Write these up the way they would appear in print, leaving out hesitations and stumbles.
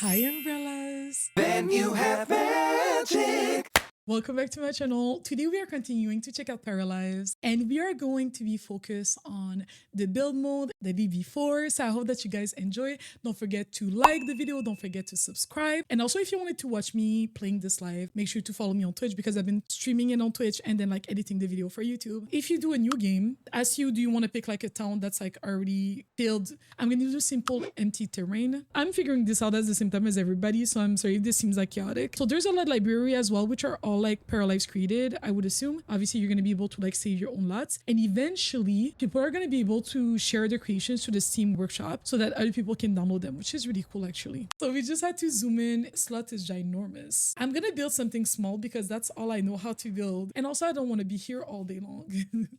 Hi, umbrellas! Then you have magic. Welcome back to my channel. Today we are continuing to check out Paralives and we are going to be focused on the build mode the day before. So I hope that you guys enjoy. Don't forget to like the video. Don't forget to subscribe. And also if you wanted to watch me playing this live, make sure to follow me on Twitch because I've been streaming it on Twitch and then like editing the video for YouTube. If you do a new game, ask you, do you want to pick like a town that's like already filled? I'm going to do simple empty terrain. I'm figuring this out at the same time as everybody. So I'm sorry if this seems like chaotic. So there's a lot library as well, which are all like Paralives created, I would assume. Obviously, you're going to be able to like save your own lots. And eventually, people are going to be able to share their creations to the Steam workshop so that other people can download them, which is really cool actually. So we just had to zoom in. Slot is ginormous. I'm going to build something small because that's all I know how to build. And also, I don't want to be here all day long.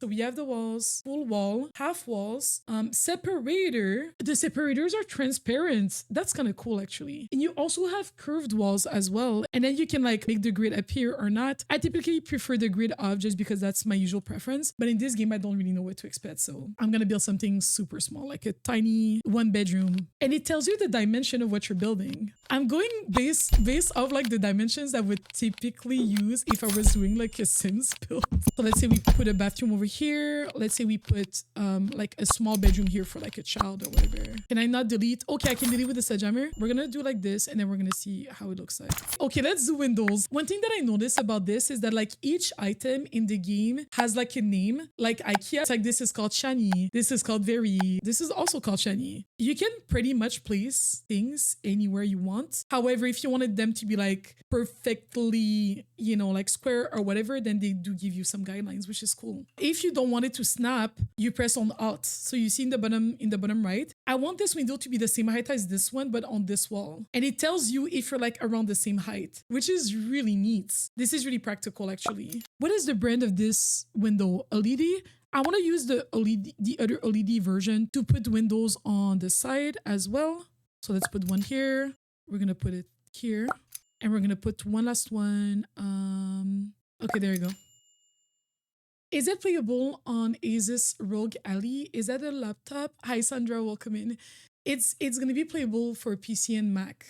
So we have the walls, full wall, half walls, separator. The separators are transparent. That's kind of cool actually. And you also have curved walls as well. And then you can like make the grid appear or not. I typically prefer the grid off just because that's my usual preference. But in this game, I don't really know what to expect. So I'm going to build something super small, like a tiny 1-bedroom. And it tells you the dimension of what you're building. I'm going based off like the dimensions I would typically use if I was doing like a Sims build. So let's say we put a bathroom over here. Let's say we put like a small bedroom here for like a child or whatever. Can I not delete? Okay, I can delete with the sledgehammer. We're going to do like this and then we're going to see how it looks like. Okay, let's do windows. One thing that I noticed about this is that like each item in the game has like a name. Like IKEA, it's like this is called Shani. This is called Very. This is also called Shani. You can pretty much place things anywhere you want. However, if you wanted them to be like perfectly, you know, like square or whatever, then they do give you some guidelines, which is cool. If you don't want it to snap, you press on Alt. So you see in the bottom right, I want this window to be the same height as this one, but on this wall. And it tells you if you're like around the same height, which is really neat. This is really practical actually. What is the brand of this window? LED? I want to use the LED, the other LED version to put windows on the side as well. So let's put one here. We're going to put it here. And we're going to put one last one. Okay, there you go. Is it playable on Asus ROG Ally? Is that a laptop? Hi, Sandra, welcome in. It's going to be playable for PC and Mac.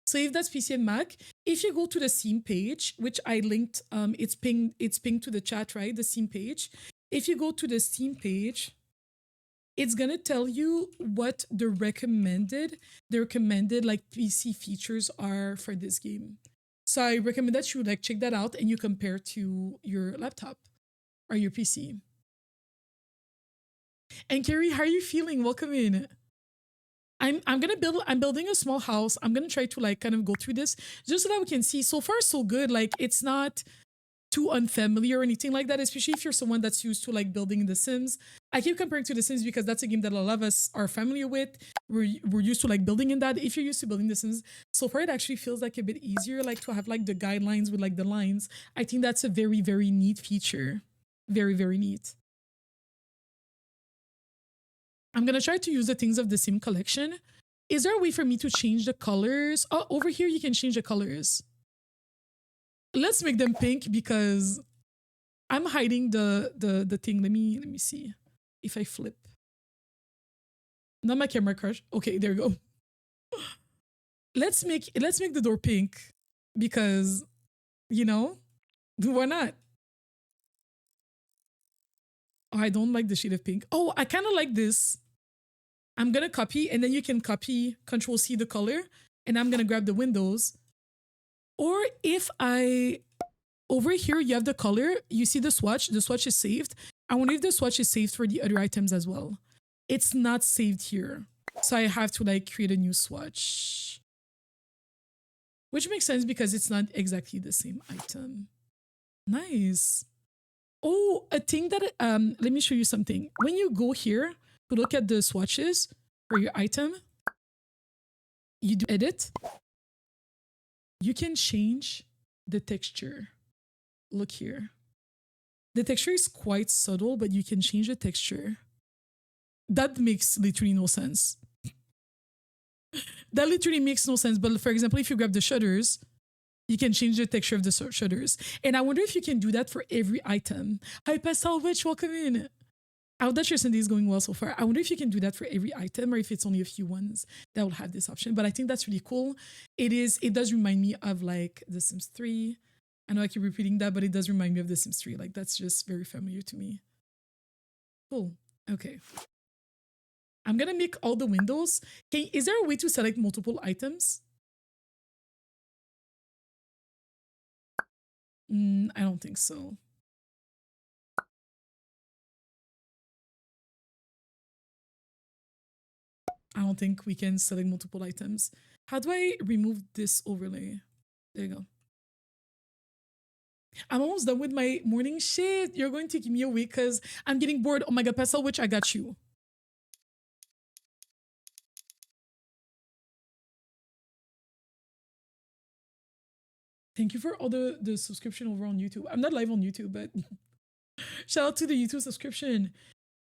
So if that's PC and Mac, if you go to the Steam page, which I linked, it's pinged to the chat, right? The Steam page. If you go to the Steam page, it's gonna tell you what the recommended like PC features are for this game. So I recommend that you like check that out and you compare to your laptop or your PC. And Carrie, how are you feeling? Welcome in. I'm building a small house. I'm gonna try to like kind of go through this just so that we can see. So far so good. Like it's not too unfamiliar or anything like that, especially if you're someone that's used to like building in The Sims. I keep comparing to The Sims because that's a game that a lot of us are familiar with. We're used to like building in that. If you're used to building The Sims, so far it actually feels like a bit easier, like to have like the guidelines with like the lines. I think that's a very, very neat feature. Very, very neat. I'm gonna try to use the things of the Sim collection. Is there a way for me to change the colors? Oh, over here you can change the colors. Let's make them pink because I'm hiding the thing. Let me see if I flip. Not my camera crash. Okay, there we go. Let's make the door pink because, you know, why not? Oh, I don't like the shade of pink. Oh, I kind of like this. I'm gonna copy and then you can copy Control C the color and I'm gonna grab the windows. Or if over here, you have the color, you see the swatch is saved. I wonder if the swatch is saved for the other items as well. It's not saved here. So I have to like create a new swatch. Which makes sense because it's not exactly the same item. Nice. Oh, a thing that, let me show you something. When you go here to look at the swatches for your item, you do edit. You can change the texture. Look here. The texture is quite subtle, but you can change the texture. That makes literally no sense. That literally makes no sense. But for example, if you grab the shutters, you can change the texture of the shutters. And I wonder if you can do that for every item. Hi, Pastel Witch, welcome in. I would that your Sunday is going well so far. I wonder if you can do that for every item or if it's only a few ones that will have this option. But I think that's really cool. It does remind me of like The Sims 3. I know I keep repeating that, but it does remind me of The Sims 3. Like that's just very familiar to me. Cool. Okay. I'm gonna make all the windows. Is there a way to select multiple items? I don't think so. I don't think we can select multiple items. How do I remove this overlay? There you go. I'm almost done with my morning shit. You're going to give me a week because I'm getting bored. Oh my god, Pastel Witch, I got you. Thank you for all the subscription over on YouTube. I'm not live on YouTube, but shout out to the YouTube subscription.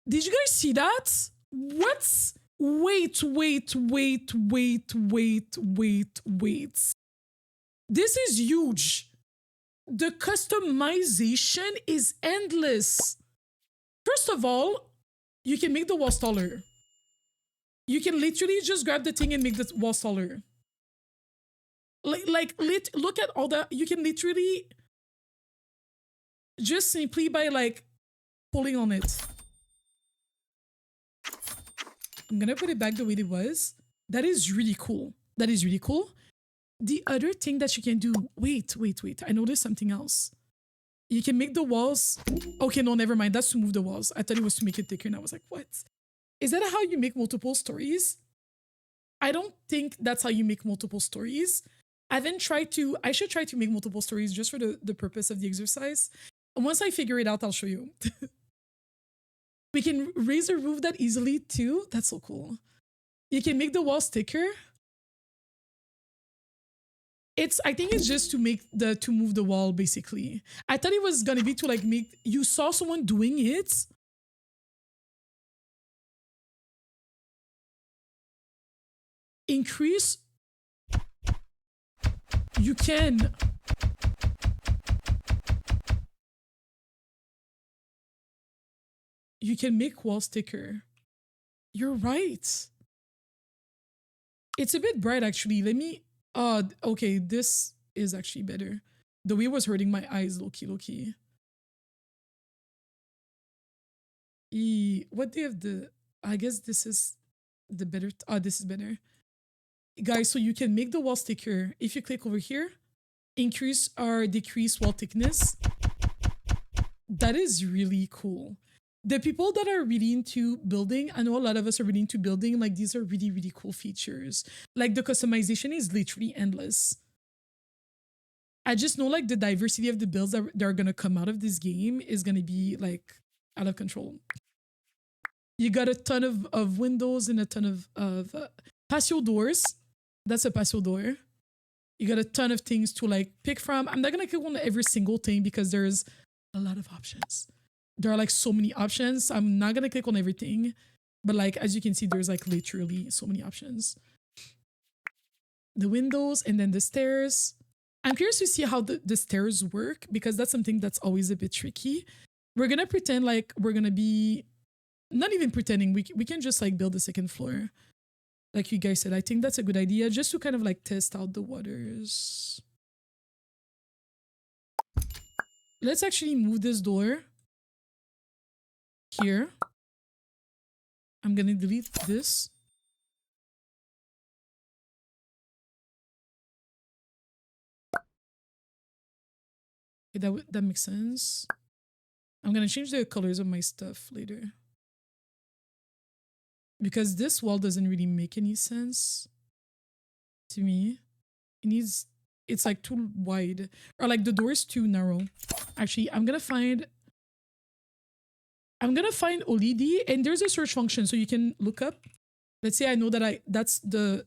Did you guys see that? What? Wait. This is huge. The customization is endless. First of all, you can make the walls taller. You can literally just grab the thing and make the walls taller. Look at all that. You can literally just simply by like pulling on it. I'm gonna put it back the way it was. That is really cool. That is really cool. The other thing that you can do, wait. I noticed something else. You can make the walls. Okay, no, never mind. That's to move the walls. I thought it was to make it thicker and I was like, what? Is that how you make multiple stories? I don't think that's how you make multiple stories. I should try to make multiple stories just for the purpose of the exercise. And once I figure it out, I'll show you. We can raise the roof that easily too. That's so cool. You can make the walls thicker. I think it's just to move the wall basically. I thought it was gonna be to like you saw someone doing it. Increase. You can. You can make walls thicker. You're right. It's a bit bright actually. Let me okay, this is actually better. The way it was hurting my eyes, low-key. What do you have I guess this is the better, this is better. Guys, so you can make the walls thicker. If you click over here, increase or decrease wall thickness. That is really cool. The people that are really into building, I know a lot of us are really into building, like these are really, really cool features. Like the customization is literally endless. I just know like the diversity of the builds that are gonna come out of this game is gonna be like out of control. You got a ton of windows and a ton of patio doors. That's a patio door. You got a ton of things to like pick from. I'm not gonna click on every single thing because there's a lot of options. There are like so many options. I'm not gonna click on everything, but like as you can see, there's like literally so many options. The windows and then the stairs. I'm curious to see how the stairs work because that's something that's always a bit tricky. We're gonna pretend like we're gonna be not even pretending. We can just like build the second floor. Like you guys said, I think that's a good idea just to kind of like test out the waters. Let's actually move this door here. I'm gonna delete this. Okay, that makes sense. I'm gonna change the colors of my stuff later. Because this wall doesn't really make any sense to me. It's like too wide. Or like the door is too narrow. Actually, I'm gonna find Olidi and there's a search function so you can look up. Let's say I know that that's the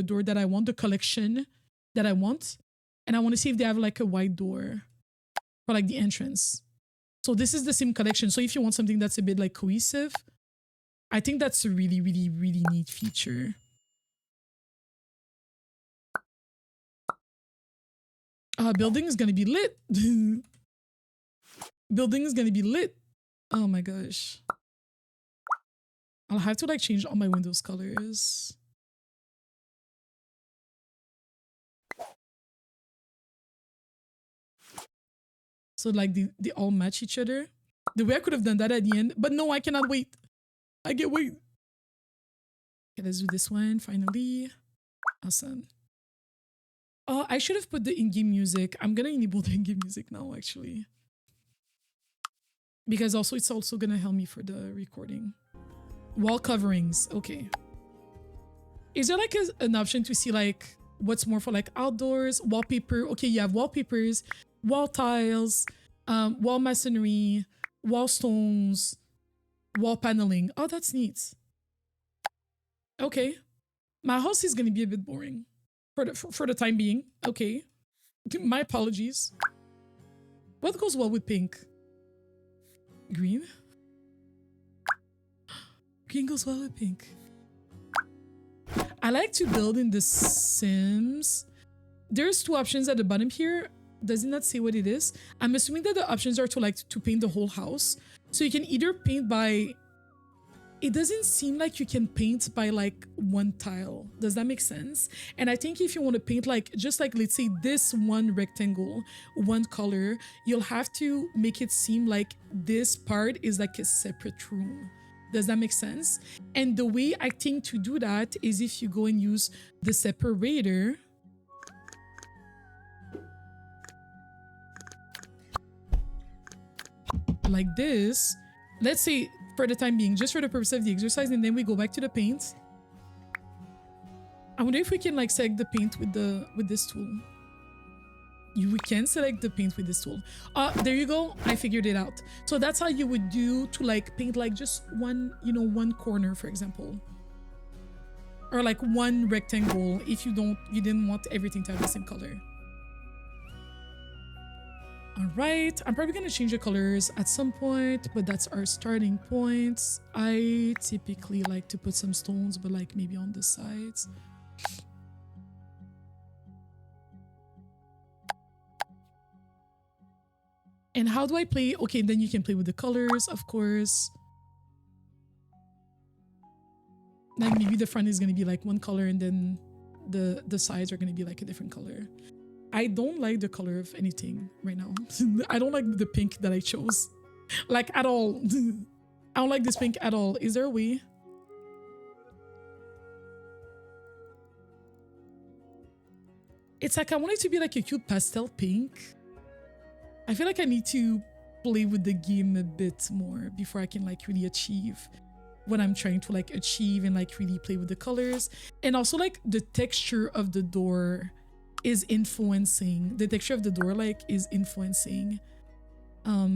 door that I want, the collection that I want. And I want to see if they have like a wide door for like the entrance. So this is the same collection. So if you want something that's a bit like cohesive, I think that's a really, really, really neat feature. Building is gonna be lit. Building is gonna be lit. Oh my gosh. I'll have to like change all my windows colors. So like they all match each other. The way I could have done that at the end, but no, I cannot wait. I can't wait. Okay, let's do this one finally. Awesome. Oh, I should have put the in-game music. I'm gonna enable the in-game music now, actually. Because also it's also gonna help me for the recording. Wall coverings, okay. Is there like an option to see like what's more for like outdoors, wallpaper? Okay, you have wallpapers, wall tiles, wall masonry, wall stones, wall paneling. Oh, that's neat. Okay. My house is gonna be a bit boring for the time being. Okay. My apologies. What goes well with pink? Green? Green goes well with pink. I like to build in The Sims. There's two options at the bottom here. Does it not say what it is? I'm assuming that the options are to like to paint the whole house. So you can either paint by... It doesn't seem like you can paint by like one tile. Does that make sense? And I think if you want to paint like, just like, let's say this one rectangle, one color, you'll have to make it seem like this part is like a separate room. Does that make sense? And the way I think to do that is if you go and use the separator. Like this. Let's say for the time being, just for the purpose of the exercise, and then we go back to the paint. I wonder if we can like select the paint with this tool. We can select the paint with this tool. There you go. I figured it out. So that's how you would do to like paint like just one, you know, one corner, for example. Or like one rectangle if you didn't want everything to have the same color. All right, I'm probably gonna change the colors at some point, but that's our starting points. I typically like to put some stones, but like maybe on the sides. And how do I play? Okay, then you can play with the colors, of course. Like maybe the front is gonna be like one color and then the sides are gonna be like a different color. I don't like the color of anything right now. I don't like the pink that I chose. Like at all. I don't like this pink at all. Is there a way? It's like I want it to be like a cute pastel pink. I feel like I need to play with the game a bit more before I can like really achieve what I'm trying to like achieve and like really play with the colors. And also like the texture of the door is influencing. The texture of the door like is influencing. How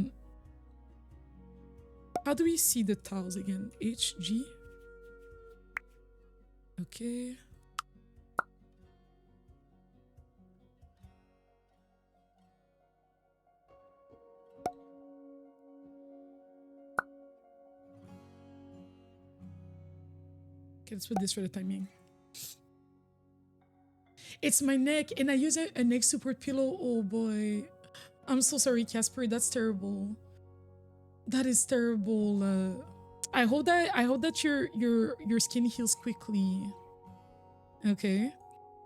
do we see the tiles again? HG? Okay. Okay, let's put this for the timing. It's my neck and I use a neck support pillow. Oh boy. I'm so sorry, Casper. That's terrible. That is terrible. I hope that your skin heals quickly. Okay.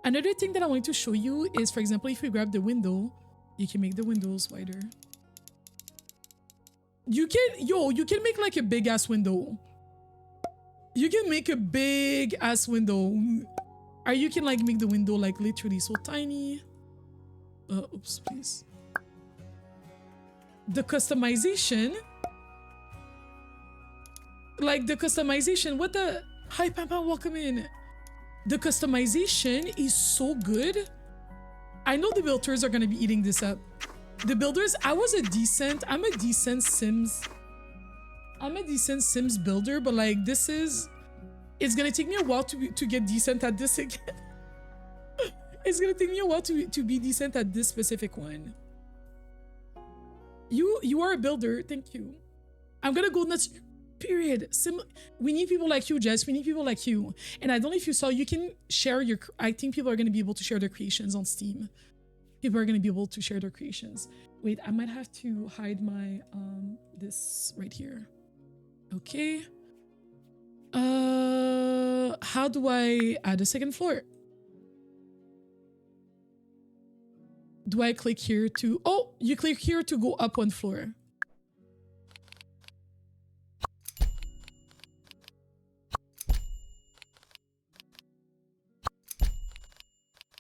Another thing that I wanted to show you is, for example, if we grab the window, you can make the windows wider. You can make like a big ass window. You can make a big ass window. Or you can like make the window like literally so tiny. Oops, please. The customization. Like the customization, what the... Hi Pampa, welcome in. The customization is so good. I know the builders are gonna be eating this up. The builders, I'm a decent Sims builder, but like this is... It's gonna take me a while to get decent at this again. It's gonna take me a while to be decent at this specific one. You are a builder, thank you. I'm gonna go nuts. Period. We need people like you, Jess. We need people like you. And I don't know if you saw, you can share your... I think people are going to be able to share their creations on Steam. People are going to be able to share their creations. Wait, I might have to hide my... this right here. Okay. How do I add a second floor? Do I click here to... Oh, you click here to go up one floor.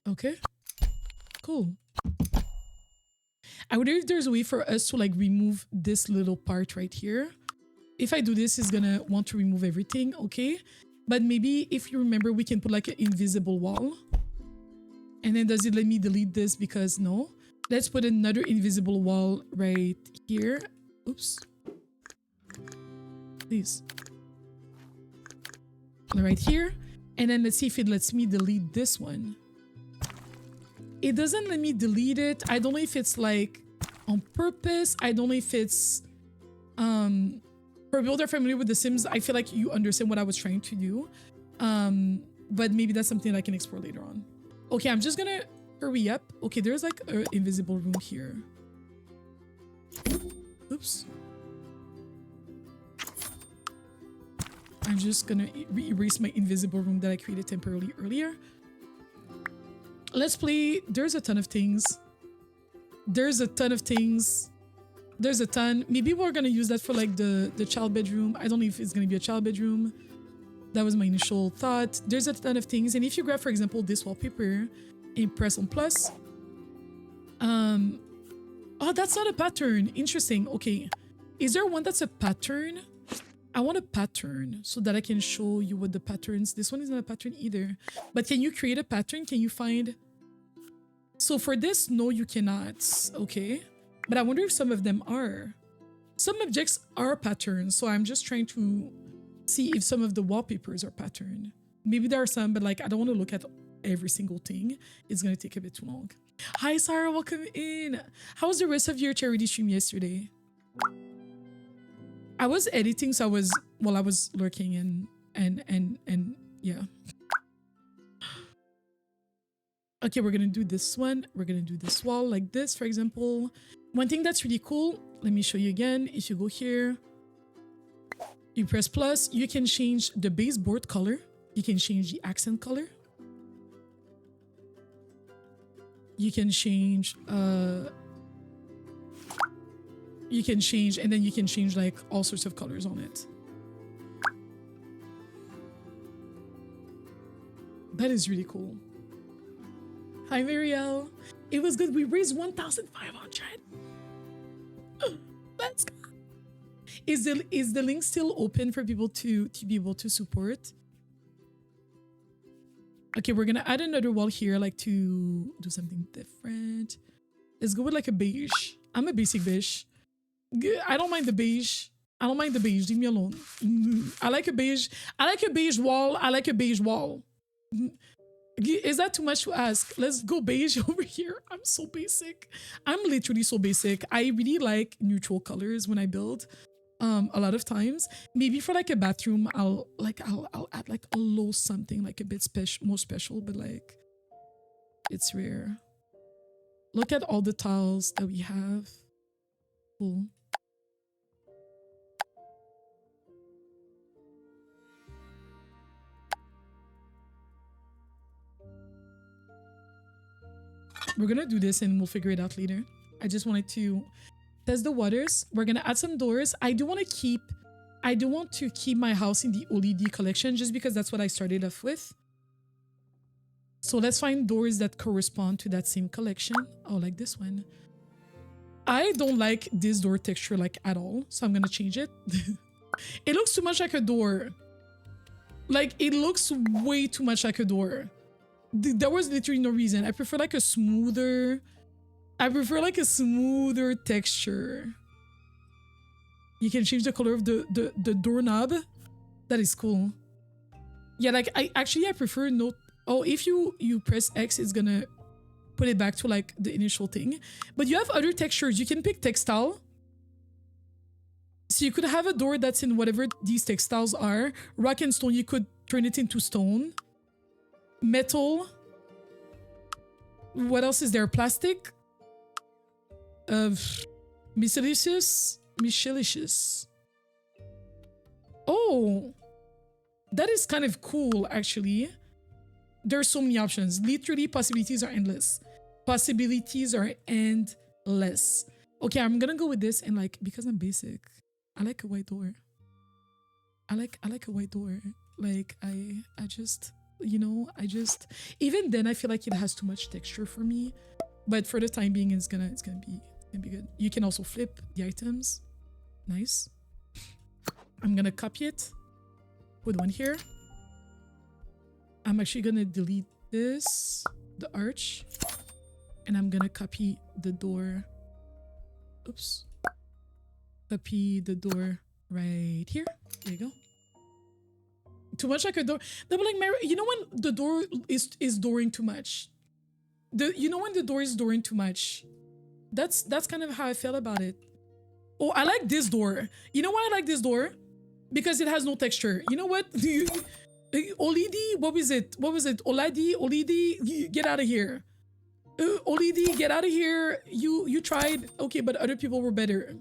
Okay. Cool. I wonder if there's a way for us to like remove this little part right here. If I do this, it's gonna want to remove everything. Okay. But maybe if you remember, we can put like an invisible wall. And then does it let me delete this? Because no. Let's put another invisible wall right here. Oops. Please. Right here. And then let's see if it lets me delete this one. It doesn't let me delete it. I don't know if it's like on purpose. I don't know if it's for people that are familiar with The Sims, I feel like you understand what I was trying to do. But maybe that's something that I can explore later on. Okay, I'm just gonna hurry up. Okay, there's like an invisible room here. Oops. I'm just gonna erase my invisible room that I created temporarily earlier. Let's play. There's a ton of things. There's a ton of things. There's a ton. Maybe we're gonna use that for like the child bedroom. I don't know if it's gonna be a child bedroom. That was my initial thought. There's a ton of things. And if you grab, for example, this wallpaper and press on plus. Oh, that's not a pattern. Interesting. Okay. Is there one that's a pattern? I want a pattern so that I can show you what the patterns. This one is not a pattern either. But can you create a pattern? Can you find... So for this, no, you cannot. Okay. But I wonder if some of them are. Some objects are patterns. So I'm just trying to see if some of the wallpapers are patterned. Maybe there are some, but like I don't want to look at every single thing. It's going to take a bit too long. Hi, Sarah. Welcome in. How was the rest of your charity stream yesterday? I was editing, so I was lurking and yeah. Okay, we're gonna do this one. We're gonna do this wall like this, for example. One thing that's really cool, let me show you again. If you go here, you press plus, you can change the baseboard color. You can change the accent color. You can change and then you can change like all sorts of colors on it. That is really cool. Hi, Marielle. It was good. We raised 1,500. Let's go. Is the link still open for people to be able to support? Okay, we're gonna add another wall here, like to do something different. Let's go with like a beige. I'm a basic beige. I don't mind the beige. I don't mind the beige. Leave me alone. I like a beige. I like a beige wall. I like a beige wall. Is that too much to ask? Let's go beige over here. I'm so basic. I'm literally so basic. I really like neutral colors when I build. A lot of times, maybe for like a bathroom, I'll add like a low something like a bit more special, but like it's rare. Look at all the tiles that we have. Cool. We're gonna do this and we'll figure it out later. I just wanted to test the waters. We're gonna add some doors. I do want to keep my house in the OLED collection just because that's what I started off with. So let's find doors that correspond to that same collection. Oh, like this one. I don't like this door texture like at all, so I'm gonna change it. It looks too much like a door. Like it looks way too much like a door. There was literally no reason. I prefer like a smoother texture. You can change the color of the doorknob. That is cool. Yeah, like I prefer no. Oh, if you press X, it's gonna put it back to like the initial thing. But you have other textures. You can pick textile. So you could have a door that's in whatever these textiles are. Rock and stone, you could turn it into stone. Metal. What else is there? Plastic. Miscellaneous. Oh, That is kind of cool, actually. There's so many options. Literally, possibilities are endless. Possibilities are endless. Okay, I'm gonna go with this, and like, because I'm basic, I like a white door. I like a white door. Like I just, you know, even then I feel like it has too much texture for me. But for the time being, it's gonna be good. You can also flip the items. Nice. I'm gonna copy it. Put one here. I'm actually gonna delete this, the arch, and I'm gonna copy the door. Oops. Copy the door right here. There you go. Too much like a door. No, but like Mary, you know when the door is dooring too much. You know when the door is dooring too much. That's kind of how I felt about it. Oh, I like this door. You know why I like this door? Because it has no texture. You know what? Olidi, what was it? What was it? Olidi, get out of here. Olidi, get out of here. You tried. Okay, but other people were better.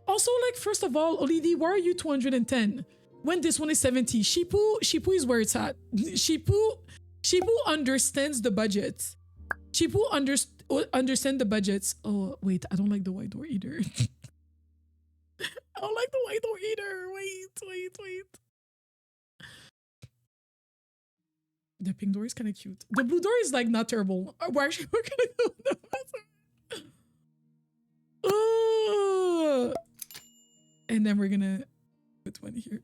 Also, like, first of all, Olidi, why are you 210? When this one is 70? Shipu is where it's at. Shipu understands the budget. Shipu understand the budgets. Oh, wait, I don't like the white door either. I don't like the white door either. Wait. The pink door is kind of cute. The blue door is like not terrible. We're gonna go with the oh. And then we're gonna put one here.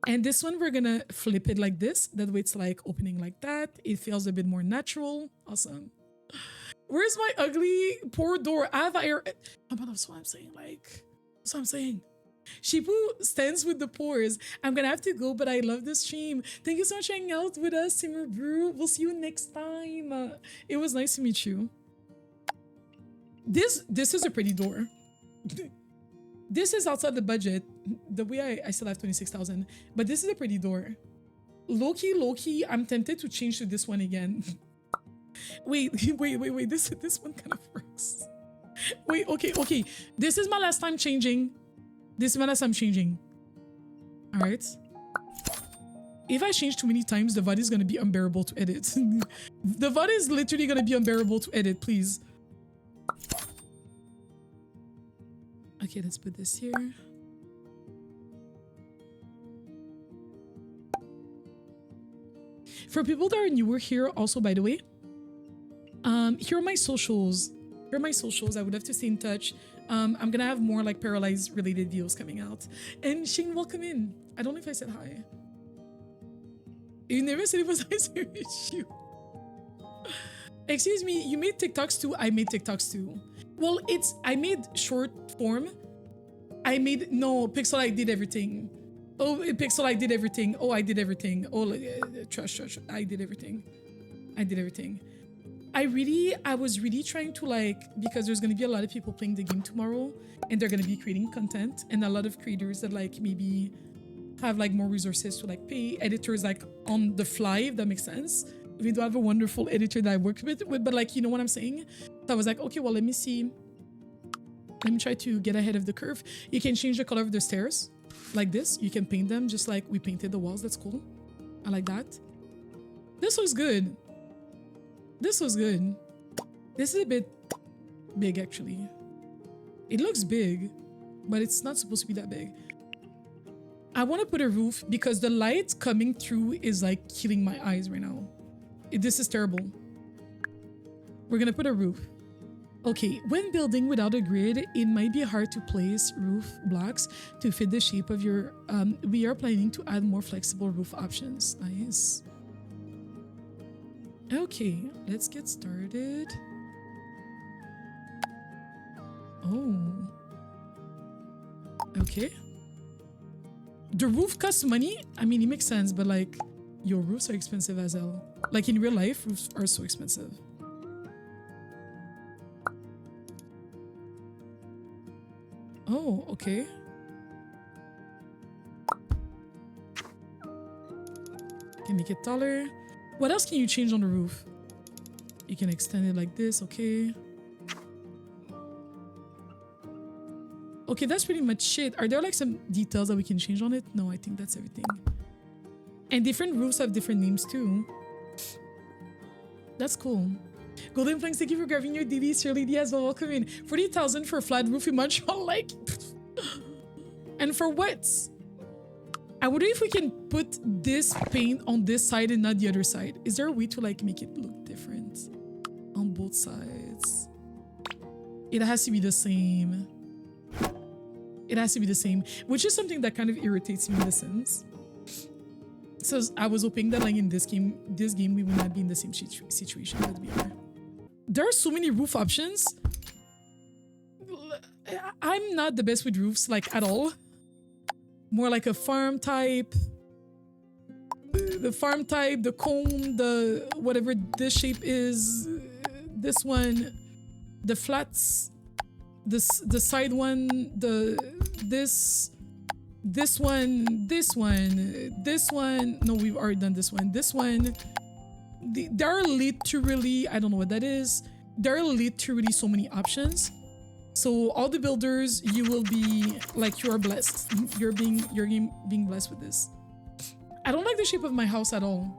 And this one, we're gonna flip it like this. That way it's like opening like that. It feels a bit more natural. Awesome. Where's my ugly poor door? I have air. But that's what I'm saying. Like, that's what I'm saying. Shipu stands with the pores. I'm gonna have to go, but I love the stream. Thank you so much for hanging out with us, Simmer Brew. We'll see you next time. It was nice to meet you. This is a pretty door. This is outside the budget. The way I still have 26,000, but this is a pretty door. Low-key, I'm tempted to change to this one again. wait. This one kind of works. Wait, okay. This is my last time changing. All right. If I change too many times, the VOD is gonna be unbearable to edit. The VOD is literally gonna be unbearable to edit, please. Okay, let's put this here. For people that are newer here, also, by the way, here are my socials. I would have to stay in touch. I'm gonna have more like Paralives related videos coming out. And Shane, welcome in. I don't know if I said hi. You never said it was nice to meet you. Excuse me, you made TikToks too? I made TikToks too. Well, I made short form. No, Pixel did everything. Oh, Pixel did everything. Oh, I did everything. Oh, trust. I did everything. I was really trying to like, because there's gonna be a lot of people playing the game tomorrow and they're gonna be creating content, and a lot of creators that like maybe have like more resources to like pay editors like on the fly, if that makes sense. We do have a wonderful editor that I worked with, but like, you know what I'm saying? So I was like, okay, well, let me try to get ahead of the curve. You can change the color of the stairs like this. You can paint them just like we painted the walls. That's cool. I like that. This looks good. This is a bit big, actually. It looks big, but it's not supposed to be that big. I want to put a roof because the light coming through is like killing my eyes right now. This is terrible. We're gonna put a roof. Okay, when building without a grid, it might be hard to place roof blocks to fit the shape of your... we are planning to add more flexible roof options. Nice. Okay, let's get started. Oh. Okay. The roof costs money? I mean, it makes sense, but like, your roofs are expensive as hell. Like in real life, roofs are so expensive. Oh, okay. Can make it taller. What else can you change on the roof? You can extend it like this, okay. Okay, that's pretty much it. Are there like some details that we can change on it? No, I think that's everything. And different roofs have different names too. That's cool. Golden Flanks, thank you for grabbing your DD. Shirley Diaz, well, welcome in. 40,000 for a flat roof in Montreal, like. And for what? I wonder if we can put this paint on this side and not the other side. Is there a way to like make it look different on both sides? It has to be the same. It has to be the same, which is something that kind of irritates me in The Sims. So I was hoping that like in this game we would not be in the same situation, but we are. There are so many roof options. I'm not the best with roofs, like at all. More like a farm type. The farm type, the cone, the whatever this shape is. This one, the flats, the side one, this one. No, we've already done this one. This one. There are literally, I don't know what that is. There are literally so many options. So all the builders, you will be like, you are blessed. You're being blessed with this. I don't like the shape of my house at all.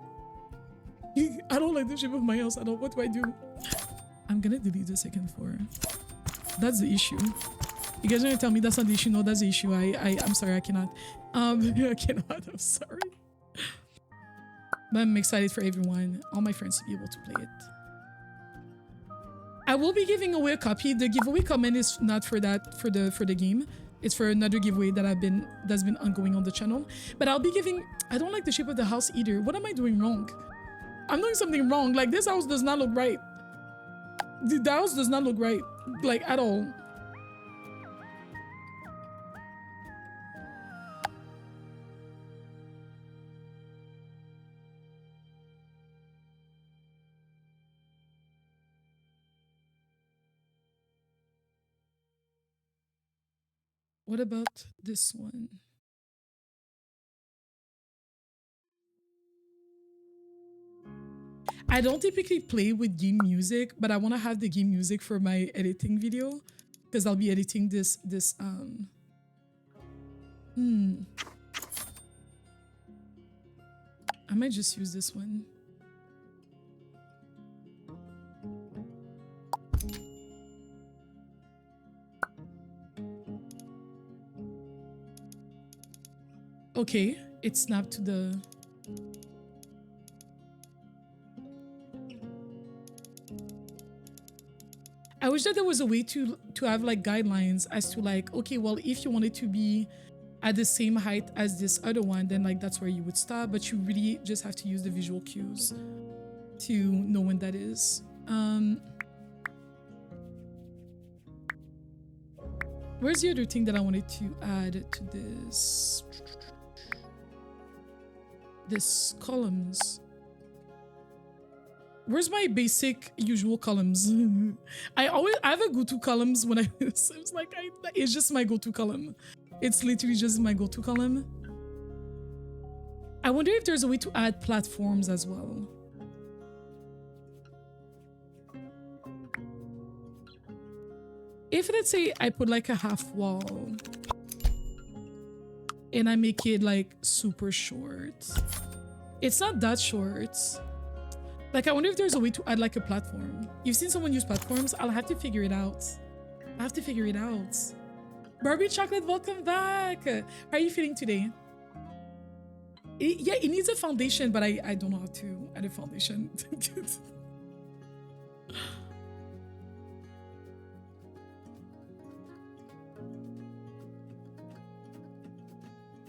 I don't like the shape of my house at all. What do I do? I'm gonna delete the second floor. That's the issue. You guys are gonna tell me that's not the issue? No, that's the issue. I'm sorry, I cannot. I cannot. I'm sorry. But I'm excited for everyone, all my friends, to be able to play it. I will be giving away a copy. The giveaway comment is not for that, for the game. It's for another giveaway that's been ongoing on the channel. But I'll be giving. I don't like the shape of the house either. What am I doing wrong? I'm doing something wrong. Like, this house does not look right. The house does not look right, like, at all. What about this one? I don't typically play with game music, but I want to have the game music for my editing video because I'll be editing this I might just use this one. Okay, it snapped to the... I wish that there was a way to have like guidelines as to like, okay, well, if you want it to be at the same height as this other one, then like that's where you would stop, but you really just have to use the visual cues to know when that is. Where's the other thing that I wanted to add to this? This columns. Where's my basic usual columns? I have a go-to columns when I it's like it's just my go-to column. It's literally just my go-to column. I wonder if there's a way to add platforms as well. If let's say I put like a half wall and I make it like super short. It's not that short. Like, I wonder if there's a way to add like a platform. You've seen someone use platforms? I'll have to figure it out. I have to figure it out. Barbie Chocolate, welcome back. How are you feeling today? Yeah, it needs a foundation, but I don't know how to add a foundation.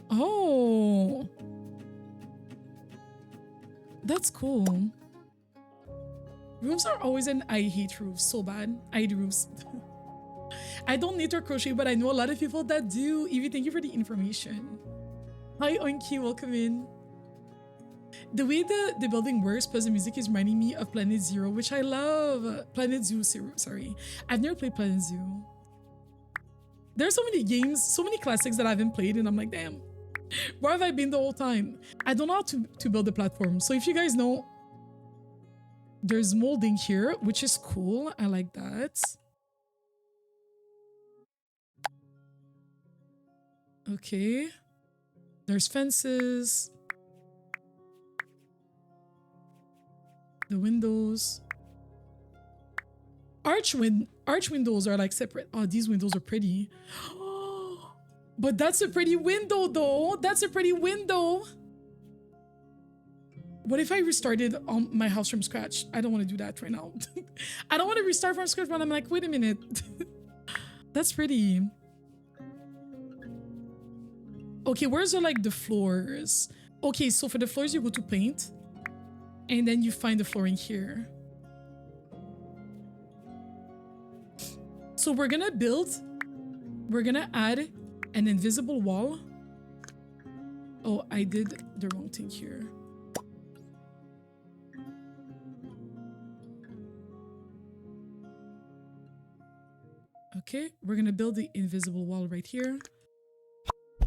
Oh. That's cool. Roofs are always an I hate roofs so bad. I hate roofs. I don't knit or crochet, but I know a lot of people that do. Evie, thank you for the information. Hi, Oinky, welcome in. The way the building works plus the music is reminding me of Planet Zero, which I love. Planet Zoo, sorry. I've never played Planet Zoo. There's so many games, so many classics that I haven't played, and I'm like, damn, where have I been the whole time? I don't know how to build a platform. So if you guys know, there's molding here, which is cool. I like that. Okay. There's fences. The windows. Arch windows are like separate. Oh, these windows are pretty. But that's a pretty window though. That's a pretty window. What if I restarted my house from scratch? I don't want to do that right now. I don't want to restart from scratch, but I'm like, wait a minute. That's pretty. Okay, where's the floors? Okay, so for the floors, you go to paint. And then you find the flooring here. So we're gonna add an invisible wall. Oh, I did the wrong thing here. Okay, we're gonna build the invisible wall right here.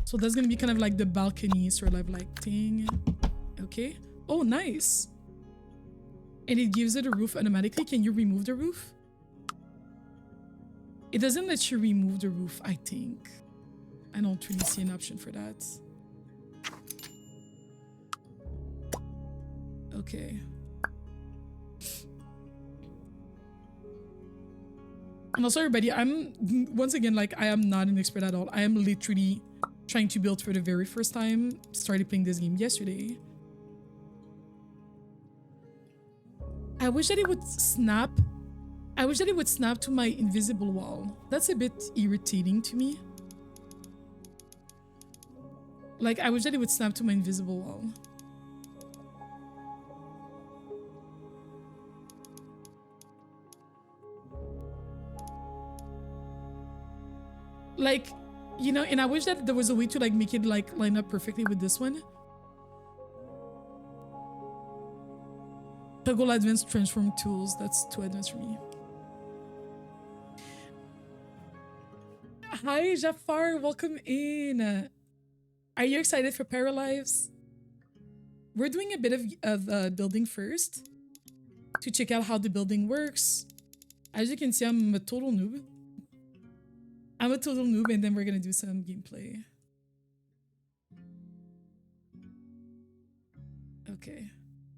So that's gonna be kind of like the balcony sort of like thing. Okay. Oh, nice. And it gives it a roof automatically. Can you remove the roof? It doesn't let you remove the roof, I think. I don't really see an option for that. Okay. And also, everybody, once again, like, I am not an expert at all. I am literally trying to build for the very first time. Started playing this game yesterday. I wish that it would snap. I wish that it would snap to my invisible wall. That's a bit irritating to me. Like, I wish that it would snap to my invisible wall. Like, you know, and I wish that there was a way to like make it like line up perfectly with this one. Toggle advanced transform tools. That's too advanced for me. Hi, Jafar. Welcome in. Are you excited for Paralives? We're doing a bit of building first to check out how the building works. As you can see, I'm a total noob. I'm a total noob, and then we're gonna do some gameplay. Okay.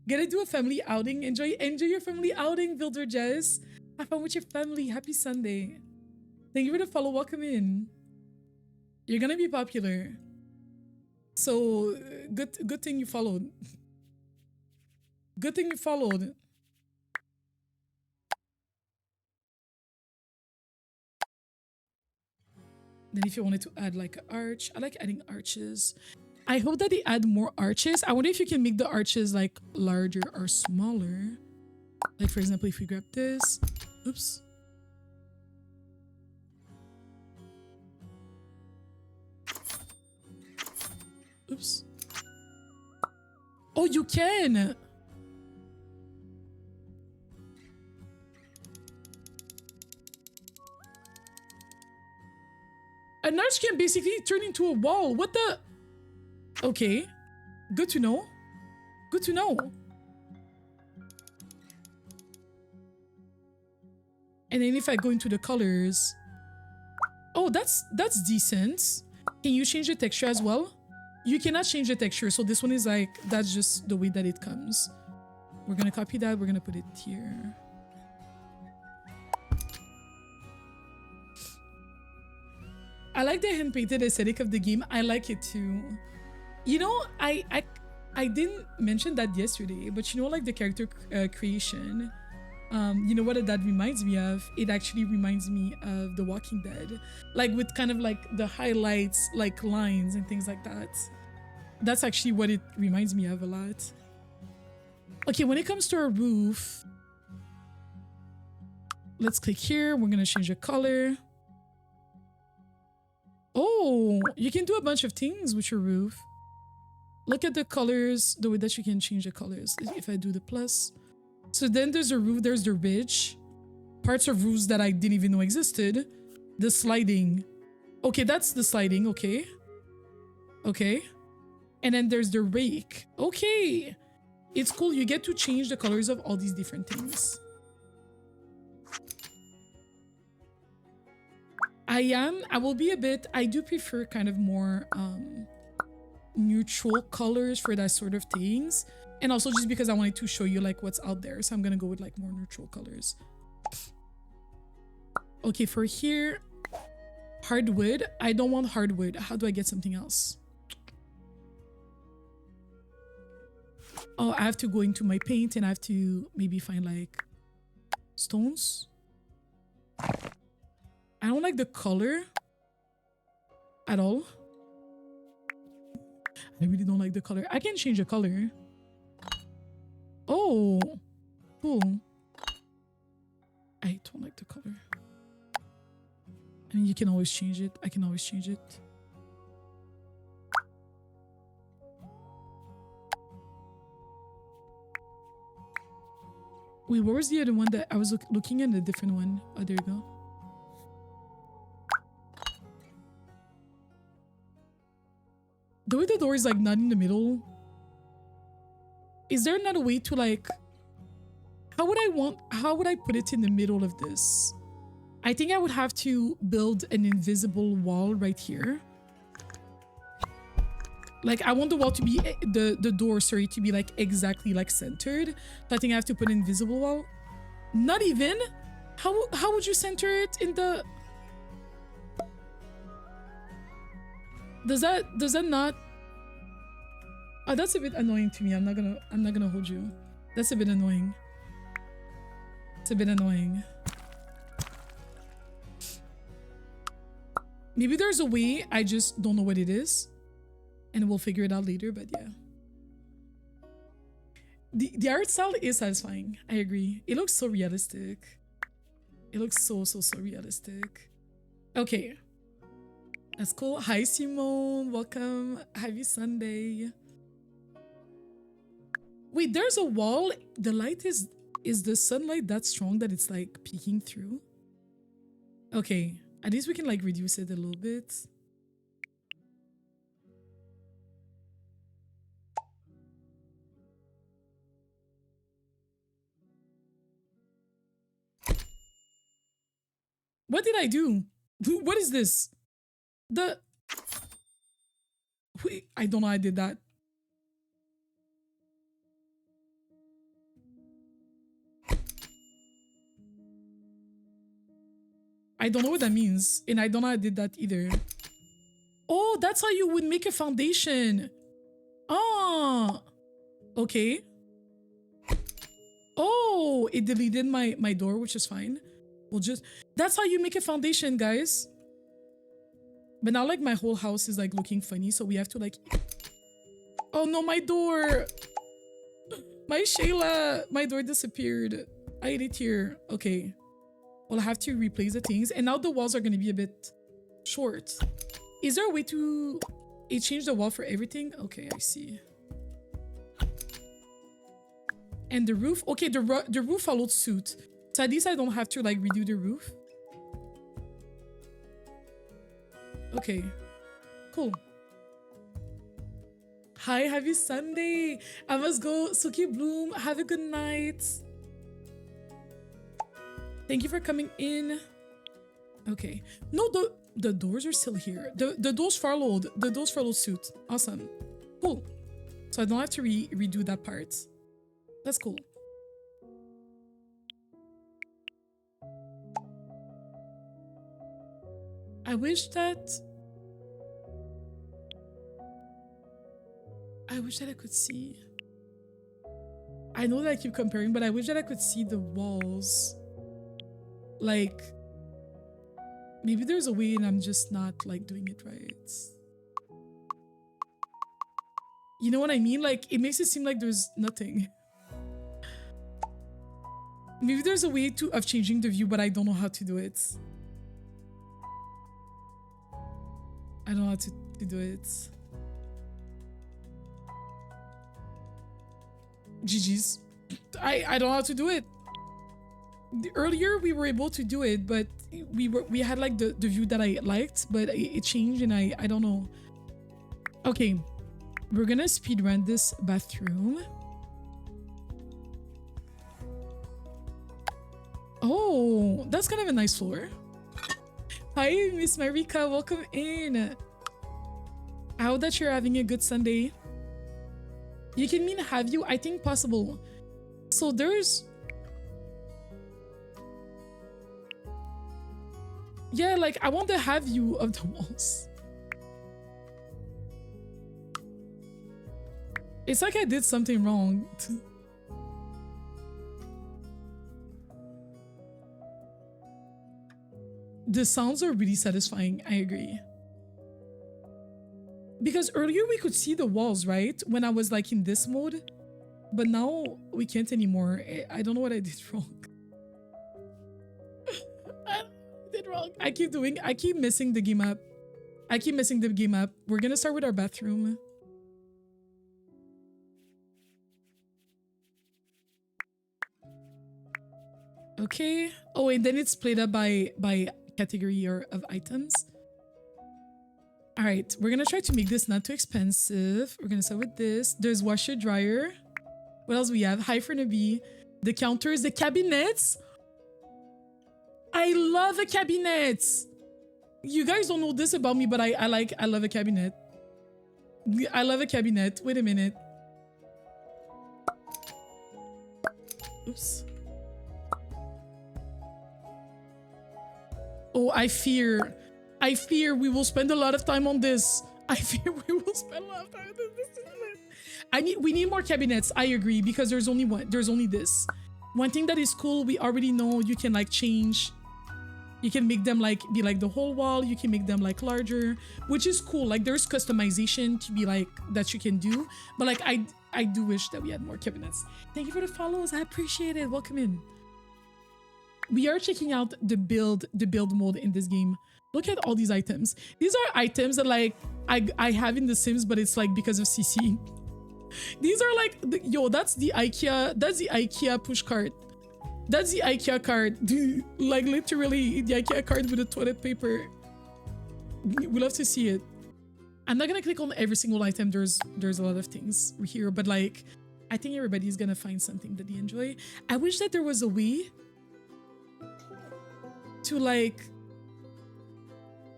Gonna do a family outing. Enjoy your family outing, Builder Jess. Have fun with your family. Happy Sunday. Thank you for the follow. Welcome in. You're gonna be popular. So good thing you followed. Good thing you followed. Then if you wanted to add like an arch, I like adding arches. I hope that they add more arches. I wonder if you can make the arches like larger or smaller. Like for example, if we grab this, oops. Oops. Oh, you can. An arch can basically turn into a wall. What the? Okay. Good to know. Good to know. And then if I go into the colors. Oh, that's decent. Can you change the texture as well? You cannot change the texture. So this one is like, that's just the way that it comes. We're going to copy that. We're going to put it here. I like the hand-painted aesthetic of the game. I like it too. You know, I didn't mention that yesterday, but you know, like the character creation, you know what that reminds me of? It actually reminds me of The Walking Dead. Like with kind of like the highlights, like lines and things like that. That's actually what it reminds me of a lot. Okay, when it comes to our roof, let's click here. We're gonna change the color. Oh, you can do a bunch of things with your roof. Look at the colors, the way that you can change the colors. If I do the plus. So then there's a roof, there's the ridge. Parts of roofs that I didn't even know existed. The sliding. Okay, that's the sliding, okay. Okay. And then there's the rake. Okay. It's cool, you get to change the colors of all these different things. I will be a bit, I do prefer kind of more neutral colors for that sort of things. And also just because I wanted to show you like what's out there. So I'm gonna go with like more neutral colors. Okay, for here, hardwood. I don't want hardwood. How do I get something else? Oh, I have to go into my paint and I have to maybe find like stones. I don't like the color at all. I really don't like the color. I can change the color. Oh, cool. I don't like the color. I mean, you can always change it. I can always change it. Wait, where was the other one that I was looking at? A different one. Oh, there you go. The way the door is like not in the middle. Is there another way to like, how would I put it in the middle of this? I think I would have to build an invisible wall right here. Like I want the wall to be, the door, sorry, to be like exactly like centered. So I think I have to put an invisible wall. Not even? How would you center it in the... Does that not... Oh, that's a bit annoying to me. I'm not gonna hold you. That's a bit annoying. It's a bit annoying. Maybe there's a way, I just don't know what it is. And we'll figure it out later, but yeah. The art style is satisfying. I agree. It looks so realistic. It looks so realistic. Okay. That's cool. Hi, Simone. Welcome. Happy Sunday. Wait, there's a wall. The light is the sunlight that strong that it's like peeking through? Okay. At least we can like reduce it a little bit. What did I do? What is this? Wait, I don't know how I did that. I don't know what that means. And I don't know how I did that either. Oh, that's how you would make a foundation. Ah. Okay. Oh, it deleted my door, which is fine. We'll just... That's how you make a foundation, guys. But now, like, my whole house is, like, looking funny. So we have to, like... Oh, no, my door. My Shayla. My door disappeared. I hid it here. Okay. Well, I have to replace the things. And now the walls are going to be a bit short. Is there a way to... It changed the wall for everything? Okay, I see. And the roof? Okay, the roof followed suit. So at least I don't have to, like, redo the roof. Okay. Cool. Hi, happy Sunday. I must go. Suki Bloom, have a good night. Thank you for coming in. Okay. No, the doors are still here. The doors followed. The doors followed suit. Awesome. Cool. So I don't have to redo that part. That's cool. I wish that I could see. I know that I keep comparing, but I wish that I could see the walls. Like, maybe there's a way and I'm just not like doing it right. You know what I mean? Like, it makes it seem like there's nothing. Maybe there's a way of changing the view, but I don't know how to do it. I don't know how to do it. GG's. I don't know how to do it. Earlier we were able to do it, but we had like the view that I liked, but it changed and I don't know. Okay, we're gonna speedrun this bathroom. Oh, that's kind of a nice floor. Hi, Miss Marika. Welcome in. I hope that you're having a good Sunday. You can mean have you? I think possible. So there's... Yeah, like I want the have you of the walls. It's like I did something wrong. The sounds are really satisfying. I agree. Because earlier we could see the walls, right? When I was like in this mode. But now we can't anymore. I don't know what I did wrong. I did wrong. I keep missing the game app. I keep missing the game app. We're gonna start with our bathroom. Okay. Oh, and then it's split up by category or of items. All right, we're gonna try to make this not too expensive. We're gonna start with this. There's washer dryer. What else we have? Hi Fernaby. The counters, the cabinets. I love a cabinet. You guys don't know this about me, but I love a cabinet. I love a cabinet. Wait a minute. Oops. Oh, I fear we will spend a lot of time on this. I fear we will spend a lot of time on this. We need more cabinets. I agree, because there's only one. There's only this. One thing that is cool, we already know you can like change. You can make them like be like the whole wall. You can make them like larger, which is cool. Like there's customization to be like that you can do. But like I do wish that we had more cabinets. Thank you for the follows. I appreciate it. Welcome in. We are checking out the build mode in this game. Look at all these items. These are items that like I have in The Sims, but it's like because of CC. These are like, yo, that's the IKEA push cart. That's the IKEA card. Dude, like literally the IKEA card with the toilet paper. We love to see it. I'm not gonna click on every single item. There's a lot of things here, but like I think everybody's gonna find something that they enjoy. I wish that there was a way to like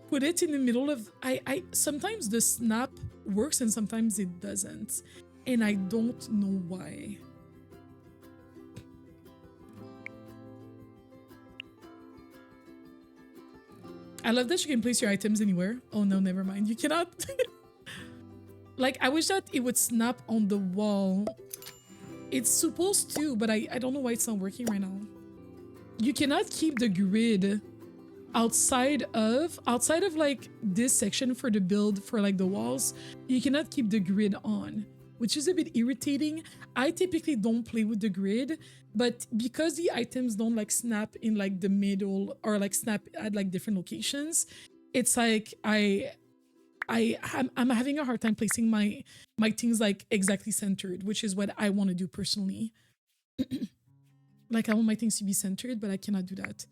put it in the middle of I sometimes the snap works and sometimes it doesn't, and I don't know why. I love that you can place your items anywhere. Oh no, never mind, you cannot. Like I wish that it would snap on the wall. It's supposed to, but I don't know why it's not working right now. You cannot keep the grid outside of like this section for the build for like the walls. You cannot keep the grid on, which is a bit irritating. I typically don't play with the grid, but because the items don't like snap in like the middle or like snap at like different locations, it's like I'm having a hard time placing my things like exactly centered, which is what I want to do personally. Like I want my things to be centered, but I cannot do that.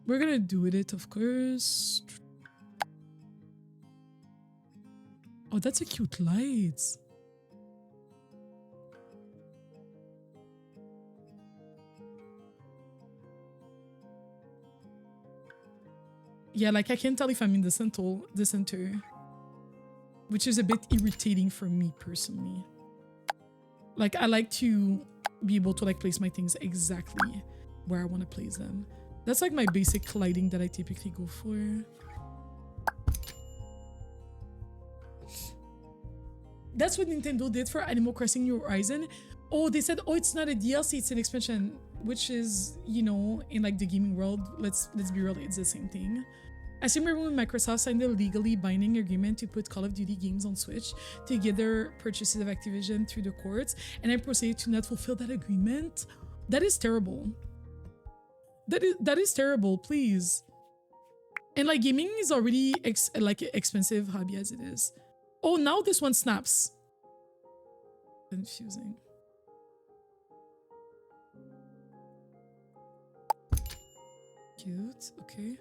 We're gonna do it, of course. Oh, that's a cute light. Yeah, like I can't tell if I'm in the center, which is a bit irritating for me personally. Like I like to be able to like place my things exactly where I want to place them. That's like my basic lighting that I typically go for. That's what Nintendo did for Animal Crossing New Horizon. Oh, they said, oh, it's not a DLC, it's an expansion, which is, you know, in like the gaming world, let's be real, it's the same thing. I still remember when Microsoft signed a legally binding agreement to put Call of Duty games on Switch to get their purchases of Activision through the courts, and then proceeded to not fulfill that agreement. That is terrible. That is terrible, please. And like gaming is already like expensive hobby as it is. Oh, now this one snaps. Confusing. Cute, okay.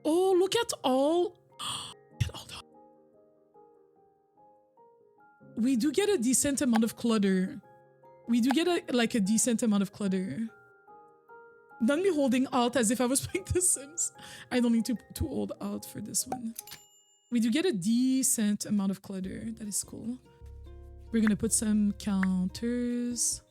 Oh, look at all. Look at all the... We do get a decent amount of clutter. we do get a decent amount of clutter. Not me holding Alt as if I was playing The Sims. I don't need to hold Alt for this one. We do get a decent amount of clutter. That is cool. We're gonna put some counters.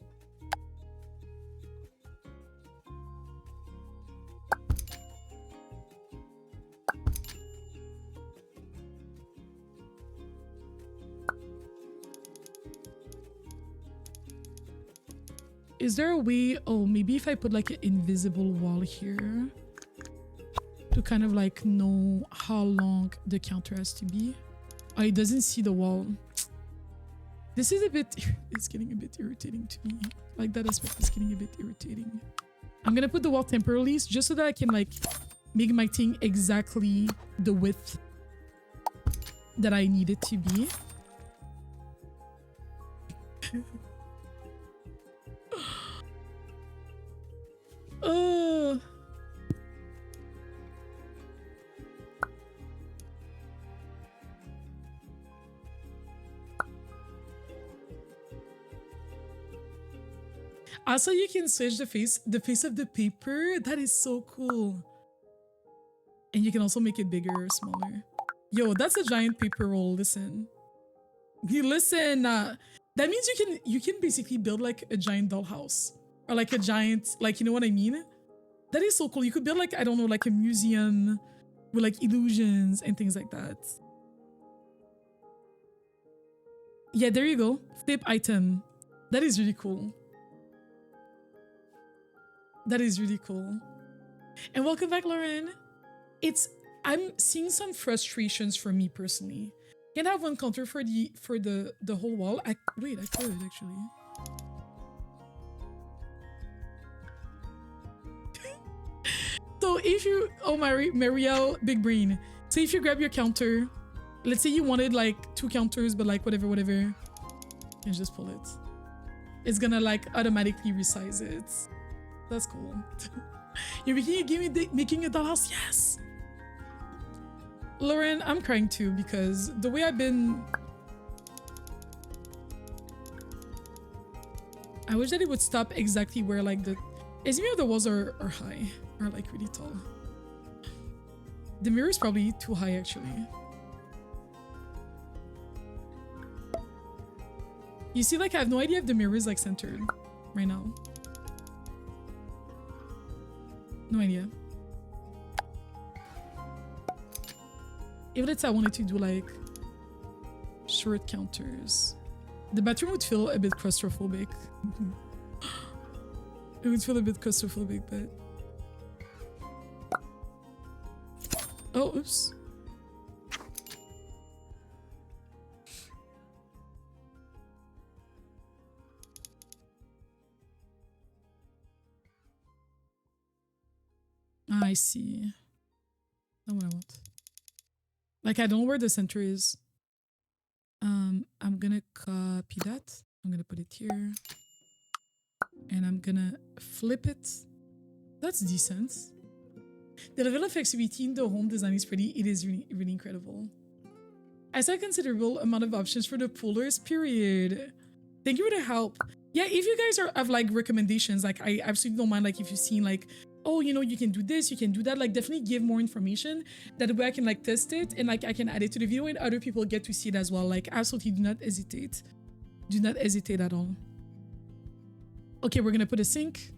Is there a way? Oh, maybe if I put like an invisible wall here to kind of like know how long the counter has to be. Oh, it doesn't see the wall. This is a bit, it's getting a bit irritating to me. Like that aspect is getting a bit irritating. I'm gonna put the wall temporarily just so that I can like make my thing exactly the width that I need it to be. Also, you can switch the face of the paper. That is so cool. And you can also make it bigger or smaller. Yo, that's a giant paper roll. Listen. You listen. That means you can basically build like a giant dollhouse. Or like a giant, like, you know what I mean? That is so cool. You could build like, I don't know, like a museum with like illusions and things like that. Yeah, there you go. Flip item. That is really cool. That is really cool. And welcome back, Lauren. I'm seeing some frustrations for me personally. Can I have one counter for the whole wall? Wait, I could actually. So if you, oh Marielle, big brain. So if you grab your counter, let's say you wanted like 2 counters, but like whatever, you can just pull it. It's gonna like automatically resize it. That's cool. You're making a dollhouse, yes. Lauren, I'm crying too because the way I've been. I wish that it would stop exactly where like is maybe the walls are high or like really tall. The mirror is probably too high actually. You see, like I have no idea if the mirror is like centered right now. No idea. Even if I wanted to do like short counters, the bathroom would feel a bit claustrophobic. It would feel a bit claustrophobic, but oh, oops. I see. Not what I want. Like, I don't know where the center is. I'm gonna copy that. I'm gonna put it here. And I'm gonna flip it. That's decent. The level of flexibility in the home design is pretty. It is really, really incredible. I saw a considerable amount of options for the pullers, period. Thank you for the help. Yeah, if you guys have like recommendations, like I absolutely don't mind, like if you've seen like, oh, you know, you can do this, you can do that, like definitely give more information. That way I can like test it and like I can add it to the video and other people get to see it as well. Like absolutely do not hesitate. Do not hesitate at all. Okay, we're gonna put a sink.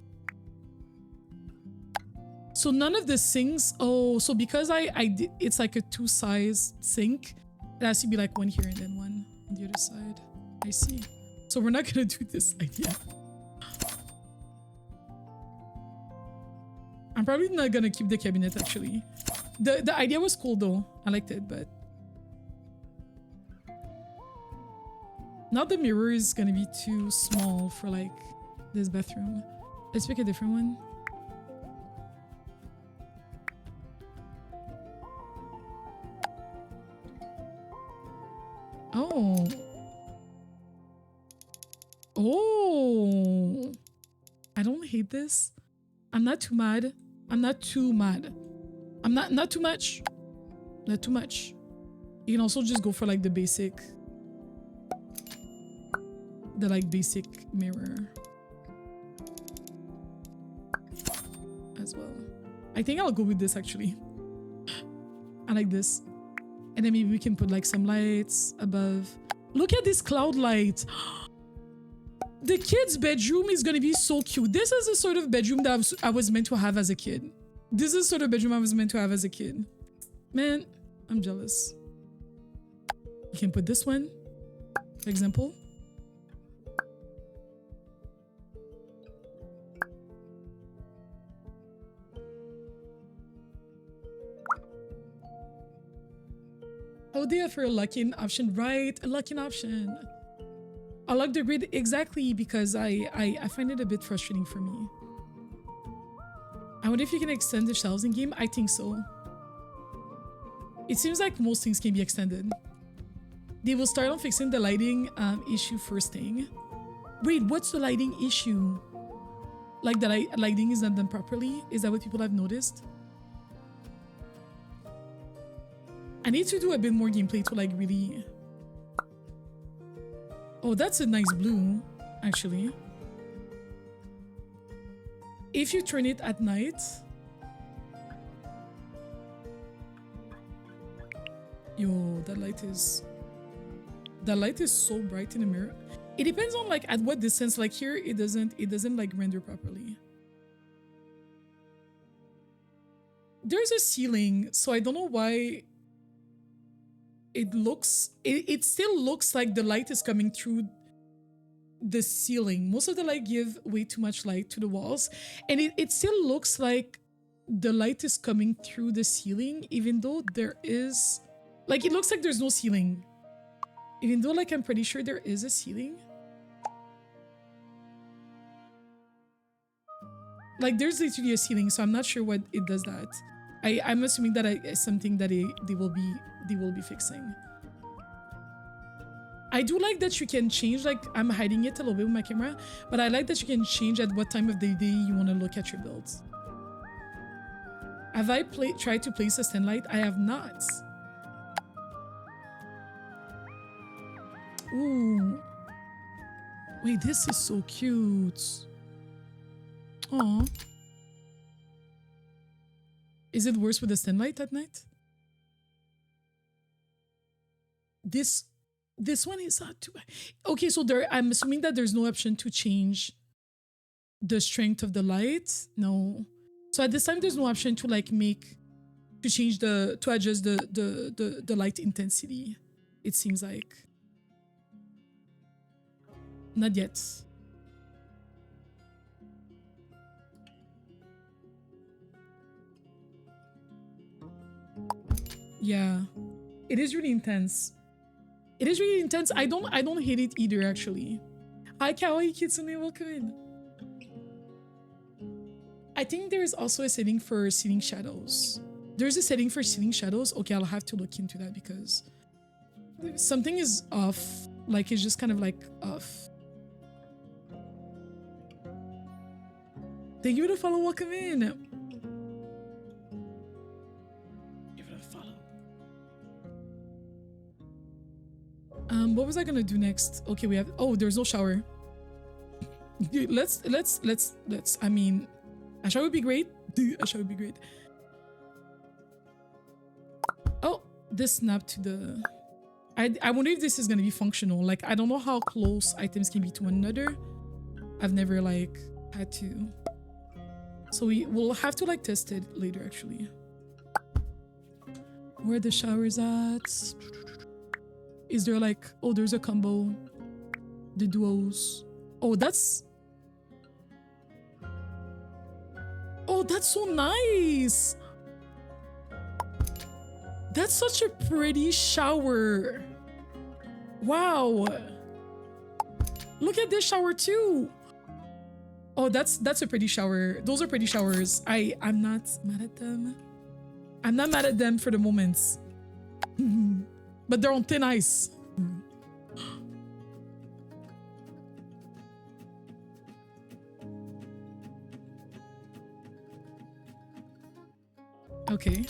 So none of the sinks, oh, so because I did, it's like a 2-size sink. It has to be like one here and then one on the other side. I see. So we're not gonna do this idea. I'm probably not gonna keep the cabinet actually. The idea was cool though. I liked it, but now the mirror is gonna be too small for like this bathroom. Let's pick a different one. Oh. Oh. I don't hate this. I'm not too mad. I'm not too mad. I'm not too much. Not too much. You can also just go for like the basic the like basic mirror as well. I think I'll go with this actually. I like this. And then maybe we can put like some lights above. Look at this cloud light. The kid's bedroom is gonna be so cute. This is the sort of bedroom that I was meant to have as a kid. This is the sort of bedroom I was meant to have as a kid. Man, I'm jealous. You can put this one, for example. Oh, they offer a locking option, right? A locking option. I like the grid exactly because I find it a bit frustrating for me. I wonder if you can extend the shelves in game. I think so. It seems like most things can be extended. They will start on fixing the lighting issue first thing. Wait, what's the lighting issue? Like the lighting is not done properly? Is that what people have noticed? I need to do a bit more gameplay to like really... Oh, that's a nice blue, actually. If you turn it at night... Yo, that light is so bright in the mirror. It depends on like at what distance. Like here, it doesn't like render properly. There's a ceiling, so I don't know why it still looks like the light is coming through the ceiling. Most of the light give way too much light to the walls, and it still looks like the light is coming through the ceiling, even though there is like, it looks like there's no ceiling, even though like I'm pretty sure there is a ceiling. Like there's literally a ceiling, so I'm not sure what it does that. I'm assuming that it's something that they will be fixing. I do like that you can change, like I'm hiding it a little bit with my camera, but I like that you can change at what time of the day you want to look at your builds. Have I tried to place a stand light? I have not. Ooh. Wait, this is so cute. Aw. Is it worse with the stand light at night? This one is not too bad. Okay, so I'm assuming that there's no option to change the strength of the light. No. So at this time there's no option to like to adjust the light intensity. It seems like. Not yet. Yeah. It is really intense. It is really intense. I don't hate it either, actually. Hi, Kawaii Kitsune, welcome in. I think there is also a setting for ceiling shadows. There's a setting for ceiling shadows. Okay, I'll have to look into that because something is off. Like, it's just kind of like off. Thank you for the follow. Welcome in. Give it a follow. What was I gonna do next? Okay, we have. Oh, there's no shower. Let's. I mean, a shower would be great. A shower would be great. Oh, this snap to the. I wonder if this is gonna be functional. Like, I don't know how close items can be to one another. I've never like had to. So we'll have to like test it later, actually. Where the shower's at? Is there like, oh, there's a combo. The duos. Oh, that's so nice. That's such a pretty shower. Wow. Look at this shower too. Oh, that's a pretty shower. Those are pretty showers. I'm not mad at them. I'm not mad at them for the moments. But they're on thin ice. Okay.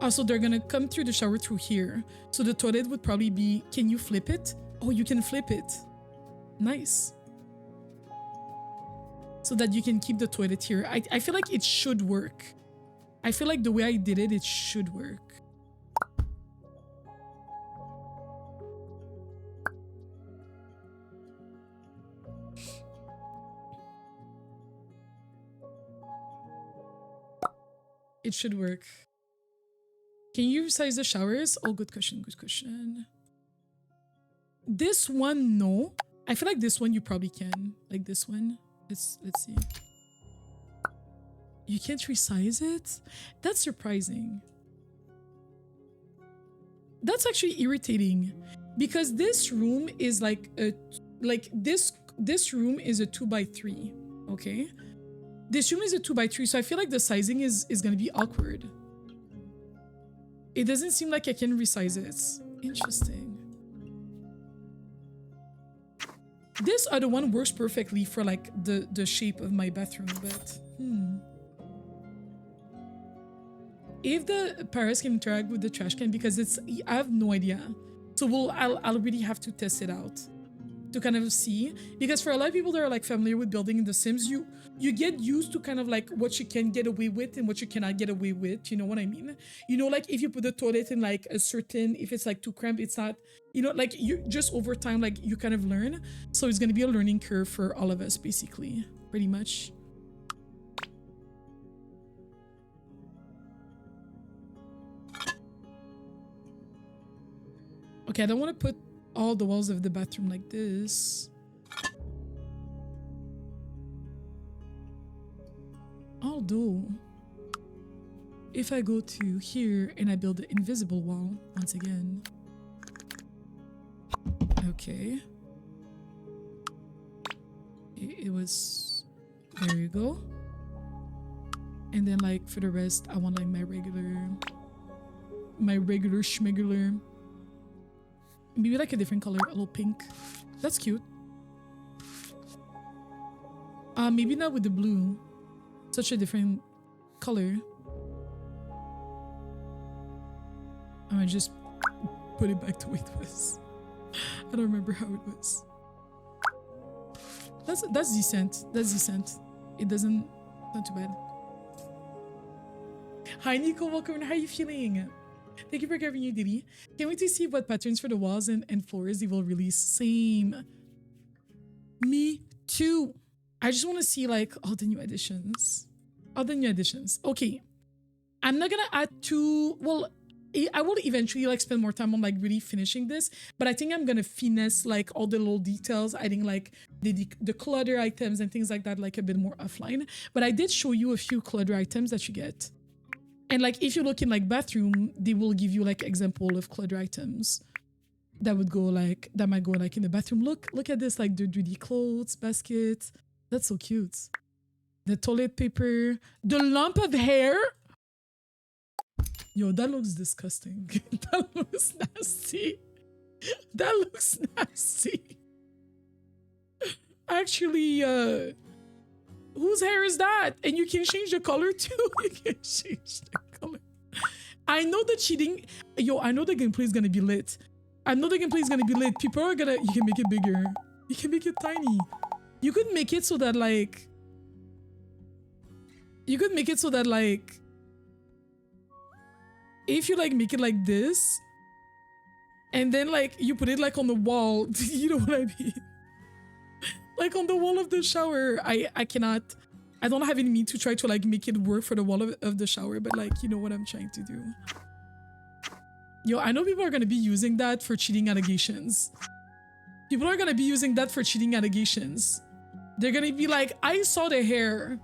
Also, they're gonna come through the shower through here. So the toilet would probably be, can you flip it? Oh, you can flip it. Nice. So that you can keep the toilet here. I feel like it should work. I feel like the way I did it, it should work. It should work. Can you resize the showers? Oh, good question, good question. This one, no. I feel like this one you probably can. Like this one. Let's see. You can't resize it? That's surprising. That's actually irritating because this room is like a this room is a 2x3, okay? This room is a 2x3, so I feel like the sizing is gonna be awkward. It doesn't seem like I can resize it. Interesting. This other one works perfectly for like the shape of my bathroom, but if the Paris can interact with the trash can, because it's, I have no idea. So I'll really have to test it out to kind of see, because for a lot of people that are like familiar with building in The Sims, you get used to kind of like what you can get away with and what you cannot get away with. You know what I mean? You know, like if you put the toilet in like a certain, if it's like too cramped, it's not, you know, like you just over time, like you kind of learn. So it's going to be a learning curve for all of us, basically, pretty much. Okay, I don't want to put all the walls of the bathroom like this. Although, if I go to here and I build the invisible wall once again. Okay. It was, there you go. And then like for the rest, I want like my regular schmigular. Maybe like a different color, a little pink. That's cute. Maybe not with the blue. Such a different color. I might just put it back the way it was. I don't remember how it was. That's decent. That's decent. It doesn't, not too bad. Hi Nico, welcome. How are you feeling? Thank you for giving you Diddy. Can't wait to see what patterns for the walls and floors they will release. Same. Me too. I just want to see like all the new additions. All the new additions. Okay. I'm not gonna add too, well, I will eventually like spend more time on like really finishing this, but I think I'm gonna finesse like all the little details. I think like the clutter items and things like that like a bit more offline. But I did show you a few clutter items that you get. And like if you look in like bathroom, they will give you like example of clutter items that would go like, that might go like in the bathroom. Look at this, like the dirty clothes basket. That's so cute. The toilet paper, the lump of hair. Yo, that looks disgusting. That looks nasty. That looks nasty. Actually, whose hair is that? And you can change the color too. You can change the color. I know the cheating. Yo, I know the gameplay is gonna be lit. I know the gameplay is gonna be lit. People are gonna. You can make it bigger. You can make it tiny. You could make it so that like. You could make it so that like. If you like make it like this, and then like you put it like on the wall. You know what I mean? Like on the wall of the shower. I cannot, I don't have any means to try to like make it work for the wall of the shower, but like, you know what I'm trying to do. Yo, I know people are gonna be using that for cheating allegations. People are gonna be using that for cheating allegations. They're gonna be like, I saw the hair.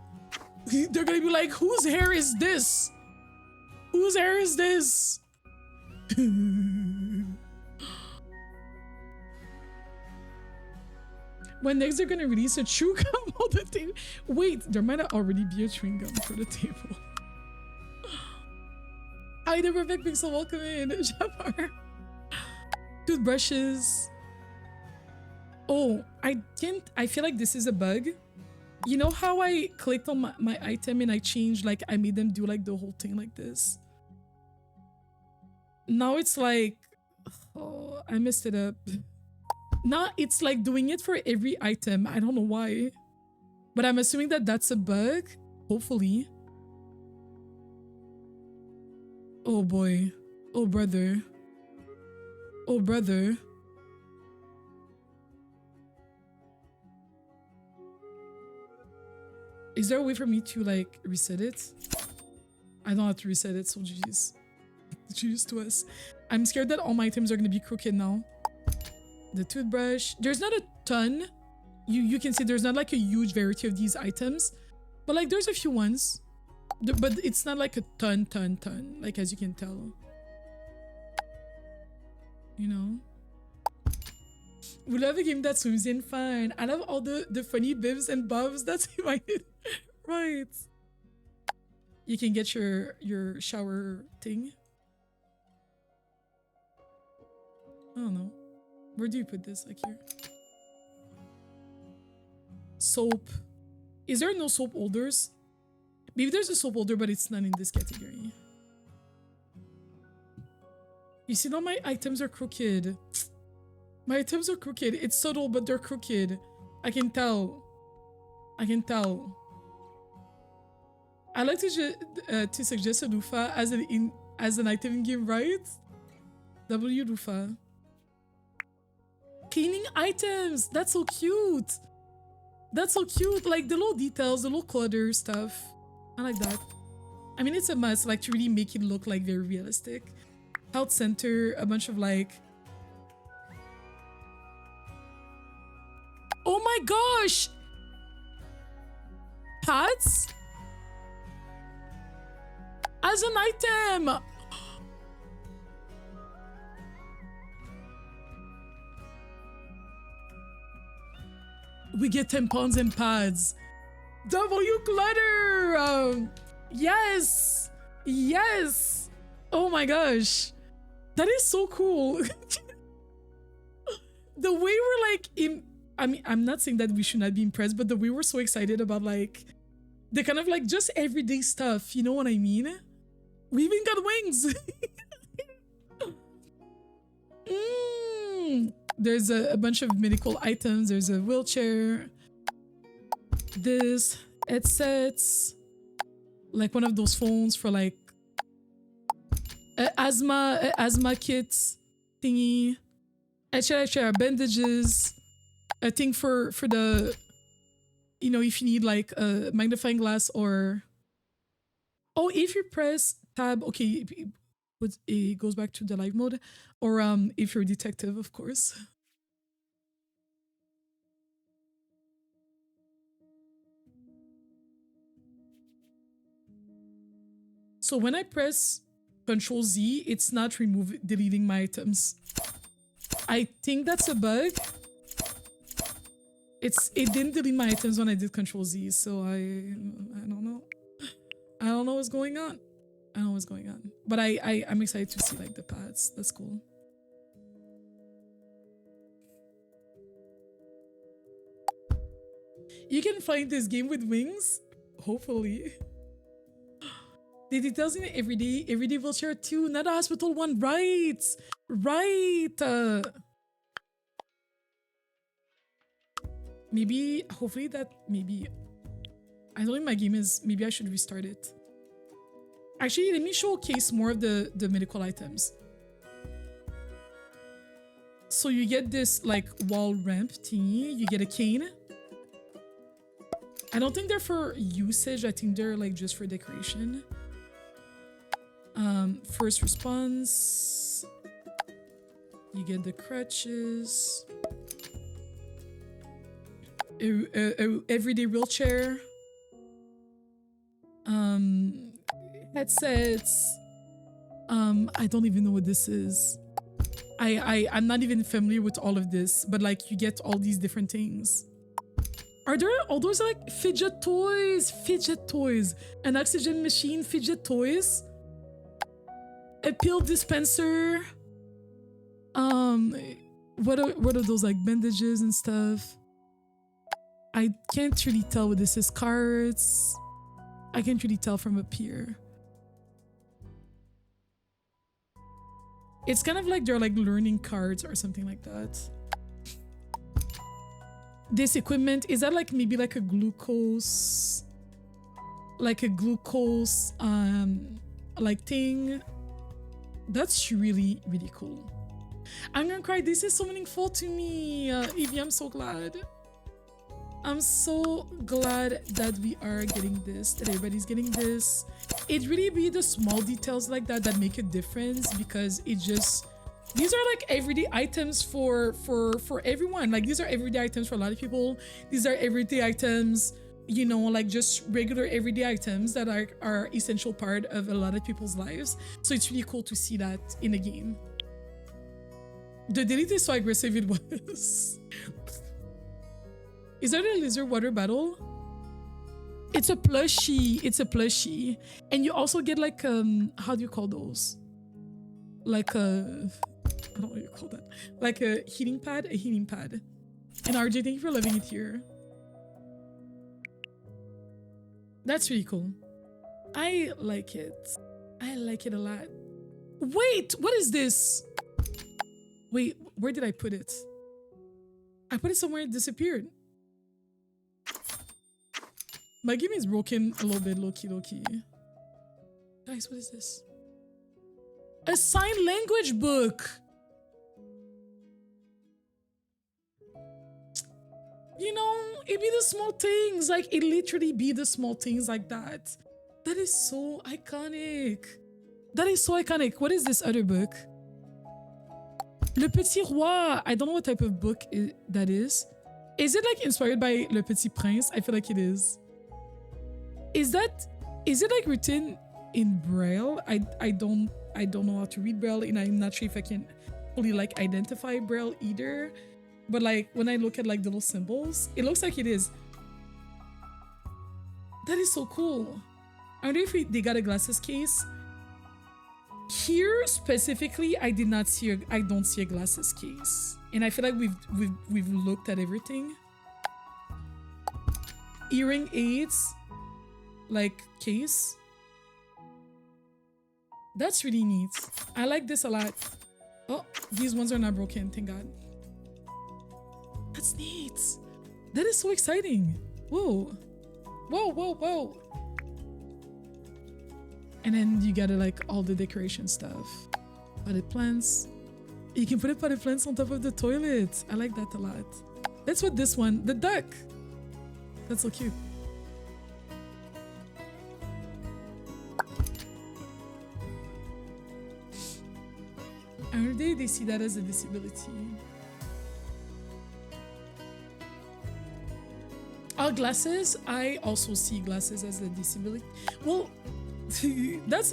They're gonna be like, whose hair is this? Whose hair is this? When next they're gonna release a chew gum on the table. Wait, there might already be a chewing gum for the table. Hi there, Perfect Pixel, welcome in, Jafar. Toothbrushes. Oh, I feel like this is a bug. You know how I clicked on my item and I changed, like I made them do like the whole thing like this? Now it's like, oh, I messed it up. Now it's like doing it for every item. I don't know why. But I'm assuming that that's a bug. Hopefully. Oh boy. Oh brother. Oh brother. Is there a way for me to like reset it? I don't have to reset it, so jeez. Jeez to us. I'm scared that all my items are gonna be crooked now. The toothbrush. There's not a ton. You can see there's not like a huge variety of these items. But like there's a few ones. But it's not like a ton. Like as you can tell. You know? We love a game that swims in fun. I love all the funny bibs and bobs that's in my head. Right. You can get your shower thing. I don't know. Where do you put this? Like here? Soap. Is there no soap holders? Maybe there's a soap holder, but it's not in this category. You see, now my items are crooked. My items are crooked. It's subtle, but they're crooked. I can tell. I can tell. I like to suggest a loofah as an item in game, right? W loofah. Cleaning items. That's so cute. That's so cute. Like the little details, the little clutter stuff. I like that. I mean, it's a must, like to really make it look like very realistic. Health center, a bunch of like. Oh my gosh! Pads? As an item! We get tampons and pads. W clutter! Yes! Yes! Oh my gosh. That is so cool. The way we're like I mean, I'm not saying that we should not be impressed, but the way we're so excited about like the kind of like just everyday stuff, you know what I mean? We even got wings. There's a bunch of medical items. There's a wheelchair. This headsets. Like one of those phones for like asthma kit thingy. Extra bandages. A thing for the, you know, if you need like a magnifying glass or, oh, if you press tab, okay, it goes back to the live mode, or if you're a detective, of course. So when I press Control Z, it's not deleting my items. I think that's a bug. It didn't delete my items when I did Control Z, so I don't know. I don't know what's going on. I don't know what's going on. But I'm excited to see like the pads. That's cool. You can find this game with wings, hopefully. The details in everyday wheelchair too, not a hospital one, right? Right. Maybe, hopefully that, maybe, I don't think my game is, maybe I should restart it. Actually, let me showcase more of the medical items. So you get this like wall ramp thingy, you get a cane. I don't think they're for usage, I think they're like just for decoration. First response. You get the crutches. Everyday wheelchair. Headsets. I don't even know what this is. I'm not even familiar with all of this, but like you get all these different things. Are there all those like fidget toys? Fidget toys. An oxygen machine, fidget toys. A pill dispenser. What are those like bandages and stuff? I can't really tell what this is. Cards. I can't really tell from up here. It's kind of like they're like learning cards or something like that. This equipment, is that like maybe like a glucose, like thing? That's really, really cool. I'm gonna cry. This is so meaningful to me. Evie, I'm so glad. I'm so glad that we are getting this, that everybody's getting this. It really be the small details like that that make a difference, because it just, these are like everyday items for everyone. Like these are everyday items for a lot of people. These are everyday items, you know, like just regular everyday items that are essential part of a lot of people's lives. So it's really cool to see that in a game. The delete is so aggressive it was. Is that a lizard water battle? It's a plushie. It's a plushie. And you also get like, how do you call those? Like a, I don't know what you call that. Like a heating pad? A heating pad. And RJ, thank you for loving it here. That's really cool. I like it. I like it a lot. Wait, what is this? Wait, where did I put it? I put it somewhere, it disappeared. My game is broken a little bit, low-key. Guys, what is this? A sign language book! You know, it be the small things. Like, it literally be the small things like that. That is so iconic. That is so iconic. What is this other book? Le Petit Roi. I don't know what type of book that is. Is it like inspired by Le Petit Prince? I feel like it is. Is it like written in Braille? I don't know how to read Braille, and I'm not sure if I can fully like identify Braille either. But like when I look at like the little symbols, it looks like it is. That is so cool. I wonder if they got a glasses case. Here specifically, I don't see a glasses case, and I feel like we've looked at everything. Hearing aids, like case. That's really neat. I like this a lot. Oh, these ones are not broken, thank God. That's neat. That is so exciting. Whoa. Whoa. And then you got like all the decoration stuff. Potted plants. You can put potted plants on top of the toilet. I like that a lot. Let's put this one, the duck. That's so cute. Every day they see that as a disability. Glasses. I also see glasses as a disability. Well, that's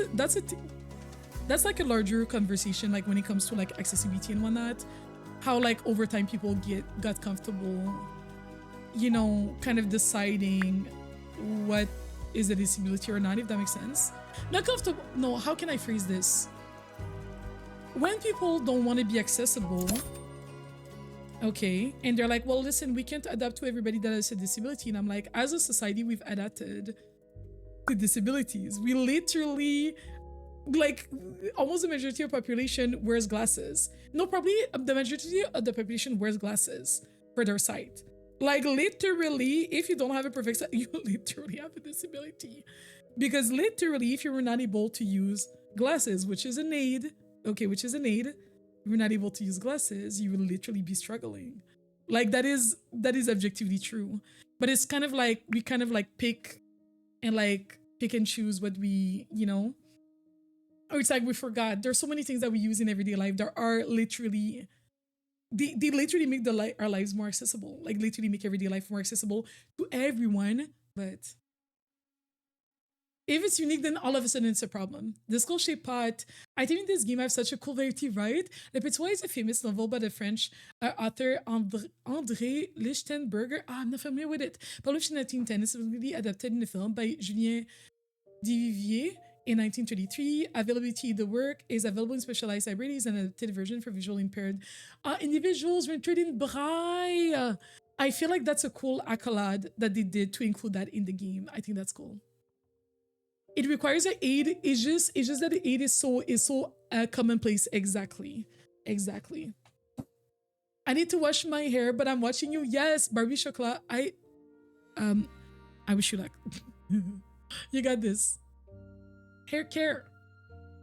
like a larger conversation, like when it comes to like accessibility and whatnot. How like over time people got comfortable, you know, kind of deciding what is a disability or not, if that makes sense. Not comfortable. No, how can I phrase this? When people don't want to be accessible, okay, and they're like, well, listen, we can't adapt to everybody that has a disability. And I'm like, as a society, we've adapted to disabilities. We literally, like, almost the majority of population wears glasses. No, probably the majority of the population wears glasses for their sight. Like, literally, if you don't have a perfect sight, you literally have a disability. Because literally, if you were not able to use glasses, which is an aid, okay, which is an aid, if you're not able to use glasses, you will literally be struggling. Like, that is objectively true. But it's kind of like, we kind of like pick and choose what we, you know, or it's like we forgot. There's so many things that we use in everyday life that are literally, they literally make our lives more accessible. Like literally make everyday life more accessible to everyone. But if it's unique, then all of a sudden it's a problem. The skull-shaped pot. I think in this game I have such a cool variety, right? Le Petit Roi is a famous novel by the French author André Lichtenberger. I'm not familiar with it. Published in 1910, it's really adapted in a film by Julien Duvivier in 1933. Availability of the work is available in specialized libraries and adapted version for visually impaired individuals rendered in braille. I feel like that's a cool accolade that they did to include that in the game. I think that's cool. It requires an aid. It's just that the aid is so commonplace. Exactly. Exactly. I need to wash my hair, but I'm watching you. Yes, Barbie Chocolat. I wish you luck. You got this. Hair care.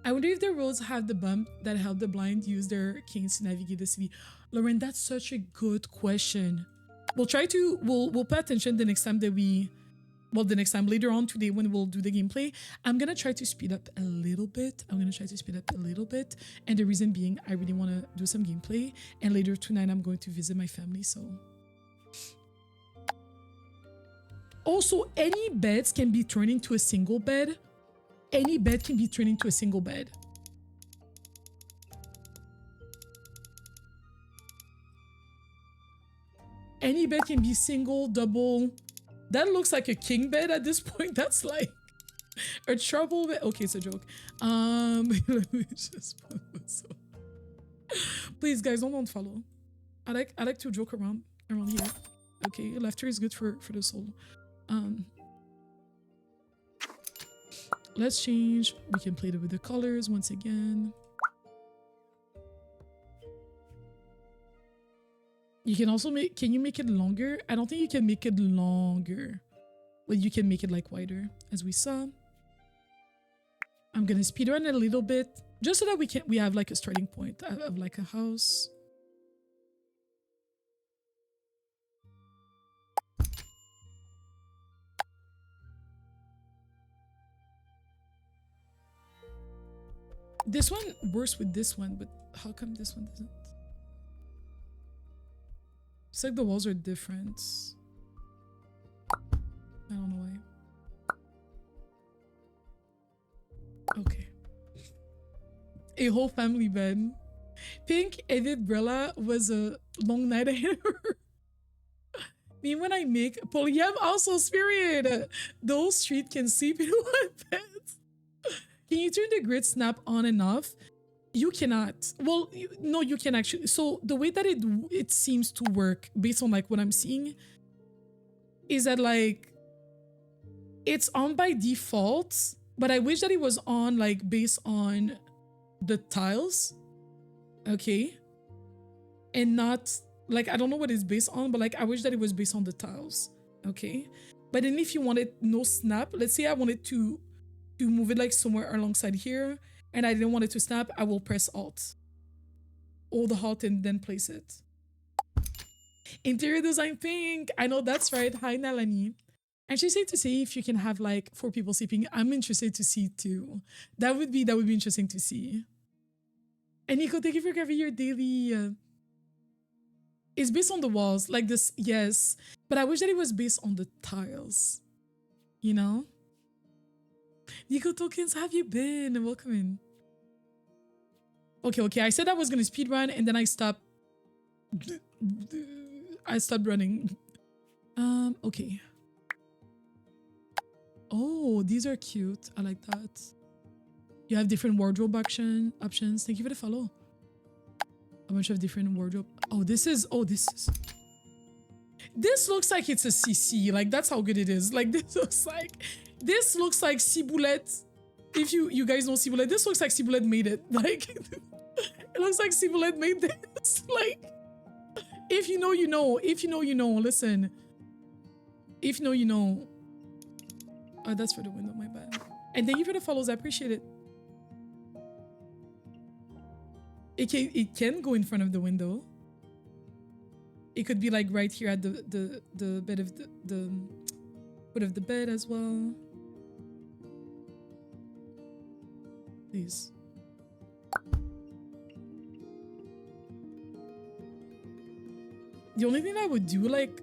I wonder if the roads have the bump that help the blind use their canes to navigate the city. Lauren, that's such a good question. We'll pay attention the next time that the next time later on today when we'll do the gameplay. I'm gonna try to speed up a little bit. And the reason being, I really want to do some gameplay. And later tonight, I'm going to visit my family, so. Also, any beds can be turned into a single bed. Any bed can be turned into a single bed. Any bed can be single, double. That looks like a king bed at this point. That's like a trouble bed. Okay, it's a joke. Let me just put this on. Please, guys, don't unfollow. I like to joke around here. Okay, laughter is good for the soul. Let's change. We can play with the colors once again. You can also can you make it longer? I don't think you can make it longer. But you can make it like wider, as we saw. I'm gonna speed run a little bit, just so that we have like a starting point of like a house. This one works with this one, but how come this one doesn't? It's like the walls are different. I don't know why. Okay. A whole family bed. Pink Edith Brella was a long night ahead of her. Me when I make polyam also spirit. Those street can sleep in one bed. Can you turn the grid snap on and off? You cannot. Well, no, you can actually. So the way that it seems to work, based on like what I'm seeing, is that like it's on by default, but I wish that it was on like based on the tiles, okay, and not like I don't know what it's based on, but like I wish that it was based on the tiles, okay. But then if you wanted no snap, let's say I wanted to move it like somewhere alongside here, and I didn't want it to snap, I will press Alt. Hold the Alt and then place it. Interior design pink. I know that's right. Hi, Nalani. And she said to see if you can have like 4 people sleeping. I'm interested to see too. That would be interesting to see. And Nico, thank you for having your daily. It's based on the walls like this, yes. But I wish that it was based on the tiles. You know? Nico Tokens, how have you been? Welcome in. Okay. I said I was gonna speed run and then I stopped. I stopped running. Okay. Oh, these are cute. I like that. You have different wardrobe options. Thank you for the follow. A bunch of different wardrobe. This looks like it's a CC. Like that's how good it is. Like this looks like Ciboulette. If you guys know Ciboulette, this looks like Ciboulette made it. Like it looks like Ciboulette made this. Like if you know, you know. If you know, you know. Listen. If you know, you know. Oh, that's for the window, my bad. And thank you for the follows. I appreciate it. It can go in front of the window. It could be like right here at the bed of the foot of the bed as well. Please. The only thing I would do like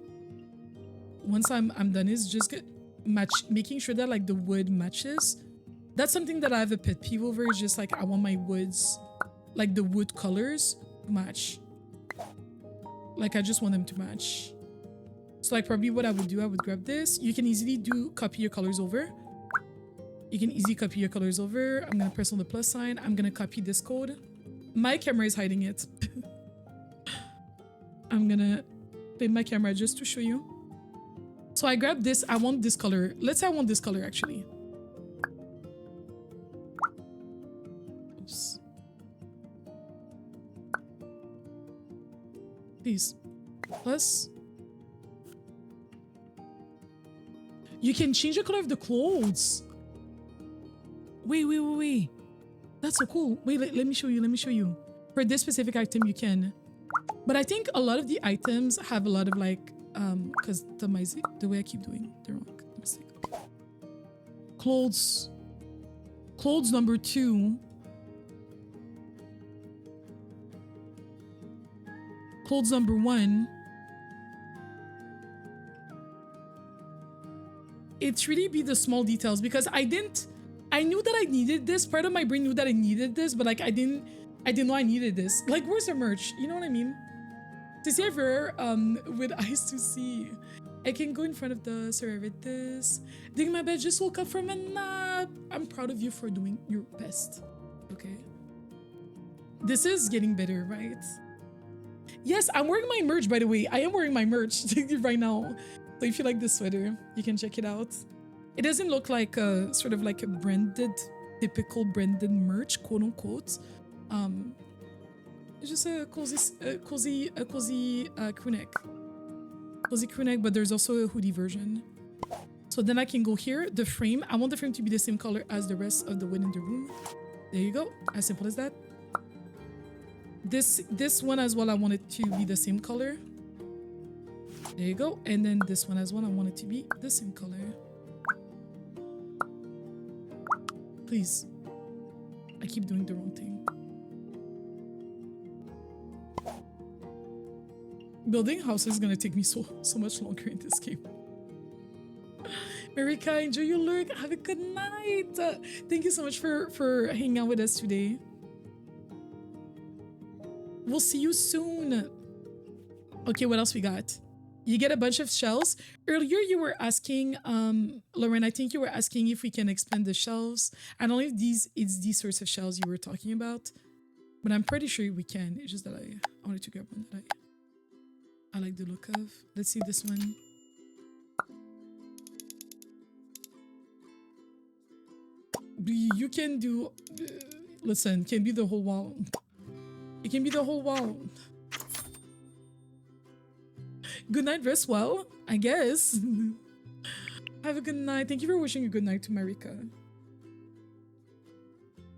once I'm done is just making sure that like the wood matches. That's something that I have a pet peeve over. Is just like I want my woods, like the wood colors, to match. Like I just want them to match. So like probably what I would do, I would grab this. You can easily copy your colors over. You can easily copy your colors over. I'm gonna press on the plus sign. I'm gonna copy this code. My camera is hiding it. I'm gonna play my camera just to show you. So I grabbed this. I want this color. Let's say I want this color actually. Please. Plus. You can change the color of the clothes. Wait. That's so cool. Wait, let me show you. For this specific item, you can. But I think a lot of the items have a lot of like, customizing. The way I keep doing the wrong mistake. Clothes number 2. Clothes number 1. It's really be the small details because I knew that I needed this. Part of my brain knew that I needed this, but like I didn't know I needed this. Like, where's the merch? You know what I mean? To see ever with eyes to see. I can go in front of the servitors. Dig my bed, just woke up from a nap. I'm proud of you for doing your best. Okay. This is getting better, right? Yes, I'm wearing my merch, by the way. I am wearing my merch right now. So if you like this sweater, you can check it out. It doesn't look like a sort of like a branded, typical branded merch, quote unquote. It's just a cozy crew neck. Cozy crew neck, but there's also a hoodie version. So then I can go here. The frame, I want the frame to be the same color as the rest of the wood in the room. There you go. As simple as that. This one as well, I want it to be the same color. There you go. And then this one as well, I want it to be the same color. Please. I keep doing the wrong thing. Building houses is gonna take me so much longer in this game. Marika, enjoy your lurk. Have a good night. Thank you so much for hanging out with us today. We'll see you soon. Okay, what else we got? You get a bunch of shells. Earlier you were asking, Lauren, I think you were asking if we can expand the shelves. I don't know if it's these sorts of shells you were talking about, but I'm pretty sure we can. It's just that I wanted to grab one that I like the look of. Let's see this one. You can do, listen, can be the whole wall. It can be the whole wall. Good night, rest well, I guess. Have a good night. Thank you for wishing a good night to Marika.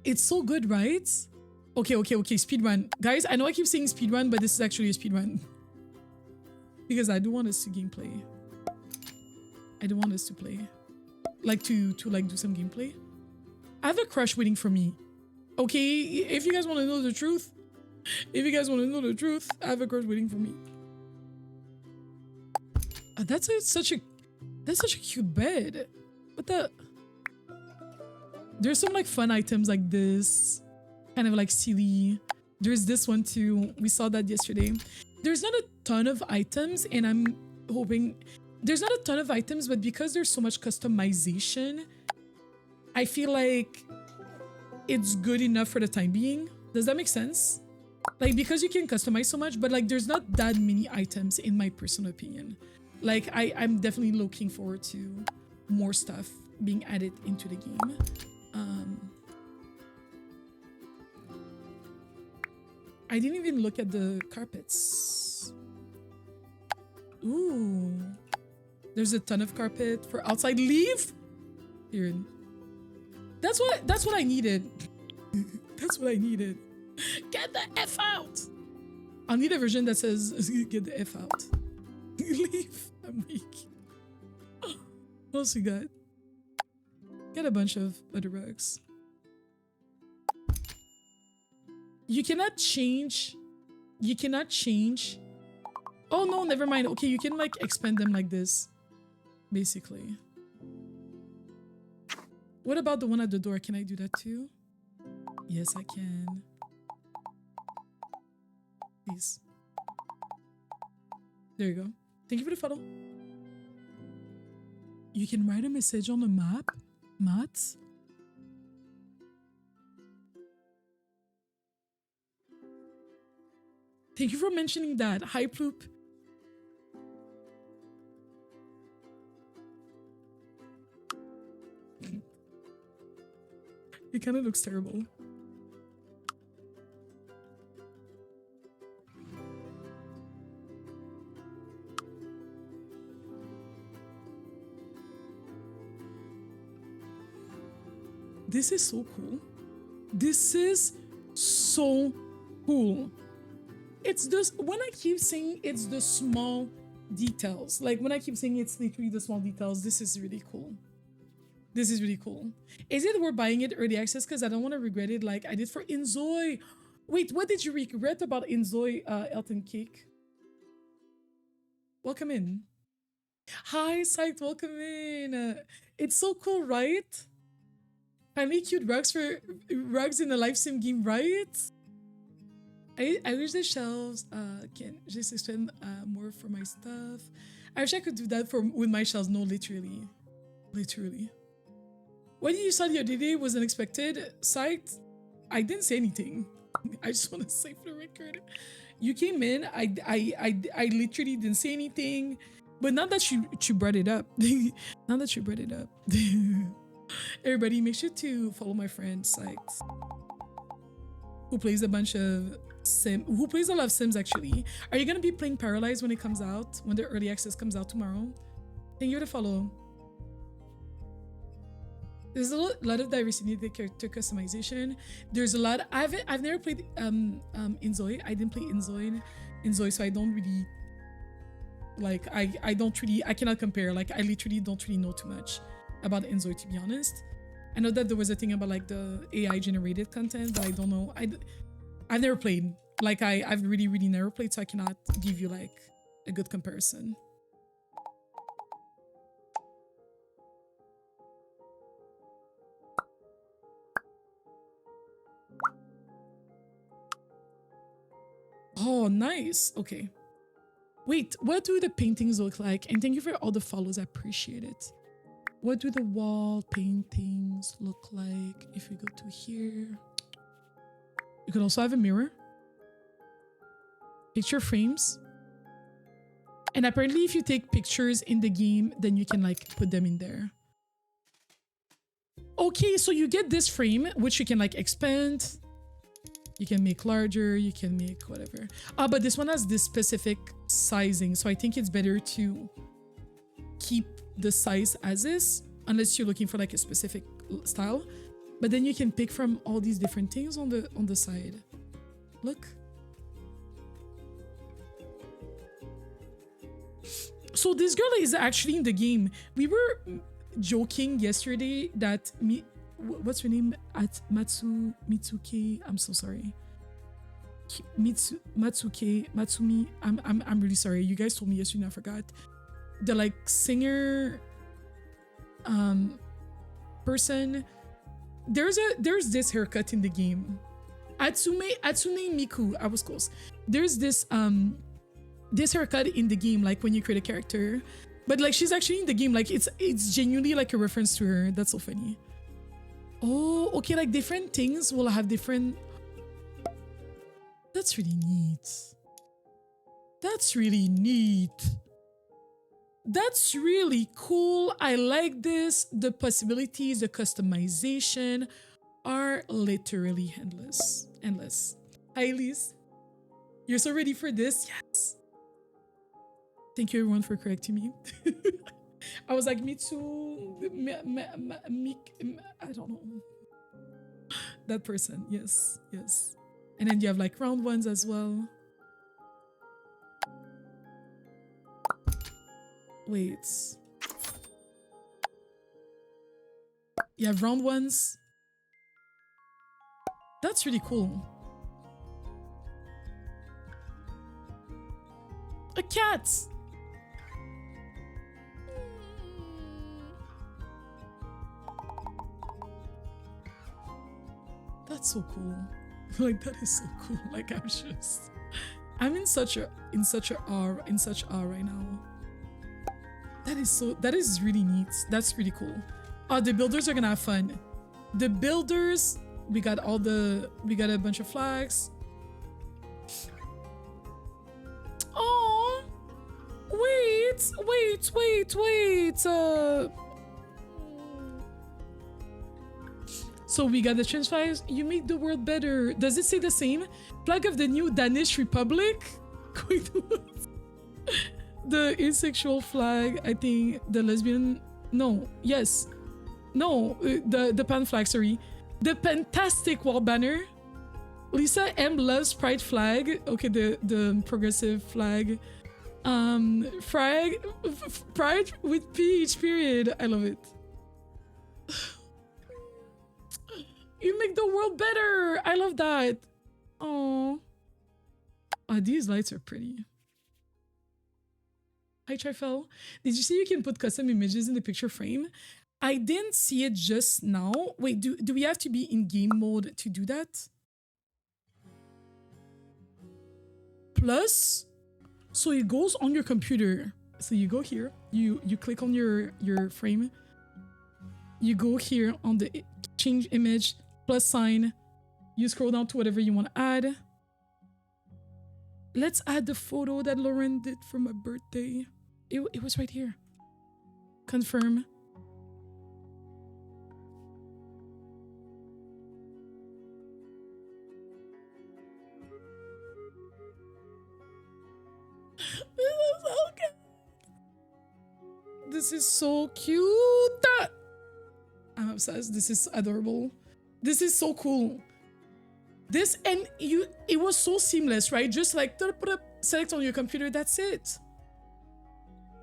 It's so good, right? Okay, speedrun. Guys, I know I keep saying speedrun, but this is actually a speedrun. Because I do want us to gameplay. I do want us to play. Like to like do some gameplay. I have a crush waiting for me. Okay, if you guys want to know the truth. If you guys want to know the truth, I have a crush waiting for me. That's such a cute bed. What the? There's some like fun items like this, kind of like silly. There's this one too. We saw that yesterday. There's not a ton of items, and I'm hoping there's not a ton of items, but because there's so much customization, I feel like it's good enough for the time being. Does that make sense? Like, because you can customize so much, but like there's not that many items in my personal opinion. Like, I'm definitely looking forward to more stuff being added into the game. I didn't even look at the carpets. Ooh. There's a ton of carpet for outside. Leave? Here. That's what I needed. That's what I needed. Get the F out. I'll need a version that says, get the F out. Leave. I'm weak. What else we got? Got a bunch of other rugs. You cannot change. You cannot change. Oh no, never mind. Okay, you can like expand them like this. Basically. What about the one at the door? Can I do that too? Yes, I can. Please. There you go. Thank you for the follow. You can write a message on the map. Matt. Thank you for mentioning that. Hi, Ploop. It kind of looks terrible. This is so cool. This is so cool. It's just when I keep saying it's the small details. Like when I keep saying it's literally the small details, this is really cool. This is really cool. Is it worth buying it early access? Because I don't want to regret it like I did for Inzoi. Wait, what did you regret about Inzoi, Elton Cake? Welcome in. Hi, Psyched, welcome in. It's so cool, right? Finally cute rugs in a live sim game, right? I wish the shelves can just extend more for my stuff. I wish I could do that with my shelves. No, literally. Literally. What you saw the other day was unexpected. Psyched. I didn't say anything. I just want to say for the record. You came in, I literally didn't say anything. But now that you brought it up. Now that you brought it up. Everybody, make sure to follow my friend Psyched, who plays a bunch of who plays a lot of Sims actually. Are you gonna be playing Paralives when it comes out? When the early access comes out tomorrow? Thank you to follow. There's a lot of diversity in the character customization. There's a lot. I've never played Inzoi. I didn't play Inzoi, so I don't really like I cannot compare. Like I literally don't really know too much about Inzoi, to be honest. I know that there was a thing about like the AI generated content, but I don't know. I've never played. Like I've really never played, so I cannot give you like a good comparison. Oh, nice. Okay. Wait, what do the paintings look like? And thank you for all the follows. I appreciate it. What do the wall paintings look like? If we go to here, you can also have a mirror. Picture frames. And apparently if you take pictures in the game, then you can like put them in there. Okay, so you get this frame, which you can like expand. You can make larger, you can make whatever. But this one has this specific sizing. So I think it's better to keep the size as is, unless you're looking for like a specific style. But then you can pick from all these different things on the side. Look. So this girl is actually in the game. We were joking yesterday that what's her name? At Mitsuke. I'm so sorry. Matsumi. I'm really sorry. You guys told me yesterday, I forgot. The like singer person. There's this haircut in the game. Atsune Miku. I was close. There's this haircut in the game, like when you create a character. But like she's actually in the game. Like it's genuinely like a reference to her. That's so funny. Oh, okay, like different things will have different... That's really neat. That's really neat. That's really cool. I like this. The possibilities, the customization are literally endless. Endless. Hi, Elise. You're so ready for this? Yes. Thank you, everyone, for correcting me. I was like, me too. I don't know. That person. Yes. Yes. And then you have like round ones as well. Wait. You have round ones. That's really cool. A cat. That's so cool. Like that is so cool. Like I'm in such awe right now. That is really neat. That's really cool. The builders are gonna have fun. The builders, we got a bunch of flags. Oh, wait. So we got the change files. You make the world better. Does it say the same? Flag of the new Danish Republic? The asexual flag, I think the lesbian... No, yes. No, the pan flag, sorry. The fantastic wall banner. Lisa M loves pride flag. Okay, the progressive flag. Pride with PH period. I love it. You make the world better. I love that. Oh, these lights are pretty. Hi, Trifel. Did you see you can put custom images in the picture frame? I didn't see it just now. Wait, do we have to be in game mode to do that? Plus, so it goes on your computer. So you go here, you click on your frame. You go here on the change image, plus sign. You scroll down to whatever you want to add. Let's add the photo that Lauren did for my birthday. It was right here. Confirm. This is so cute. I'm obsessed. This is adorable. This is so cool. This, and it was so seamless, right? Just like select on your computer, that's it.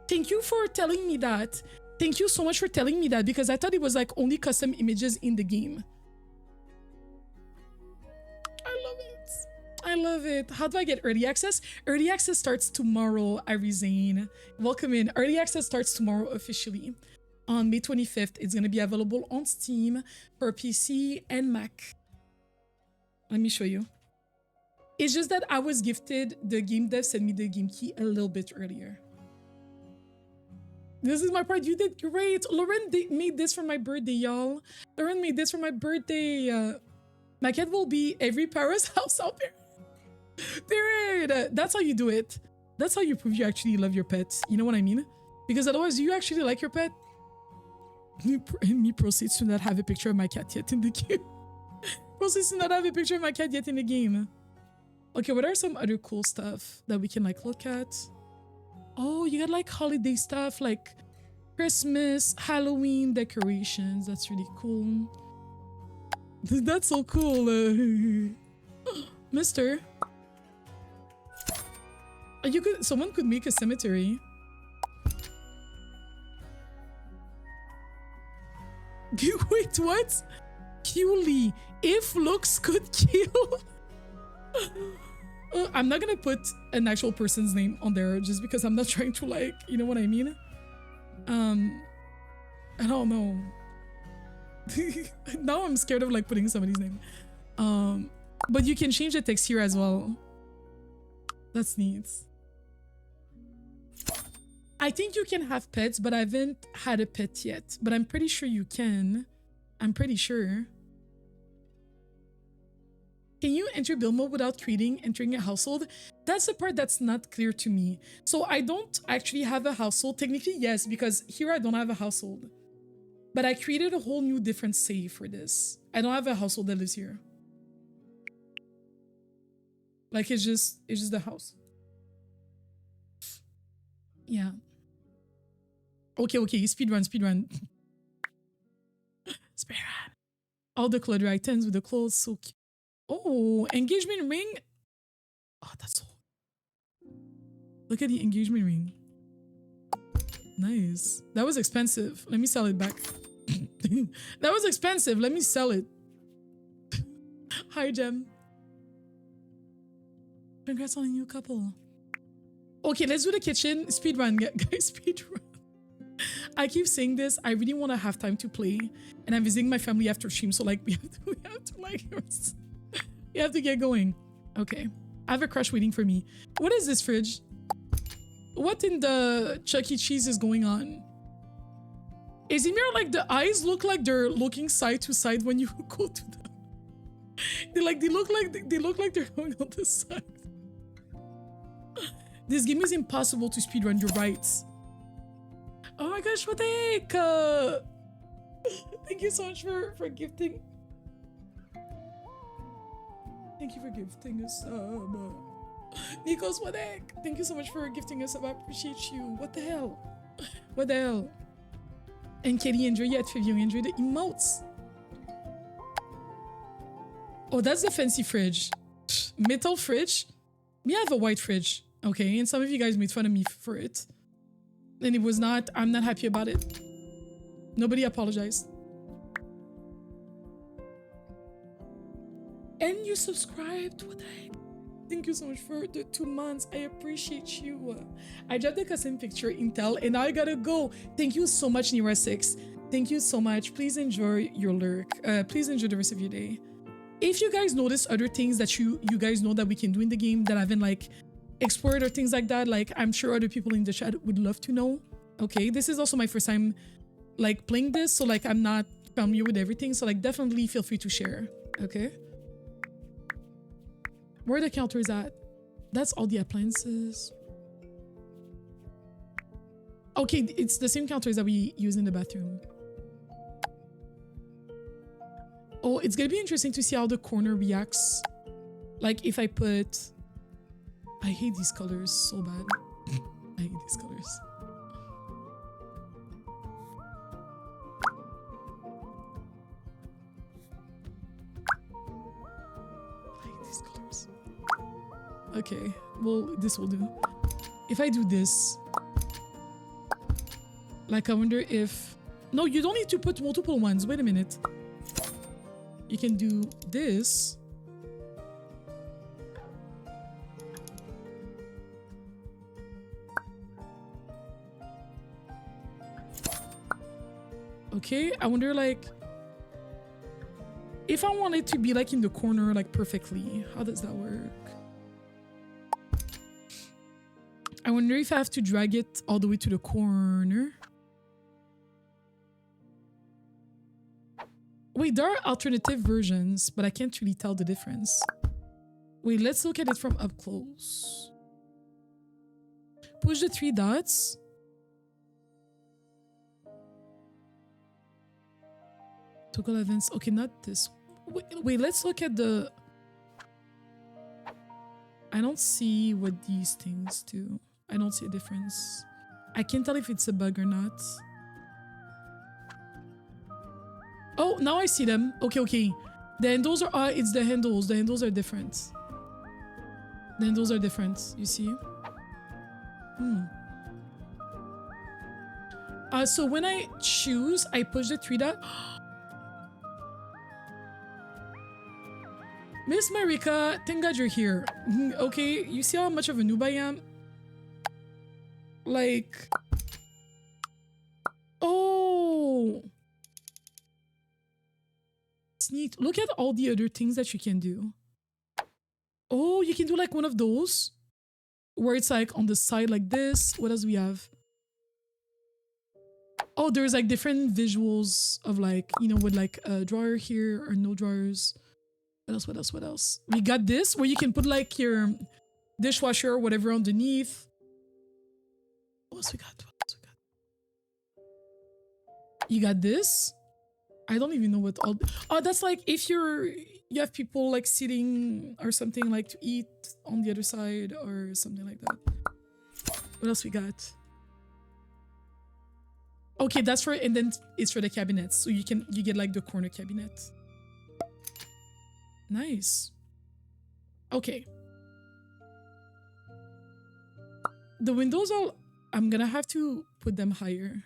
Thank you for telling me that. Thank you so much for telling me that, because I thought it was like only custom images in the game. I love it. I love it. How do I get early access? Early access starts tomorrow, Irizane. Welcome in. Early access starts tomorrow officially. On May 25th, it's going to be available on Steam for PC and Mac. Let me show you. It's just that I was gifted, the game dev sent me the game key a little bit earlier. This is my part. You did great. Lauren made this for my birthday, y'all. Lauren made this for my birthday. My cat will be every Paris house out there. Period. That's how you do it. That's how you prove you actually love your pet. You know what I mean? Because otherwise, do you actually like your pet? Me proceeds to not have a picture of my cat yet in the game. Proceeds to not have a picture of my cat yet in the game. Okay, what are some other cool stuff that we can like look at? Oh, you got like holiday stuff like Christmas, Halloween decorations. That's really cool. That's so cool. Mister. Someone could make a cemetery. Wait, what? Cuely. If looks could kill. I'm not gonna put an actual person's name on there just because I'm not trying to like, you know what I mean? I don't know. Now I'm scared of like putting somebody's name. But you can change the text here as well. That's neat. I think you can have pets, but I haven't had a pet yet. But I'm pretty sure you can. I'm pretty sure. Can you enter build mode without entering a household? That's the part that's not clear to me. So I don't actually have a household. Technically, yes, because here I don't have a household. But I created a whole new different save for this. I don't have a household that lives here. Like it's just the house. Yeah. Okay, speedrun. Speedrun. All the clutter items with the clothes, so cute. Oh, engagement ring. Oh, that's so... Look at the engagement ring. Nice. That was expensive. Let me sell it back. That was expensive. Let me sell it. Hi, Gem. Congrats on a new couple. Okay, let's do the kitchen. Speedrun, guys. Speedrun. I keep saying this. I really want to have time to play. And I'm visiting my family after stream. So, like, we have to like... You have to get going. Okay. I have a crush waiting for me. What is this fridge? What in the Chuck E. Cheese is going on? Is it mere like the eyes look like they're looking side to side when you go to them? They look like they're going on the side. This game is impossible to speedrun, you're right. Oh my gosh, what the heck? Thank you so much for gifting. Thank you for gifting us sub. Nikos, what the heck? Thank you so much for gifting us sub. I appreciate you. What the hell? What the hell? And Katie enjoy yet Fivio enjoy the emotes. Oh, that's the fancy fridge. Metal fridge. Me, I have a white fridge. Okay, and some of you guys made fun of me for it. And it was not, I'm not happy about it. Nobody apologized. And you subscribed. What the heck? Thank you so much for the 2 months. I appreciate you. I dropped the custom picture Intel and now I gotta go. Thank you so much, Nira6. Thank you so much. Please enjoy your lurk. Please enjoy the rest of your day. If you guys notice other things that you guys know that we can do in the game that I haven't like explored or things like that, like I'm sure other people in the chat would love to know. Okay, this is also my first time like playing this, so like I'm not familiar with everything, so like definitely feel free to share. Okay, where the counter is at? That's all the appliances. Okay, it's the same counters that we use in the bathroom. Oh, it's gonna be interesting to see how the corner reacts. Like if I put... I hate these colors so bad. I hate these colors. I hate these colors. Okay, well, this will do. If I do this... Like, I wonder if... No, you don't need to put multiple ones. Wait a minute. You can do this. Okay, I wonder like if I want it to be like in the corner like perfectly, how does that work? I wonder if I have to drag it all the way to the corner. Wait, there are alternative versions, but I can't really tell the difference. Wait, let's look at it from up close. Push the 3 dots. Toggle events. Okay, not this. Wait, let's look at the... I don't see what these things do. I don't see a difference. I can't tell if it's a bug or not. Oh, now I see them. Okay, okay. The handles are... it's the handles. The handles are different. The handles are different. You see? So when I choose, I push the 3 dot. Miss Marika, thank God you're here. Okay, you see how much of a noob I am? Like... Oh... It's neat. Look at all the other things that you can do. Oh, you can do like one of those. Where it's like on the side like this. What else do we have? Oh, there's like different visuals of like, you know, with like a drawer here or no drawers. What else, what else, what else? We got this where you can put like your dishwasher or whatever underneath. What else we got? What else we got? You got this. I don't even know what all... Oh, that's like if you have people like sitting or something like to eat on the other side or something like that. What else we got? Okay, that's for... And then it's for the cabinets. So you get like the corner cabinet. Nice. Okay. The windows are... I'm gonna have to put them higher.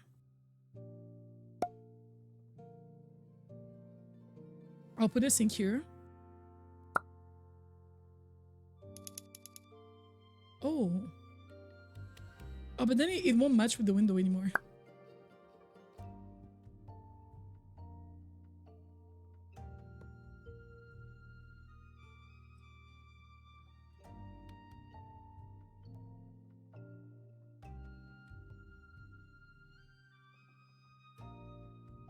I'll put a sink here. Oh. Oh, but then it won't match with the window anymore.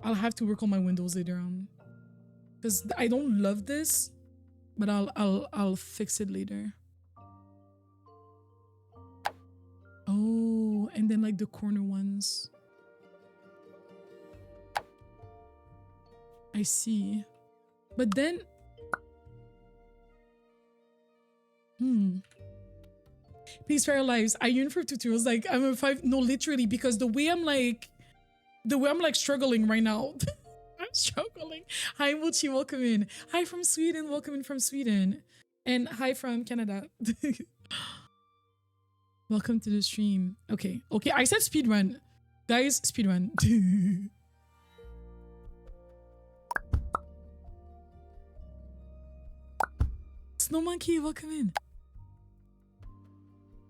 I'll have to work on my windows later on. Because I don't love this, but I'll fix it later. Oh, and then like the corner ones. I see. But then... Please, Paralives, I yearn for tutorials. Like, I'm a 5... No, literally, because the way I'm like... the way I'm like struggling right now. I'm struggling. Hi, Mochi, welcome in. Hi from Sweden, welcome in from Sweden. And hi from Canada. Welcome to the stream. Okay, okay, I said speedrun. Guys, speedrun. Snow Monkey, welcome in.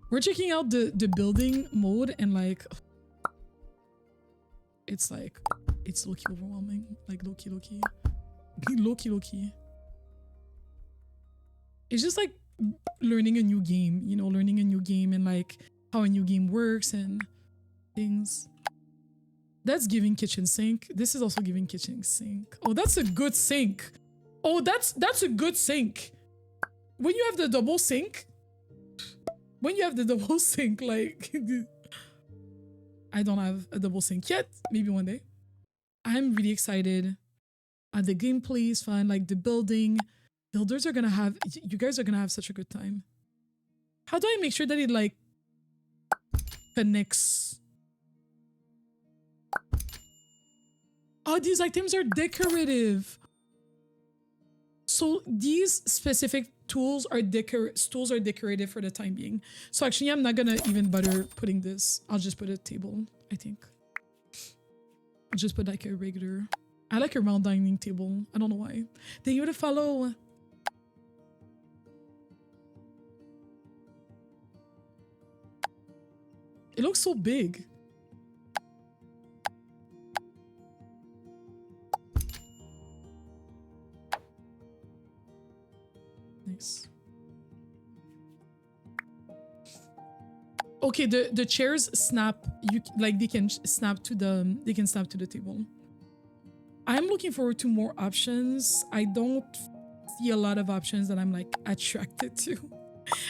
We're checking out the building mode and like it's low-key overwhelming. Like low-key. Low-key. It's just like learning a new game, you know, learning a new game and like how a new game works and things. That's giving kitchen sink. This is also giving kitchen sink. Oh, that's a good sink. Oh, that's a good sink. When you have the double sink, like I don't have a double sink yet. Maybe one day. I'm really excited. The gameplay is fun. Like the builders are gonna have, you guys are gonna have such a good time. How do I make sure that it like connects? Oh, these items are decorative. So these specific tools are decorative for the time being. So actually, I'm not gonna even bother putting this. I'll just put a table, I think. I'll just put like a regular. I like a round dining table. I don't know why. Thank you to follow. It looks so big. Nice. Okay, the chairs snap. They can snap to the table. I'm looking forward to more options. I don't see a lot of options that I'm like attracted to.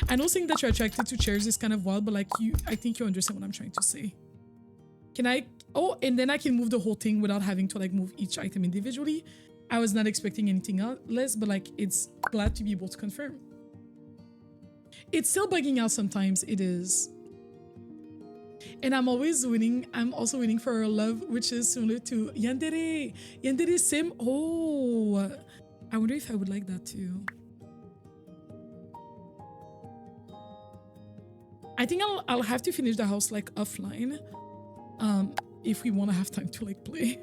I know saying that you're attracted to chairs is kind of wild, but like I think you understand what I'm trying to say. Can I? Oh, and then I can move the whole thing without having to like move each item individually. I was not expecting anything less, but like it's glad to be able to confirm. It's still bugging out sometimes. It is. And I'm also waiting for our love, which is similar to Yandere. Yandere Sim. Oh, I wonder if I would like that too. I think I'll have to finish the house like offline, if we want to have time to like play.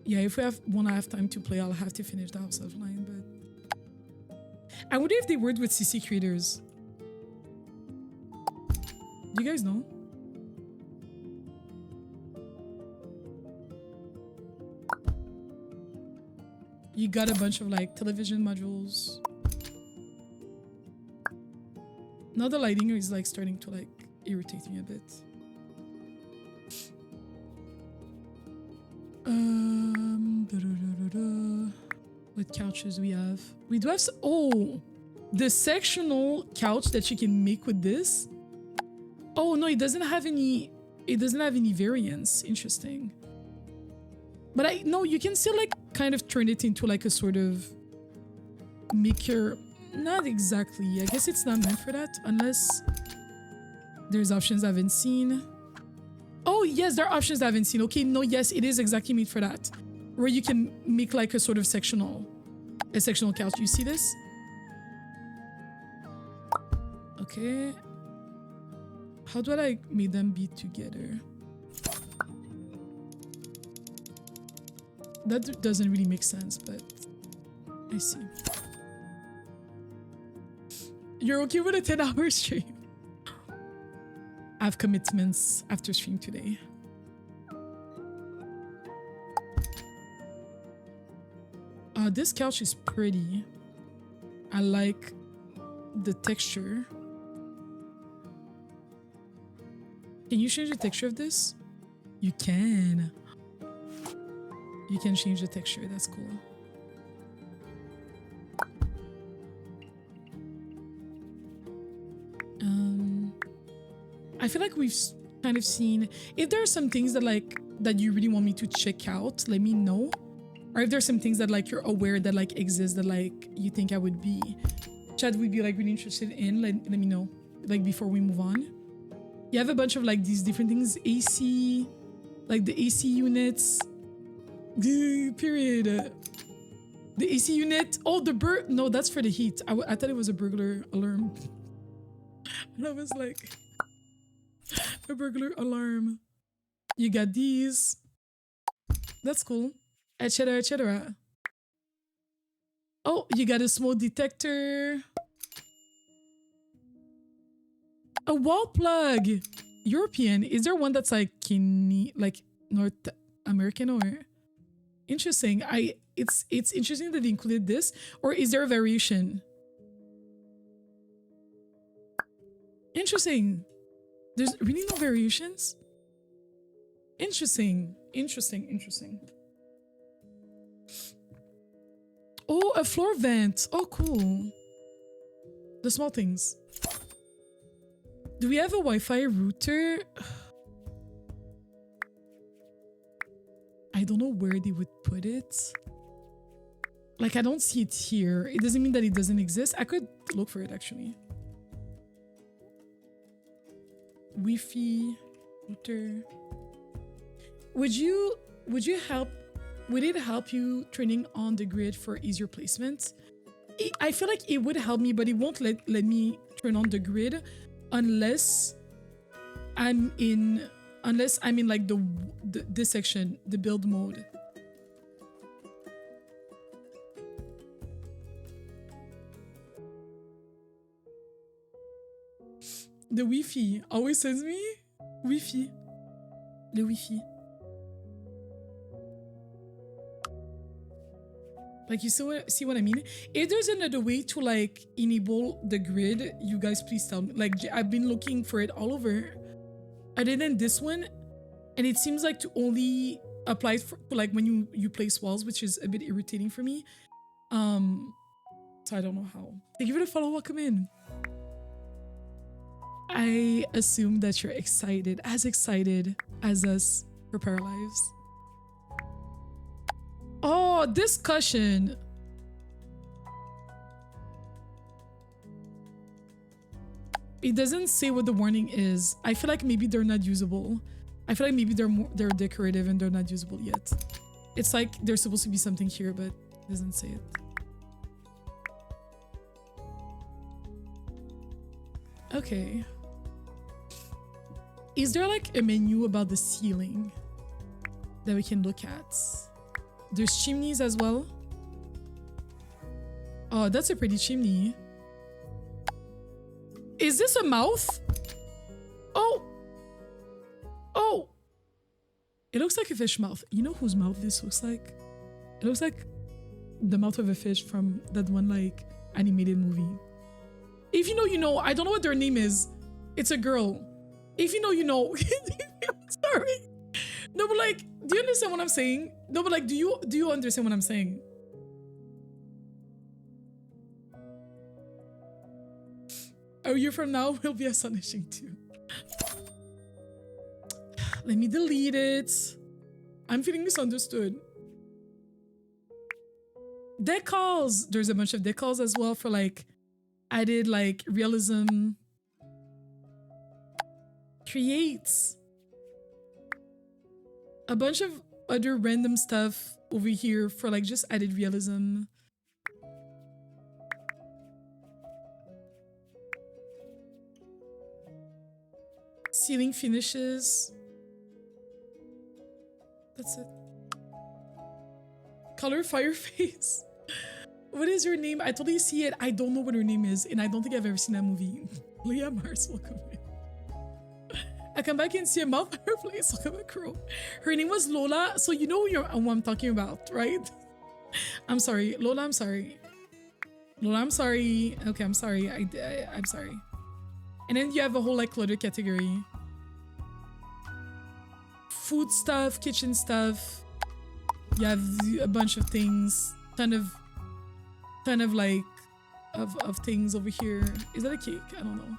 Yeah, if we want to have time to play, I'll have to finish the house offline. But I wonder if they worked with CC creators. Do you guys know? You got a bunch of like television modules. Now the lighting is like starting to like irritate me a bit. What couches we have? We do have the sectional couch that you can make with this. Oh no, it doesn't have any variants. Interesting. But no, you can still like kind of turn it into like a sort of maker. Not exactly. I guess it's not meant for that unless there's options I haven't seen. Oh yes, there are options I haven't seen. Okay, no, yes, it is exactly made for that. Where you can make like a sort of sectional couch. You see this? Okay. How do I like make them be together? That doesn't really make sense, but I see. You're okay with a 10-hour stream? I have commitments after stream today. This couch is pretty. I like the texture. Can you change the texture of this? You can. You can change the texture. That's cool. I feel like we've kind of seen. If there are some things that you really want me to check out, let me know. Or if there's some things that like you're aware that like exist that like you think I would be, Chad would be like really interested in, let me know. like before we move on. You have a bunch of like these different things, AC, like the AC units. Period. The AC unit. Oh, the no, that's for the heat. I thought it was a burglar alarm. And I was like, a burglar alarm. You got these. That's cool. Etc. etc. Oh, you got a smoke detector. A wall plug. European. Is there one that's like like North American or interesting? It's interesting that they included this, or is there a variation? Interesting. There's really no variations. Interesting. Oh, a floor vent. Oh, cool. The small things. Do we have a Wi-Fi router? I don't know where they would put it. Like, I don't see it here. It doesn't mean that it doesn't exist. I could look for it, actually. Wi-Fi router. Would it help you turning on the grid for easier placement? I feel like it would help me, but it won't let me turn on the grid unless I'm in like this section, the build mode. The Wi-Fi always sends me Wi-Fi. The Wi-Fi. Like, you see what I mean? If there's another way to like enable the grid, you guys please tell me. Like, I've been looking for it all over, other than this one, and it seems like to only apply for like when you place walls, which is a bit irritating for me. So I don't know how. Thank you for the follow. Welcome in. I assume that you're excited as us for Paralives. Oh, discussion. It doesn't say what the warning is. I feel like maybe they're not usable. I feel like maybe they're decorative and they're not usable yet. It's like there's supposed to be something here, but it doesn't say it. Okay. Is there like a menu about the ceiling that we can look at? There's chimneys as well. Oh, that's a pretty chimney. Is this a mouth? Oh. Oh. It looks like a fish mouth. You know whose mouth this looks like? It looks like the mouth of a fish from that one like animated movie. If you know, you know. I don't know what their name is. It's a girl. If you know, you know. Sorry. No, but like, do you understand what I'm saying? No, but like, do you understand what I'm saying? Oh, you from now will be astonishing too. Let me delete it. I'm feeling misunderstood. Decals. There's a bunch of decals as well for like added like realism. Creates. A bunch of other random stuff over here for like just added realism. Ceiling finishes. That's it. Color Fireface. What is your name? I totally see it. I don't know what her name is, and I don't think I've ever seen that movie. Leah Mars, welcome in. I come back and see a mouth fireplace. Look at my crow. Her name was Lola, so you know who I'm talking about, right? I'm sorry, Lola. I'm sorry. Lola, I'm sorry. Okay, I'm sorry. I'm sorry. And then you have a whole like clutter category. Food stuff, kitchen stuff. You have a bunch of things. Ton of like of things over here. Is that a cake? I don't know.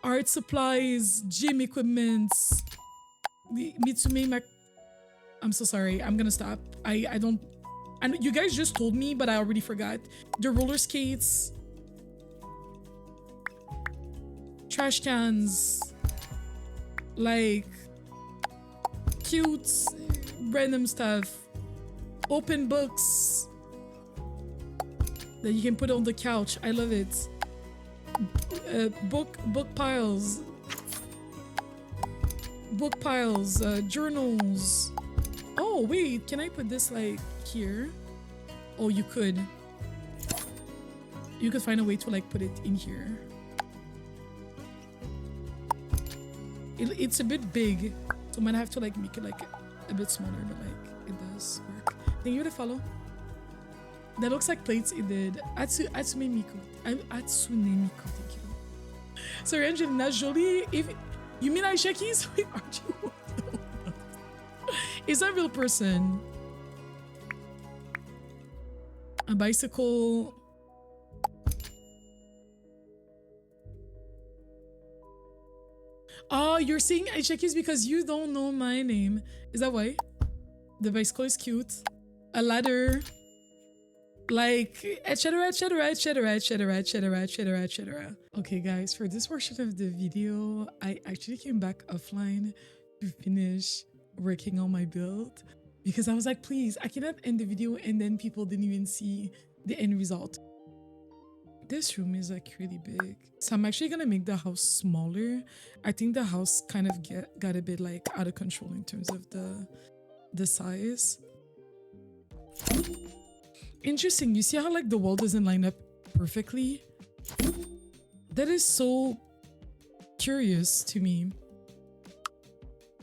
Art supplies, gym equipments. The Mitsume I'm so sorry. I'm gonna stop. I don't. And you guys just told me, but I already forgot. The roller skates. trash cans, like cute random stuff, open books that you can put on the couch. I love it. Book piles, journals. Oh wait, can I put this like here? Oh, you could find a way to like put it in here. It's a bit big, so I might have to like make it like a bit smaller, but like it does work. Thank you for the follow. That looks like plates it did. Atsume Miku. Atsune Miku, thank you. Sorry, Angelina Jolie. If you mean Aisha Keys? Wait, aren't you? Is that a real person? A bicycle. Oh, you're saying Aisha Keys because you don't know my name. Is that why? The bicycle is cute. A ladder. Like, etc. Okay, guys, for this portion of the video, I actually came back offline to finish working on my build because I was like, please, I cannot end the video and then people didn't even see the end result. This room is like really big, so I'm actually gonna make the house smaller. I think the house kind of got a bit like out of control in terms of the size. Interesting. You see how like the wall doesn't line up perfectly? That is so curious to me.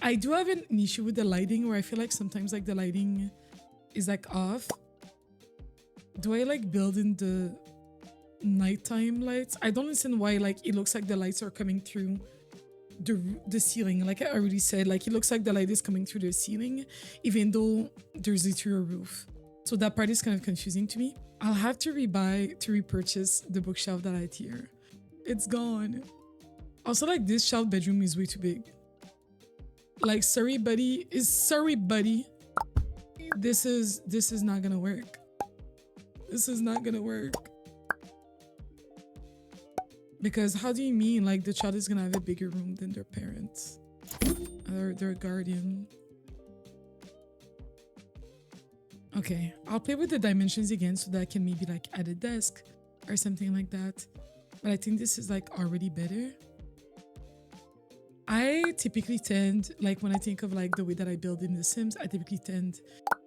I do have an issue with the lighting where I feel like sometimes like the lighting is like off. Do I like build in the nighttime lights? I don't understand why like it looks like the lights are coming through the ceiling. Like I already said, like it looks like the light is coming through the ceiling even though there's literally a roof. So that part is kind of confusing to me. I'll have to repurchase the bookshelf that I had here. It's gone. Also, like this child bedroom is way too big. Like, sorry, buddy. This is not gonna work. This is not gonna work. Because how do you mean like the child is gonna have a bigger room than their parents or their guardian? Okay, I'll play with the dimensions again so that I can maybe like add a desk or something like that. But I think this is like already better. I typically tend, like when I think of like the way that I build in The Sims, I typically tend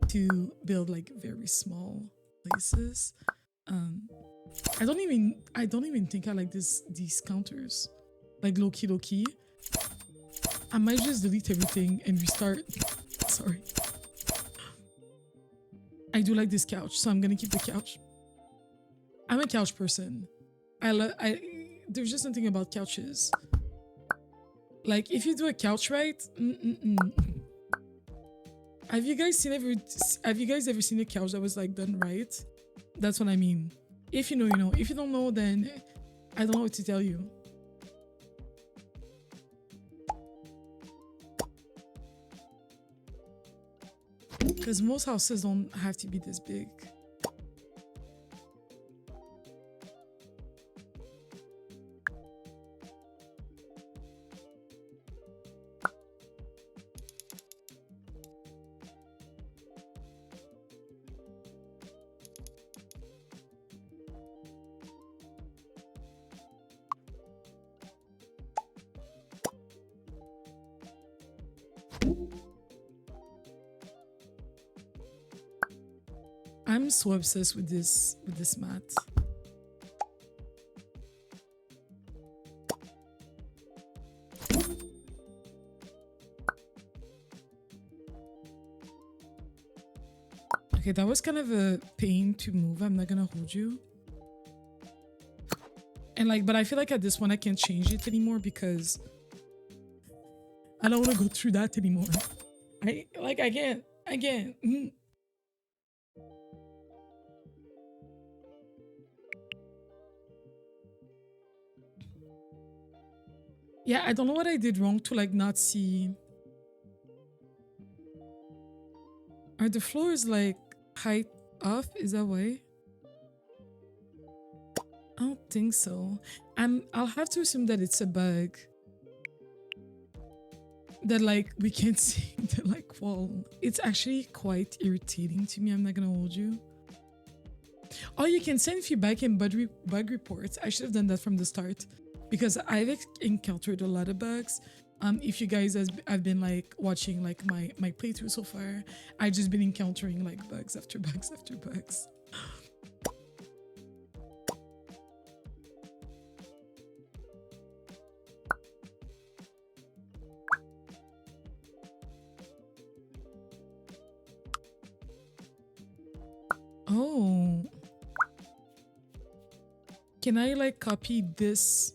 to build like very small places. I don't even think I like these counters. Like low key. I might just delete everything and restart. Sorry. I do like this couch, so I'm gonna keep the couch. I'm a couch person. There's just something about couches. Like if you do a couch right, have you guys ever seen a couch that was like done right? That's what I mean. If you know, you know. If you don't know, then I don't know what to tell you. Because most houses don't have to be this big. I'm so obsessed with this mat. Okay, that was kind of a pain to move. I'm not gonna hold you. And like, but I feel like at this one I can't change it anymore because I don't want to go through that anymore. I can't. Yeah, I don't know what I did wrong to like not see. Are the floors like height off? Is that why? I don't think so. I'll have to assume that it's a bug. That like we can't see the like wall. It's actually quite irritating to me, I'm not gonna hold you. Oh, you can send feedback and bug reports. I should have done that from the start because I've encountered a lot of bugs. If you guys have been like watching like my playthrough so far, I've just been encountering like bugs after bugs after bugs. Oh, can I like copy this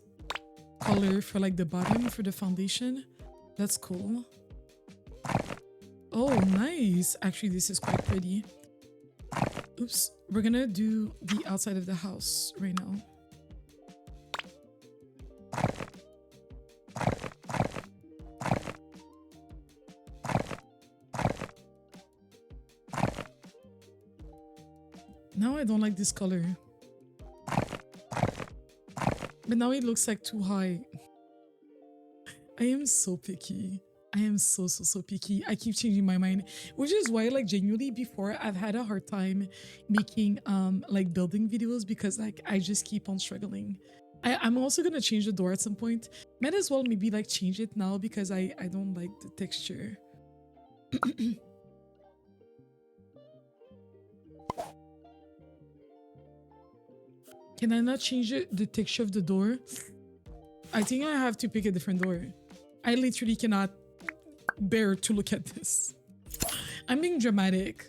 color for like the bottom for the foundation? That's cool. Oh, nice. Actually, this is quite pretty. Oops. We're gonna do the outside of the house right now. Now I don't like this color. But now it looks like too high. I am so picky. I am so picky. I keep changing my mind, which is why like genuinely before I've had a hard time making like building videos because like I just keep on struggling. I'm also gonna change the door at some point. Might as well maybe like change it now because I don't like the texture. Can I not change the texture of the door? I think I have to pick a different door. I literally cannot bear to look at this. I'm being dramatic.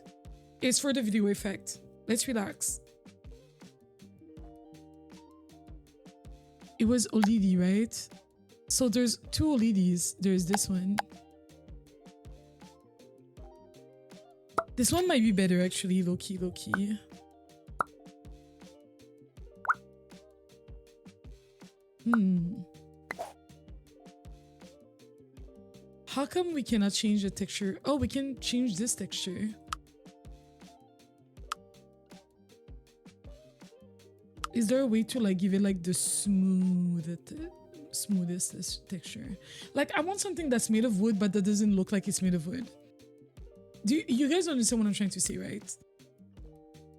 It's for the video effect. Let's relax. It was OLED, right? So there's two OLEDs. There's this one. This one might be better actually, low-key, low-key. How come we cannot change the texture? Oh, we can change this texture. Is there a way to like give it like the smoothest texture? Like I want something that's made of wood, but that doesn't look like it's made of wood. Do you guys understand what I'm trying to say, right?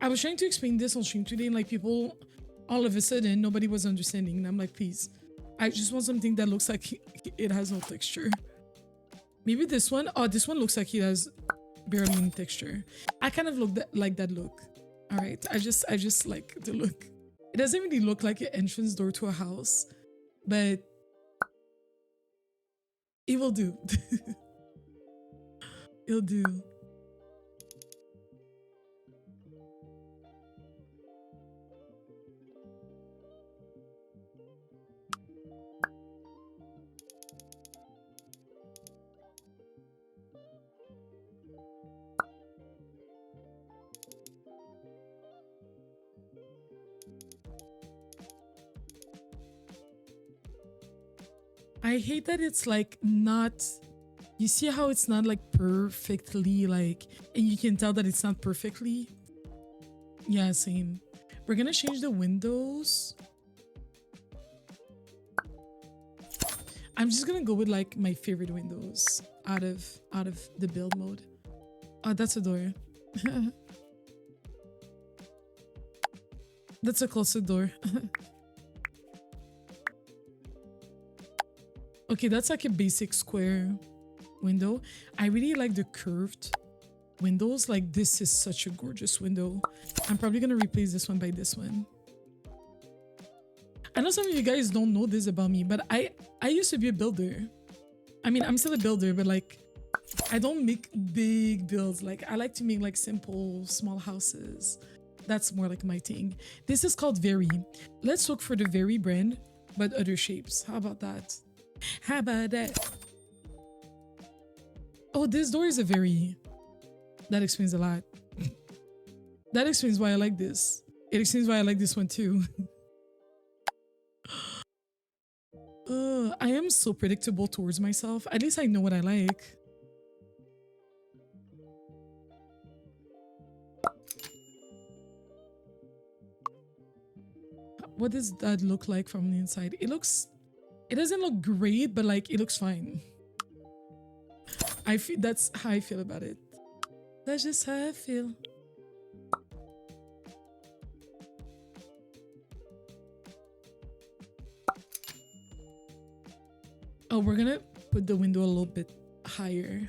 I was trying to explain this on stream today and like people, all of a sudden, nobody was understanding. And I'm like, please, I just want something that looks like it has no texture. Maybe this one. Oh, this one looks like it has barely any texture. I kind of like that look. All right. I just like the look. It doesn't really look like an entrance door to a house, but it will do. It'll do. I hate that it's like not, you see how it's not like perfectly like, and you can tell that it's not perfectly. Yeah, same. We're gonna change the windows. I'm just gonna go with like my favorite windows out of the build mode. Oh, that's a door. That's a closet door. Okay, that's like a basic square window. I really like the curved windows. Like this is such a gorgeous window. I'm probably gonna replace this one by this one. I know some of you guys don't know this about me, but I used to be a builder. I mean, I'm still a builder, but like I don't make big builds. Like I like to make like simple, small houses. That's more like my thing. This is called Very. Let's look for the Very brand, but other shapes. How about that? How about that? Oh, this door is a Very. That explains a lot. That explains why I like this. It explains why I like this one too. I am so predictable towards myself. At least I know what I like. What does that look like from the inside? It doesn't look great, but like it looks fine. I feel that's how I feel about it. That's just how I feel. Oh, we're gonna put the window a little bit higher.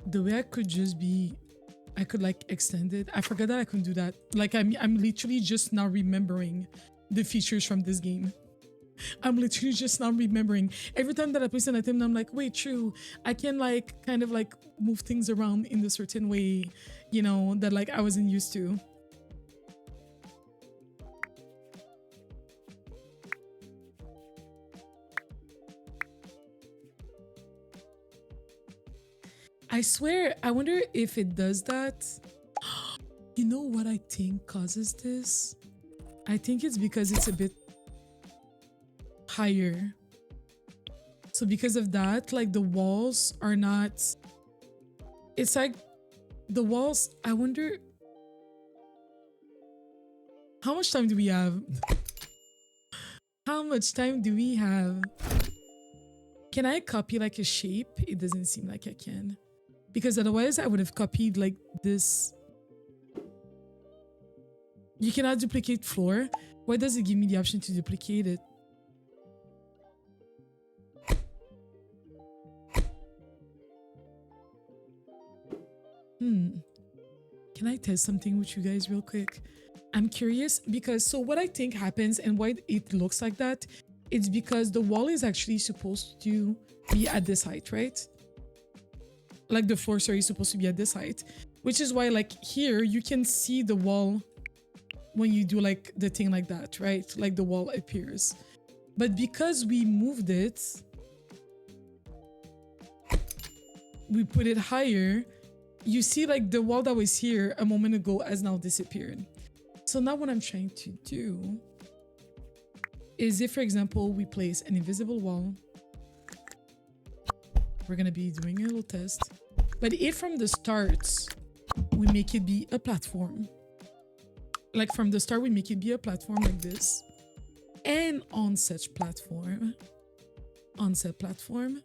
The way I could just be, I could like extend it. I forgot that I couldn't do that. Like I'm literally just now remembering the features from this game. I'm literally just now remembering. Every time that I place an item, I'm like, wait, true. I can like kind of like move things around in a certain way, you know, that like I wasn't used to. I swear, I wonder if it does that. You know what I think causes this? I think it's because it's a bit higher. So because of that, like the walls are not, it's like the walls, I wonder, how much time do we have? How much time do we have? Can I copy like a shape? It doesn't seem like I can. Because otherwise I would have copied like this. You cannot duplicate floor. Why does it give me the option to duplicate it? Can I test something with you guys real quick? I'm curious because so what I think happens and why it looks like that, it's because the wall is actually supposed to be at this height, right? Like the floor, sorry, is supposed to be at this height, which is why like here you can see the wall when you do like the thing like that, right? Like the wall appears. But because we moved it, we put it higher, you see like the wall that was here a moment ago has now disappeared. So now what I'm trying to do is if, for example, we place an invisible wall, we're gonna be doing a little test. But if from the start, we make it be a platform, like from the start, we make it be a platform like this, and on such platform, on said platform,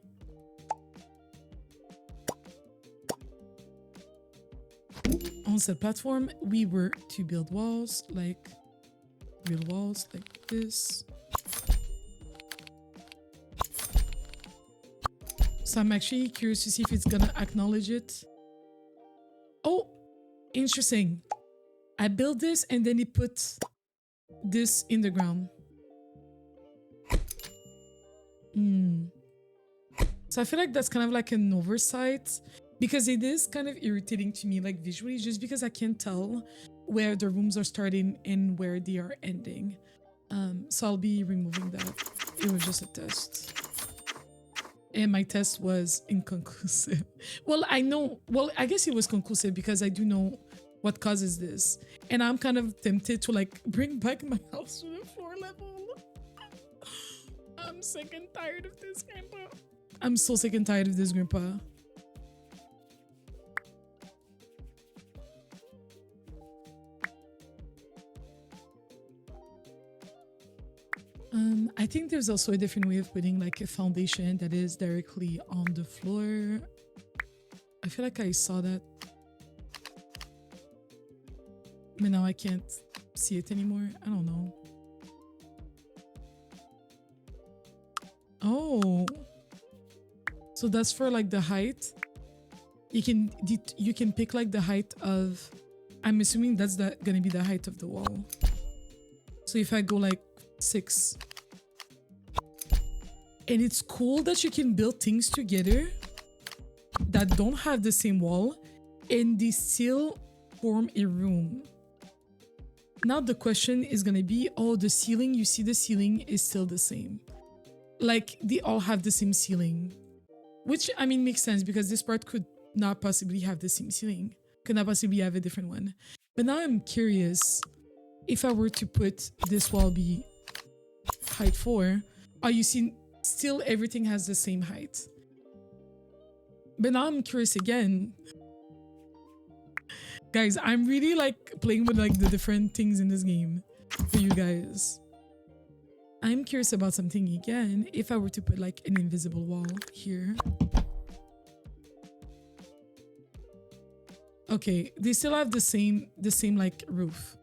we were to build walls, like real walls like this. So I'm actually curious to see if it's gonna acknowledge it. Oh, interesting. I built this and then it put this in the ground. So I feel like that's kind of like an oversight because it is kind of irritating to me, like visually, just because I can't tell where the rooms are starting and where they are ending. So I'll be removing that. It was just a test. And my test was inconclusive. Well, I guess it was conclusive because I do know what causes this. And I'm kind of tempted to like bring back my house to the floor level. I'm sick and tired of this, Grandpa. I'm so sick and tired of this, Grandpa. I think there's also a different way of putting like a foundation that is directly on the floor. I feel like I saw that, but now I can't see it anymore. I don't know. Oh, so that's for like the height. You can pick like the height of, I'm assuming that's gonna be the height of the wall. So if I go like 6, and it's cool that you can build things together that don't have the same wall and they still form a room. Now the question is gonna be, oh, the ceiling, you see the ceiling is still the same. Like they all have the same ceiling, which I mean makes sense because this part could not possibly have the same ceiling, could not possibly have a different one. But now I'm curious, if I were to put this wall be height 4, Oh, you see, still everything has the same height. But now I'm curious again. Guys, I'm really like playing with like the different things in this game for you guys. I'm curious about something again. If I were to put like an invisible wall here. Okay, they still have the same like roof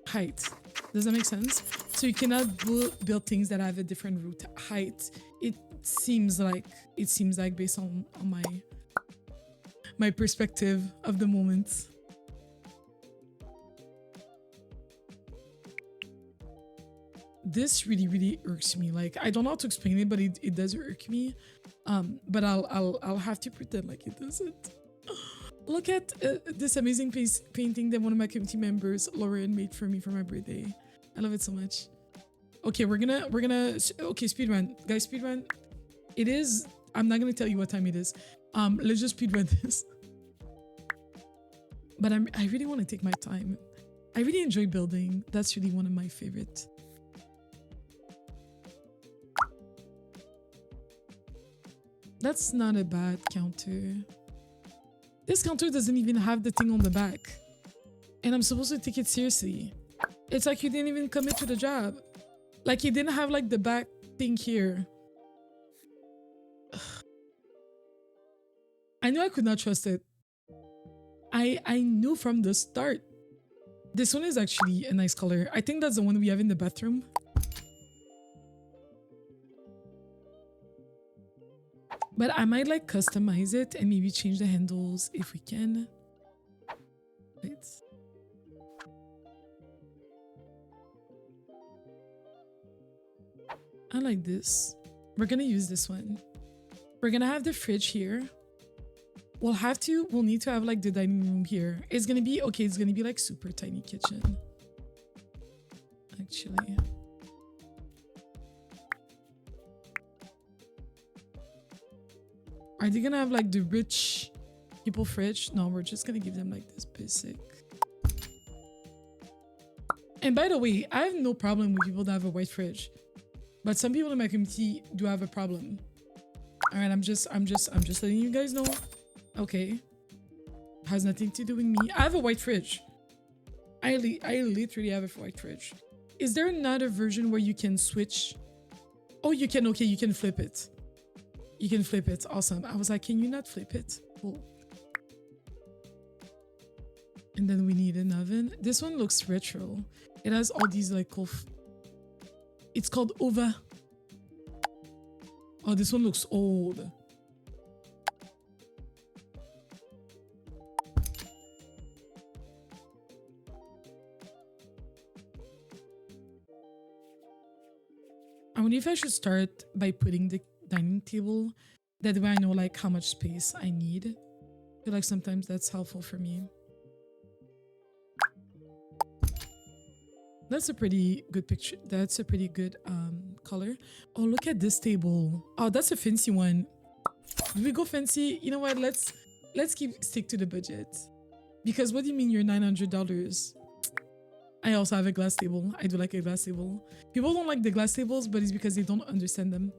height. Does that make sense? So you cannot build things that have a different roof height. It seems like based on my perspective of the moment. This really irks me. Like, I don't know how to explain it, but it does irk me. But I'll have to pretend like it doesn't. Look at this amazing painting that one of my community members, Lauren, made for me for my birthday. I love it so much. Okay, we're gonna okay, speedrun. Guys, speedrun. It is, I'm not gonna tell you what time it is. Let's just speedrun this. But I really want to take my time. I really enjoy building. That's really one of my favorite. That's not a bad counter. This counter doesn't even have the thing on the back. And I'm supposed to take it seriously. It's like you didn't even commit to the job. Like you didn't have like the back thing here. I knew I could not trust it. I knew from the start. This one is actually a nice color. I think that's the one we have in the bathroom. But I might like customize it and maybe change the handles if we can. Wait. I like this. We're gonna use this one. We're gonna have the fridge here. We'll need to have like the dining room here. It's gonna be, okay, it's gonna be like super tiny kitchen. Actually. Are they gonna have like the rich people fridge? No, we're just gonna give them like this basic. And by the way, I have no problem with people that have a white fridge, but some people in my community do have a problem. All right, I'm just letting you guys know. Okay, has nothing to do with me. I have a white fridge. I literally have a white fridge. Is there another version where you can switch? Oh, you can. Okay, you can flip it. You can flip it. Awesome. I was like, can you not flip it? Cool. And then we need an oven. This one looks retro. It has all these like cool. It's called Ova. Oh, this one looks old. I wonder if I should start by putting the dining table. That way I know like how much space I need. I feel like sometimes that's helpful for me. That's a pretty good picture. That's a pretty good color. Oh, look at this table. Oh, that's a fancy one. Do we go fancy? You know what? Let's stick to the budget. Because what do you mean you're $900? I also have a glass table. I do like a glass table. People don't like the glass tables, but it's because they don't understand them.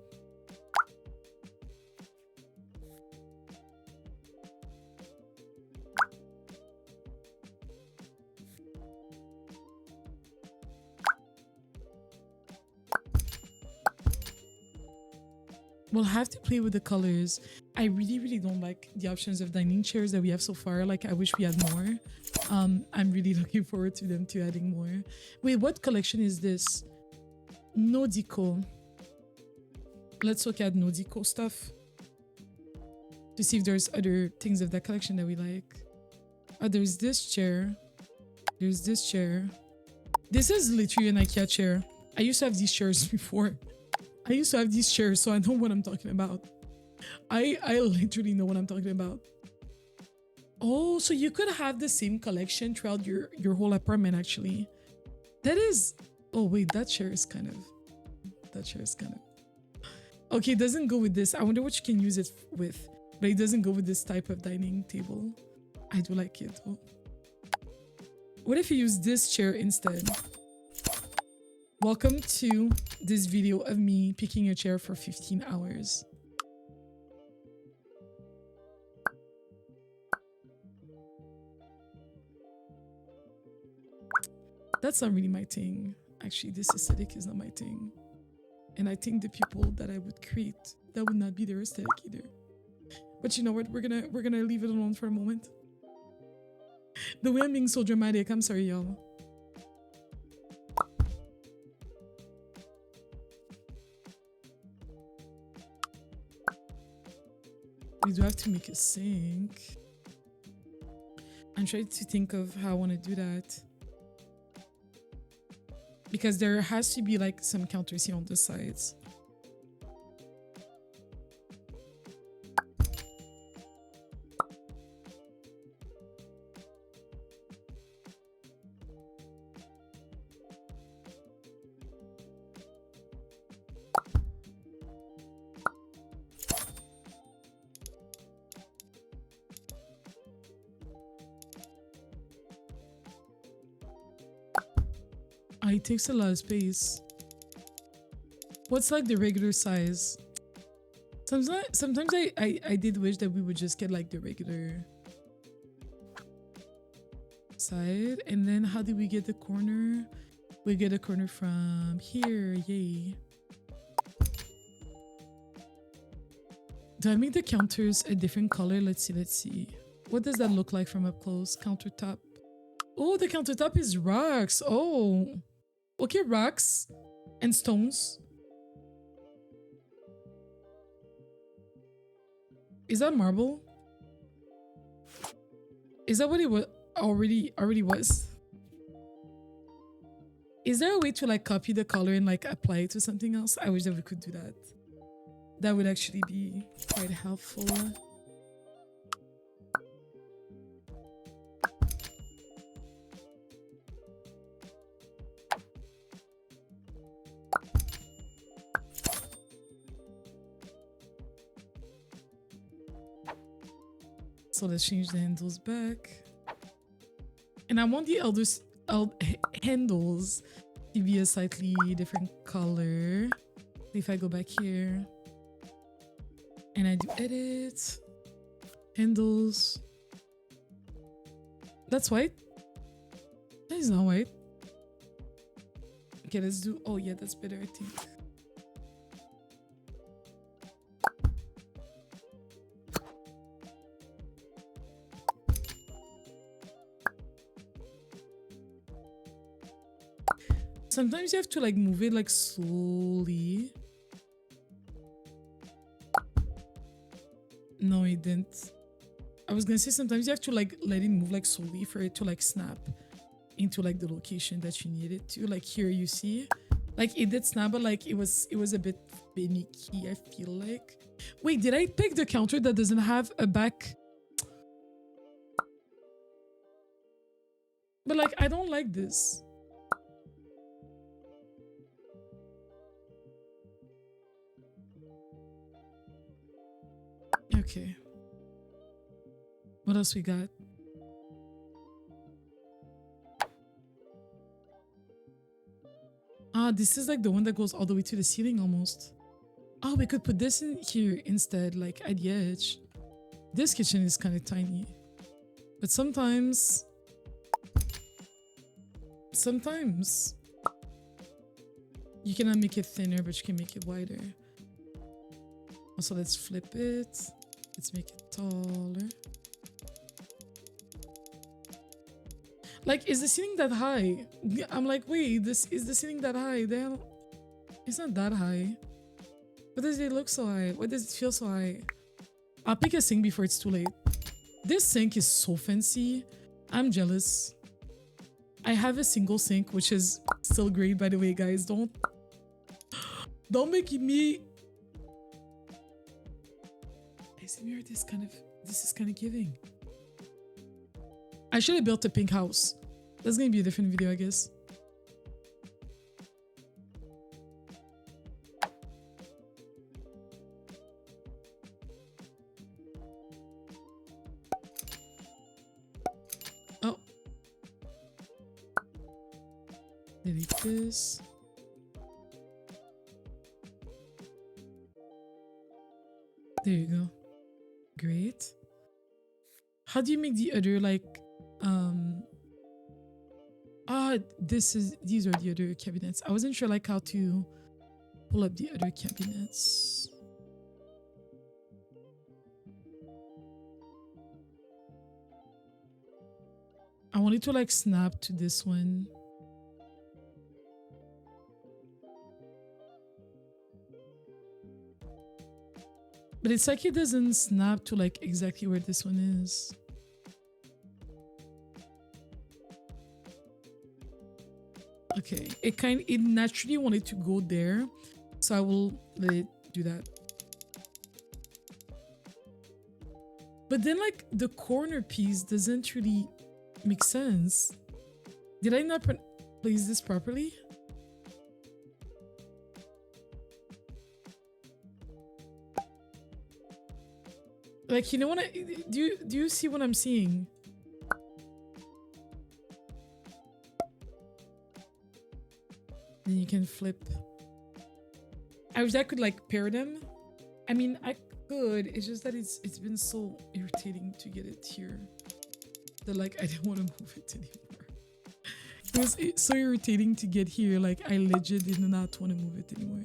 We'll have to play with the colors. I really don't like the options of dining chairs that we have so far. Like, I wish we had more. I'm really looking forward to them adding more. Wait, what collection is this? Nodico. Let's look at Nodico stuff to see if there's other things of that collection that we like. Oh, there's this chair. There's this chair. This is literally an IKEA chair. I used to have these chairs before. I used to have these chairs, so I know what I'm talking about. I literally know what I'm talking about. Oh, so you could have the same collection throughout your whole apartment, actually. That is... Oh, wait, that chair is kind of... Okay, it doesn't go with this. I wonder what you can use it with. But it doesn't go with this type of dining table. I do like it, though. What if you use this chair instead? Welcome to this video of me picking a chair for 15 hours. That's not really my thing. Actually, this aesthetic is not my thing. And I think the people that I would create, that would not be their aesthetic either. But you know what? We're gonna leave it alone for a moment. The way I'm being so dramatic, I'm sorry, y'all. We do have to make a sink. I'm trying to think of how I want to do that. Because there has to be like some counters here on the sides. It takes a lot of space. What's like the regular size? Sometimes I did wish that we would just get like the regular side. And then how did we get the corner? We get a corner from here. Yay. Do I make the counters a different color? Let's see. What does that look like from up close? Countertop. Oh, the countertop is rocks. Oh. Okay, rocks and stones. Is that marble? Is that what it was already was? Is there a way to like copy the color and like apply it to something else? I wish that we could do that. That would actually be quite helpful. So let's change the handles back. And I want the handles to be a slightly different color. If I go back here and I do edit, handles. That's white. That is not white. Okay, let's do, oh yeah, that's better, I think. Sometimes you have to like move it like slowly. No, it didn't. I was gonna say sometimes you have to like let it move like slowly for it to like snap into like the location that you need it to. Like here you see, like it did snap, but like it was a bit finicky, I feel like. Wait, did I pick the counter that doesn't have a back? But like I don't like this. Okay. What else we got? Ah, this is like the one that goes all the way to the ceiling almost. Oh, we could put this in here instead, like at the edge. This kitchen is kind of tiny. But sometimes you cannot make it thinner, but you can make it wider. Also, let's flip it. Let's make it taller. Like, is the ceiling that high? I'm like, wait, is the ceiling that high? Then it's not that high. Why does it look so high? Why does it feel so high? I'll pick a sink before it's too late. This sink is so fancy. I'm jealous. I have a single sink, which is still great, by the way, guys. Don't make me. This is kind of giving. I should have built a pink house. That's gonna be a different video, I guess. Oh. Delete this. There you go. Great. How do you make the other like these are the other cabinets. I wasn't sure like how to pull up the other cabinets. I wanted to like snap to this one. But it's like it doesn't snap to like exactly where this one is. Okay, it naturally wanted to go there, so I will let it do that. But then like the corner piece doesn't really make sense. Did I not place this properly? Like, you know what do you see what I'm seeing? Then you can flip. I wish I could like pair them. I mean, I could. It's just that it's been so irritating to get it here that like I didn't want to move it anymore. It was so irritating to get here. Like I legit did not want to move it anymore.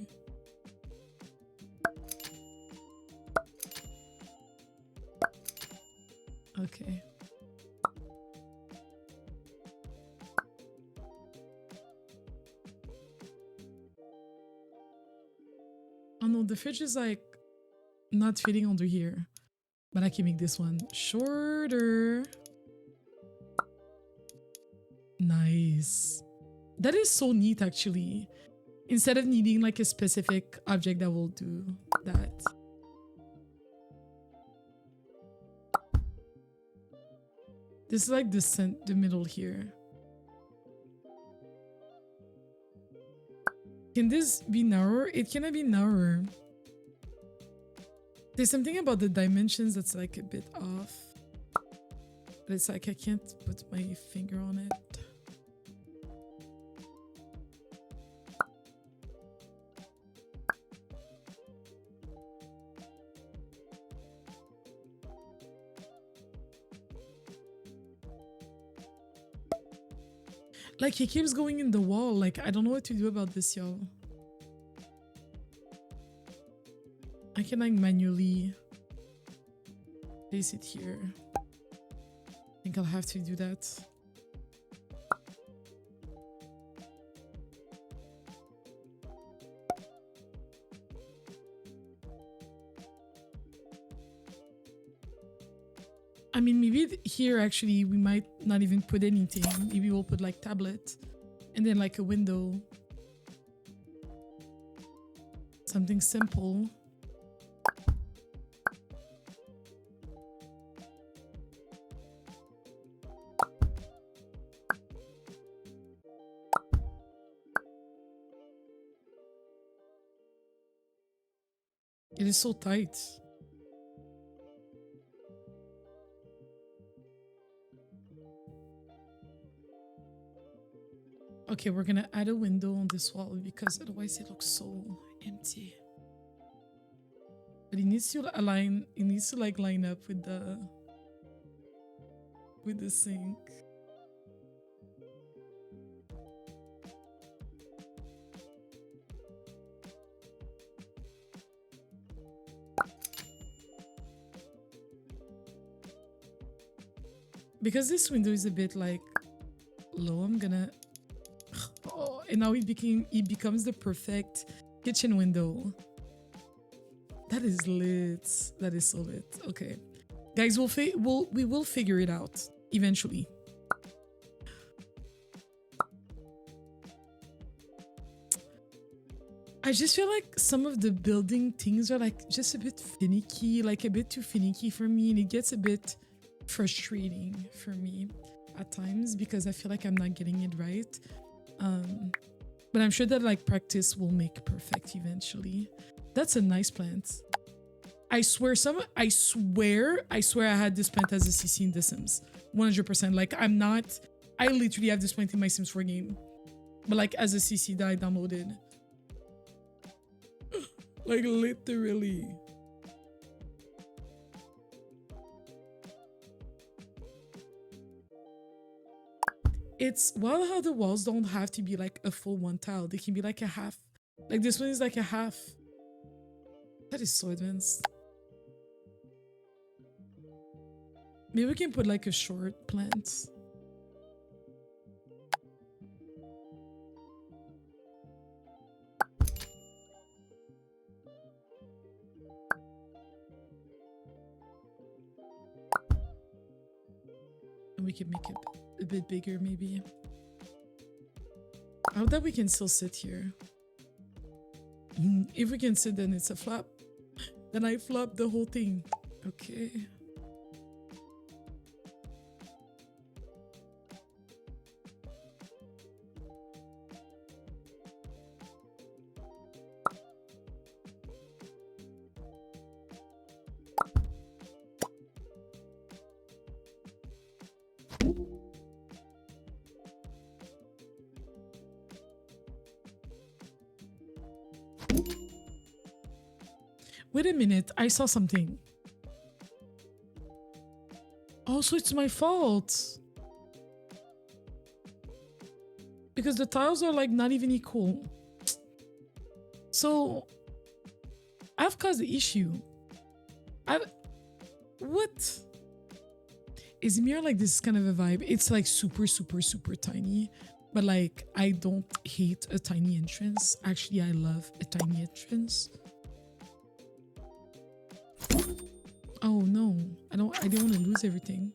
Okay. Oh no, the fridge is like not fitting under here. But I can make this one shorter. Nice. That is so neat actually. Instead of needing like a specific object that will do that. This is like the middle here. Can this be narrower? It cannot be narrower. There's something about the dimensions that's like a bit off. But it's like I can't put my finger on it. Like, he keeps going in the wall. Like, I don't know what to do about this, y'all. I can, like, manually place it here. I think I'll have to do that. I mean, maybe here actually we might not even put anything. Maybe we'll put like tablet and then like a window. Something simple. It is so tight. Okay, we're gonna add a window on this wall because otherwise it looks so empty. But it needs to align, it needs to like line up with the sink. Because this window is a bit like low, I'm gonna and now it becomes the perfect kitchen window. That is lit. That is so lit. Okay, guys, we will figure it out eventually. I just feel like some of the building things are like just a bit finicky, like a bit too finicky for me, and it gets a bit frustrating for me at times because I feel like I'm not getting it right. But I'm sure that like practice will make perfect eventually. That's a nice plant. I swear I had this plant as a CC in The Sims. 100%. Like I literally have this plant in my Sims 4 game. But like as a CC that I downloaded. Like literally. it's well how the walls don't have to be like a full one tile. They can be like a half. Like this one is like a half. That is so advanced. Maybe we can put like a short plant. And we can make it a bit bigger maybe. I hope that we can still sit here. If we can sit, then it's a flap. Then I flop the whole thing. Okay. Wait a minute, I saw something. Oh, so it's my fault. Because the tiles are like not even equal. So I've caused the issue. What? Izmir, like this is kind of a vibe. It's like super, super, super tiny. But like I don't hate a tiny entrance. Actually, I love a tiny entrance. Oh no, I don't want to lose everything.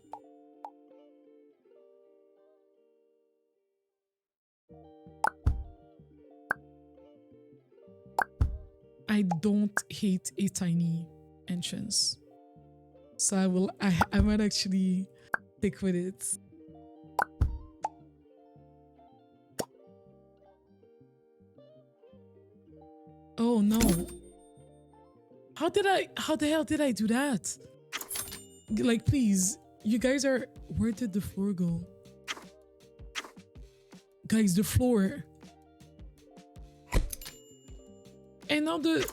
I don't hate a tiny entrance. So I might actually stick with it. Oh no. How the hell did I do that? Like, please, you guys are, where did the floor go? Guys, the floor. And now the...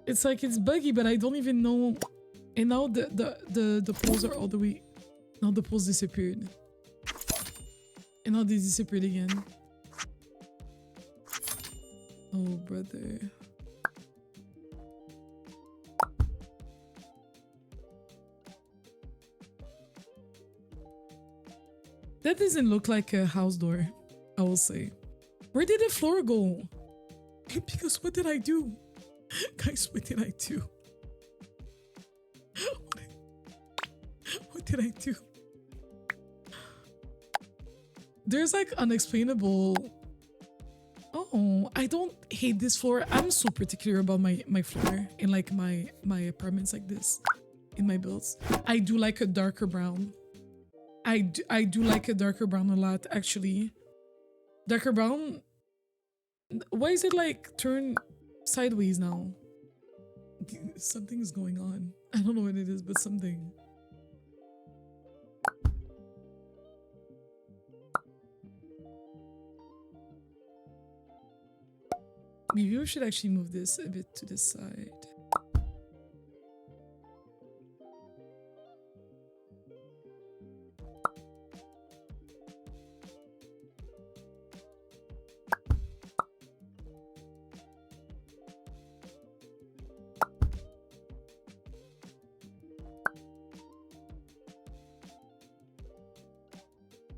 It's like it's buggy, but I don't even know. And now the poles are all the way... Now the poles disappeared. And now they disappeared again. Oh, brother. That doesn't look like a house door, I will say. Where did the floor go? Because what did I do? Guys, what did I do? What did I do? There's like unexplainable... Oh, I don't hate this floor. I'm so particular about my floor in like my apartments like this, in my builds. I do like a darker brown. I do like a darker brown a lot, actually. Darker brown... Why is it like turned sideways now? Something's going on. I don't know what it is, but something. Maybe we should actually move this a bit to the side.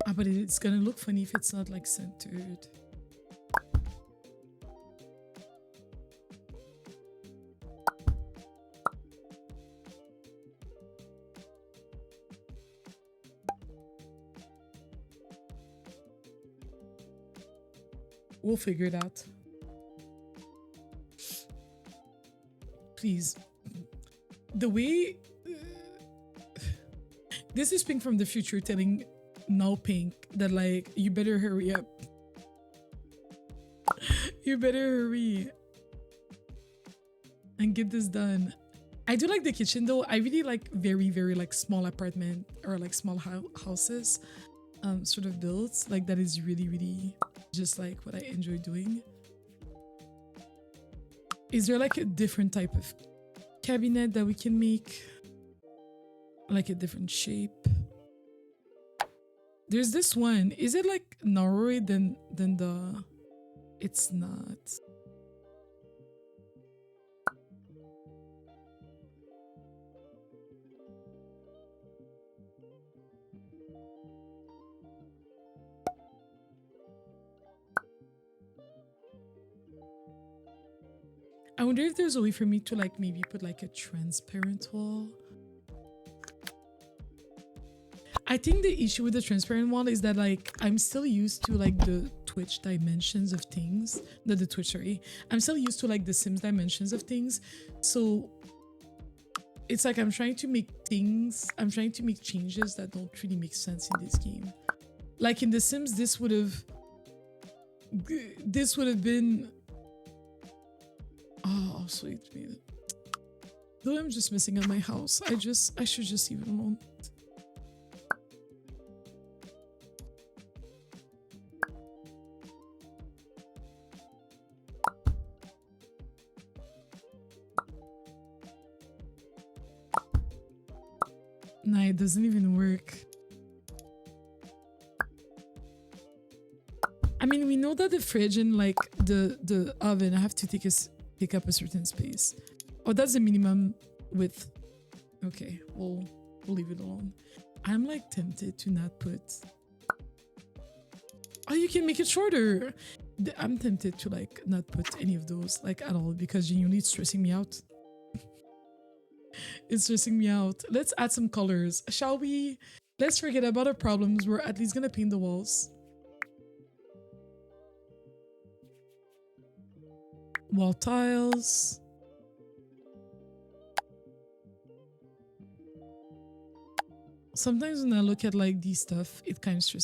Ah, but it's gonna look funny if it's not like centered. We'll figure it out. Please. The way... This is Pink from the future telling now Pink that like, you better hurry up. You better hurry and get this done. I do like the kitchen though. I really like very, very like small apartment or like small houses sort of builds. Like that is really, really just like what I enjoy doing. Is there like a different type of cabinet that we can make? Like a different shape? There's this one. Is it like narrower than the... It's not. I wonder if there's a way for me to like maybe put like a transparent wall. I think the issue with the transparent wall is that like I'm still used to like the Twitch dimensions of things. Not the Twitch, sorry. I'm still used to like the Sims dimensions of things. So it's like I'm trying to make changes that don't really make sense in this game. Like in The Sims, this would have been... Oh, sweet me. Though I'm just messing up my house. I should just leave it alone. Nah, it doesn't even work. I mean, we know that the fridge and like the oven have to take up a certain space. Oh, that's the minimum width. Okay, we'll leave it alone. I'm like tempted to not put... Oh, you can make it shorter. I'm tempted to like not put any of those like at all because genuinely it's stressing me out. It's stressing me out. Let's add some colors, shall we? Let's forget about our problems. We're at least gonna paint the walls. Wall tiles. Sometimes when I look at like these stuff, it kind of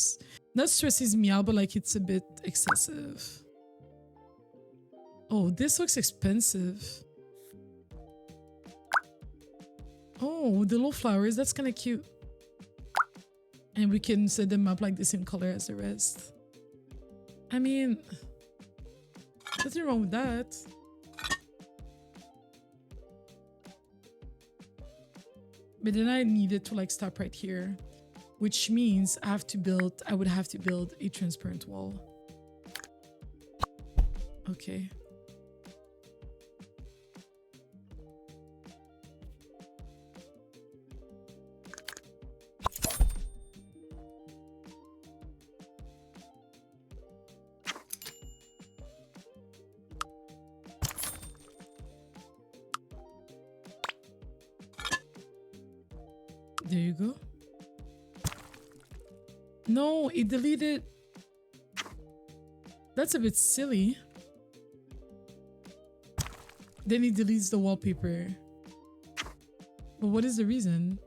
not stresses me out, but like it's a bit excessive. Oh, this looks expensive. Oh, the little flowers, that's kind of cute. And we can set them up like the same color as the rest. I mean, nothing wrong with that. But then I needed to like stop right here, which means I would have to build a transparent wall. Okay. There you go. No, it deleted. That's a bit silly. Then it deletes the wallpaper. But what is the reason?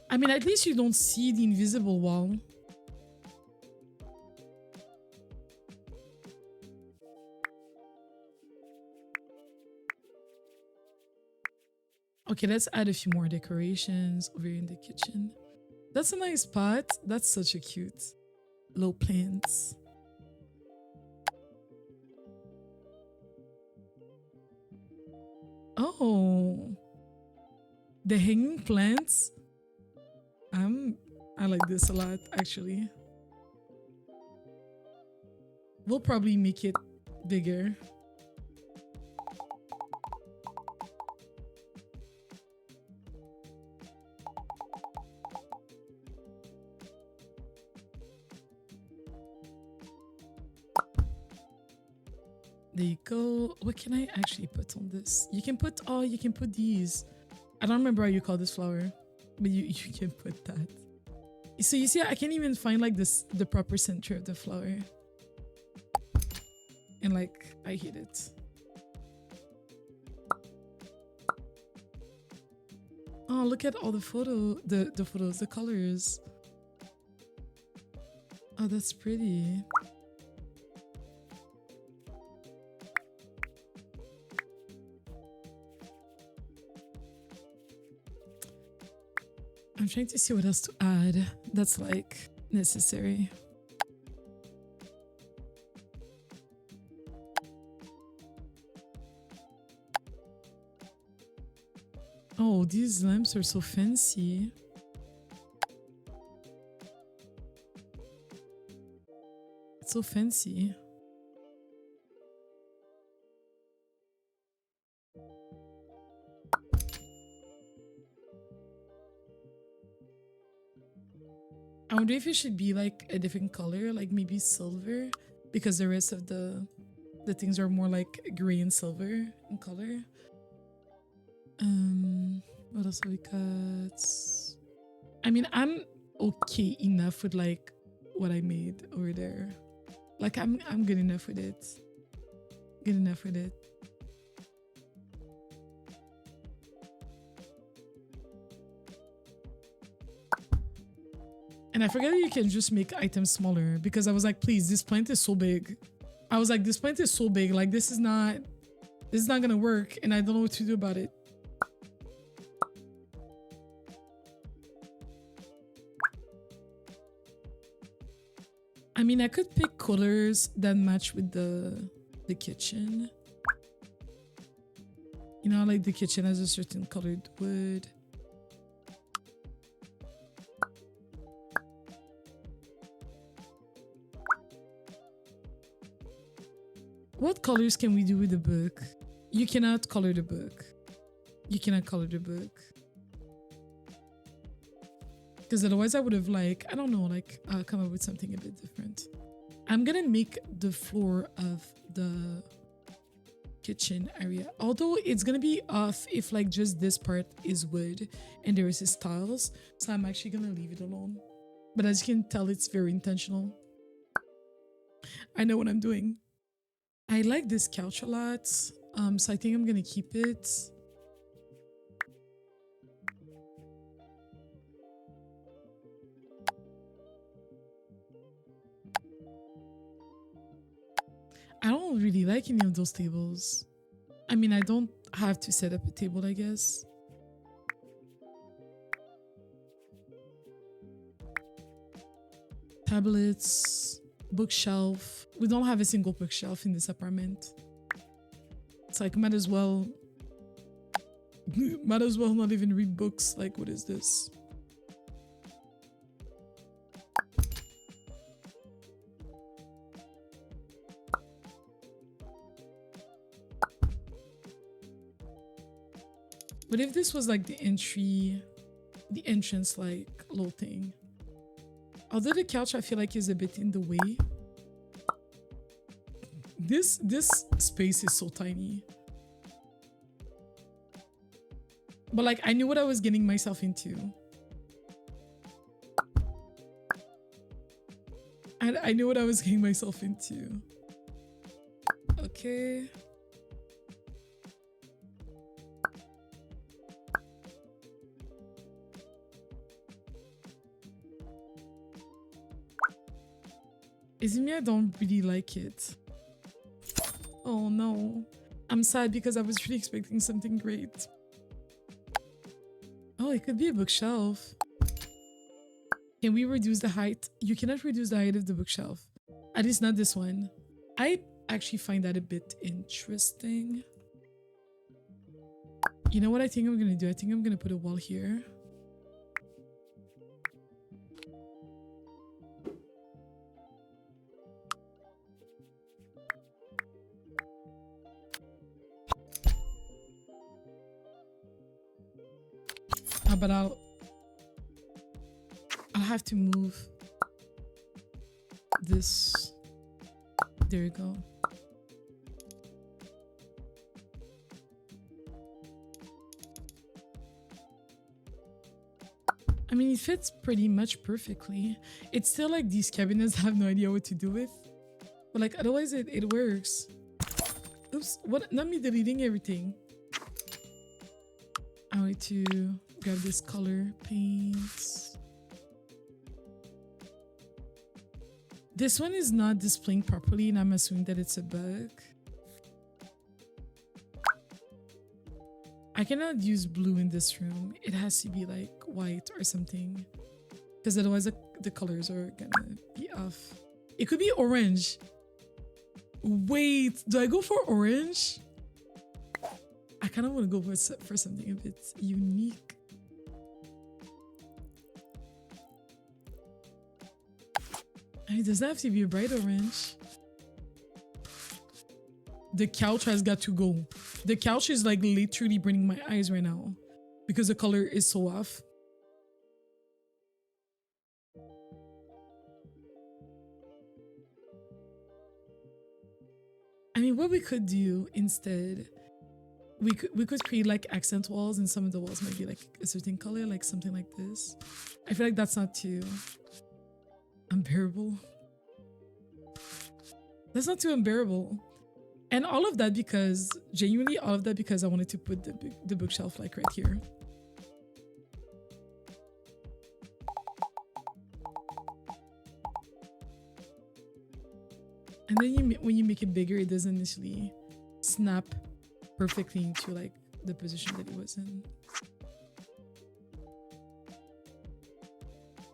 I mean, at least you don't see the invisible wall. Okay, let's add a few more decorations over here in the kitchen. That's a nice pot. That's such a cute little plants. Oh, the hanging plants. I like this a lot, actually. We'll probably make it bigger. There you go. What can I actually put on this? You can put, oh, you can put these. I don't remember how you call this flower, but you can put that. So you see, I can't even find like the proper center of the flower. And like, I hate it. Oh, look at all the photos, the colors. Oh, that's pretty. I'm trying to see what else to add that's like necessary. Oh, these lamps are so fancy. It's so fancy. I wonder if it should be like a different color, like maybe silver, because the rest of the things are more like gray and silver in color. What else have we got? I mean, I'm okay enough with like what I made over there. Like I'm good enough with it. Good enough with it. And I forget that you can just make items smaller because I was like, please, this plant is so big. I was like, this plant is so big. Like this is not gonna work, and I don't know what to do about it. I mean, I could pick colors that match with the kitchen. You know, like the kitchen has a certain colored wood. What colors can we do with the book? You cannot color the book. You cannot color the book. Because otherwise I would have like, I don't know, like come up with something a bit different. I'm gonna make the floor of the kitchen area. Although it's gonna be off if like just this part is wood and there is his tiles. So I'm actually gonna leave it alone. But as you can tell, it's very intentional. I know what I'm doing. I like this couch a lot. So I think I'm gonna keep it. I don't really like any of those tables. I mean, I don't have to set up a table, I guess. Tablets, bookshelf. We don't have a single bookshelf in this apartment. It's like, might as well not even read books. Like, what is this? But if this was like the entrance like little thing. Although the couch I feel like is a bit in the way. This space is so tiny. But like I knew what I was getting myself into. And I knew what I was getting myself into. Okay. Is it me? I don't really like it. Oh no. I'm sad because I was really expecting something great. Oh, it could be a bookshelf. Can we reduce the height? You cannot reduce the height of the bookshelf. At least not this one. I actually find that a bit interesting. You know what I think I'm gonna do? I think I'm gonna put a wall here. But I'll have to move this. There you go. I mean, it fits pretty much perfectly. It's still like these cabinets have no idea what to do with. But like otherwise it works. Oops, what? Not me deleting everything. I need to grab this color paint. This one is not displaying properly and I'm assuming that it's a bug. I cannot use blue in this room. It has to be like white or something. Because otherwise the colors are gonna be off. It could be orange. Wait, do I go for orange? I kind of want to go for something a bit unique. And it doesn't have to be a bright orange. The couch has got to go. The couch is like literally burning my eyes right now because the color is so off. I mean, what we could do instead, we could create like accent walls, and some of the walls might be like a certain color, like something like this. I feel like that's not too unbearable. That's not too unbearable. And all of that because, genuinely all of that because I wanted to put the bookshelf like right here. And then when you make it bigger, it doesn't initially snap perfectly into like the position that it was in.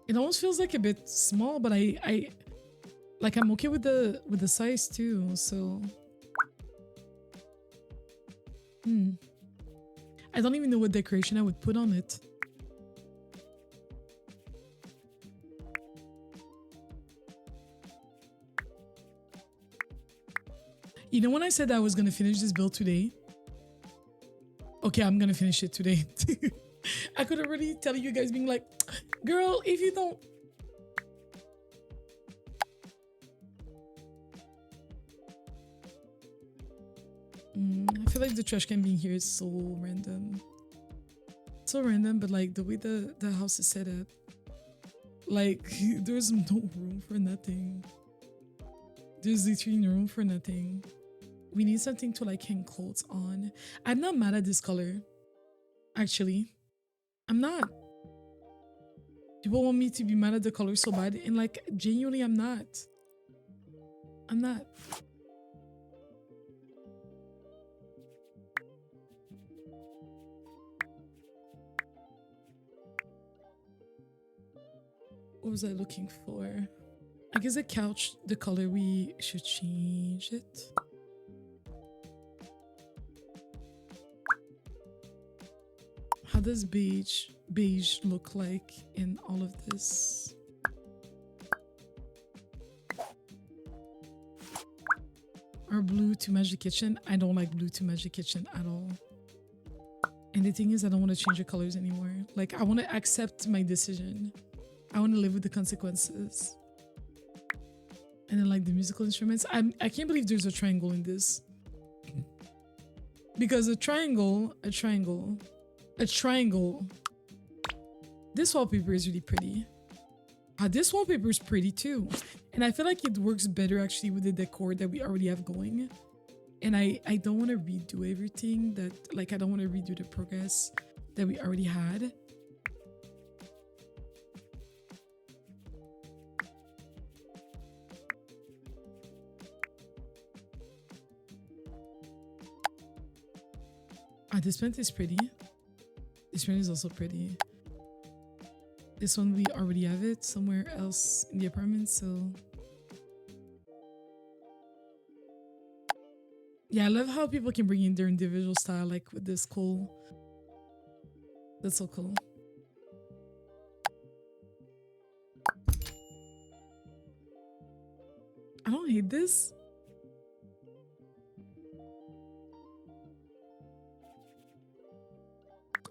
It almost feels like a bit small, but I'm okay with the size too. So, I don't even know what decoration I would put on it. You know, when I said I was gonna finish this build today, okay, I'm gonna finish it today. I could already tell you guys being like, girl, if you don't. I feel like the trash can being here is so random. So random, but like the way the house is set up, like there's no room for nothing. There's literally no room for nothing. We need something to like hang clothes on. I'm not mad at this color. Actually, I'm not. People want me to be mad at the color so bad, and like genuinely I'm not. I'm not. What was I looking for? I guess the couch, the color, we should change it. How does beige look like in all of this? Or blue to match the kitchen? I don't like blue to match the kitchen at all. And the thing is, I don't want to change the colors anymore. Like, I want to accept my decision. I want to live with the consequences. And then like the musical instruments. I can't believe there's a triangle in this. Because a triangle. This wallpaper is really pretty. This wallpaper is pretty too. And I feel like it works better actually with the decor that we already have going. And I don't want to redo everything that, like, I don't want to redo the progress that we already had. This print is pretty. This print is also pretty. This one, we already have it somewhere else in the apartment, so. Yeah, I love how people can bring in their individual style, like with this cool. That's so cool. I don't hate this.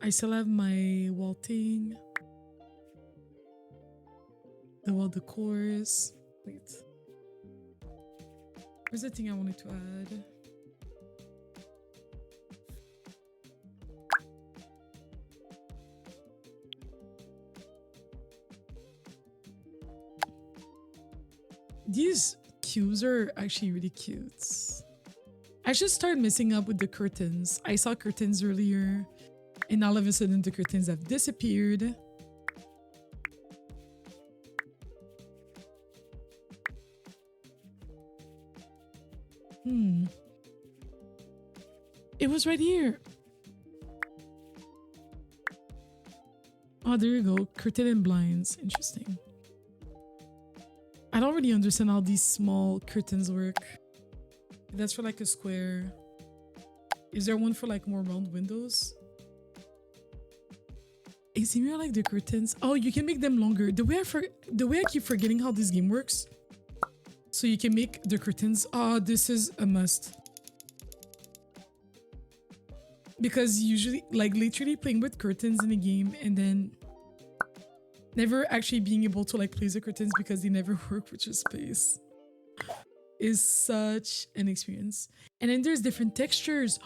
I still have my wall thing. The wall decors. Wait. Where's the thing I wanted to add? These cubes are actually really cute. I should start messing up with the curtains. I saw curtains earlier. And all of a sudden, the curtains have disappeared. It was right here. Oh, there you go. Curtain and blinds. Interesting. I don't really understand how these small curtains work. That's for like a square. Is there one for like more round windows? Is it more like the curtains? Oh, you can make them longer. The way I keep forgetting how this game works. So you can make the curtains. Oh, this is a must. Because usually, like literally playing with curtains in a game and then never actually being able to like place the curtains because they never work with your space is such an experience. And then there's different textures.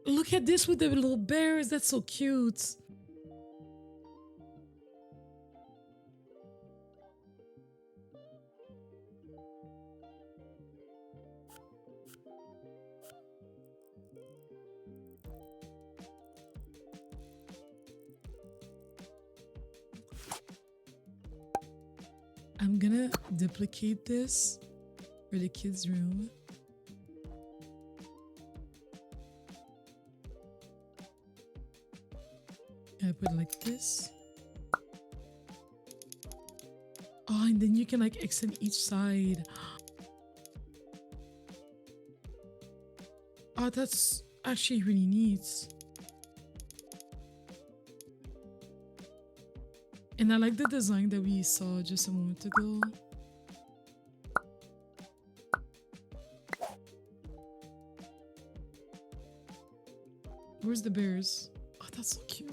Look at this with the little bears. That's so cute. I'm gonna duplicate this for the kids' room. I put it like this. Oh, and then you can like extend each side. Oh, that's actually really neat. And I like the design that we saw just a moment ago. Where's the bears? Oh, that's so cute.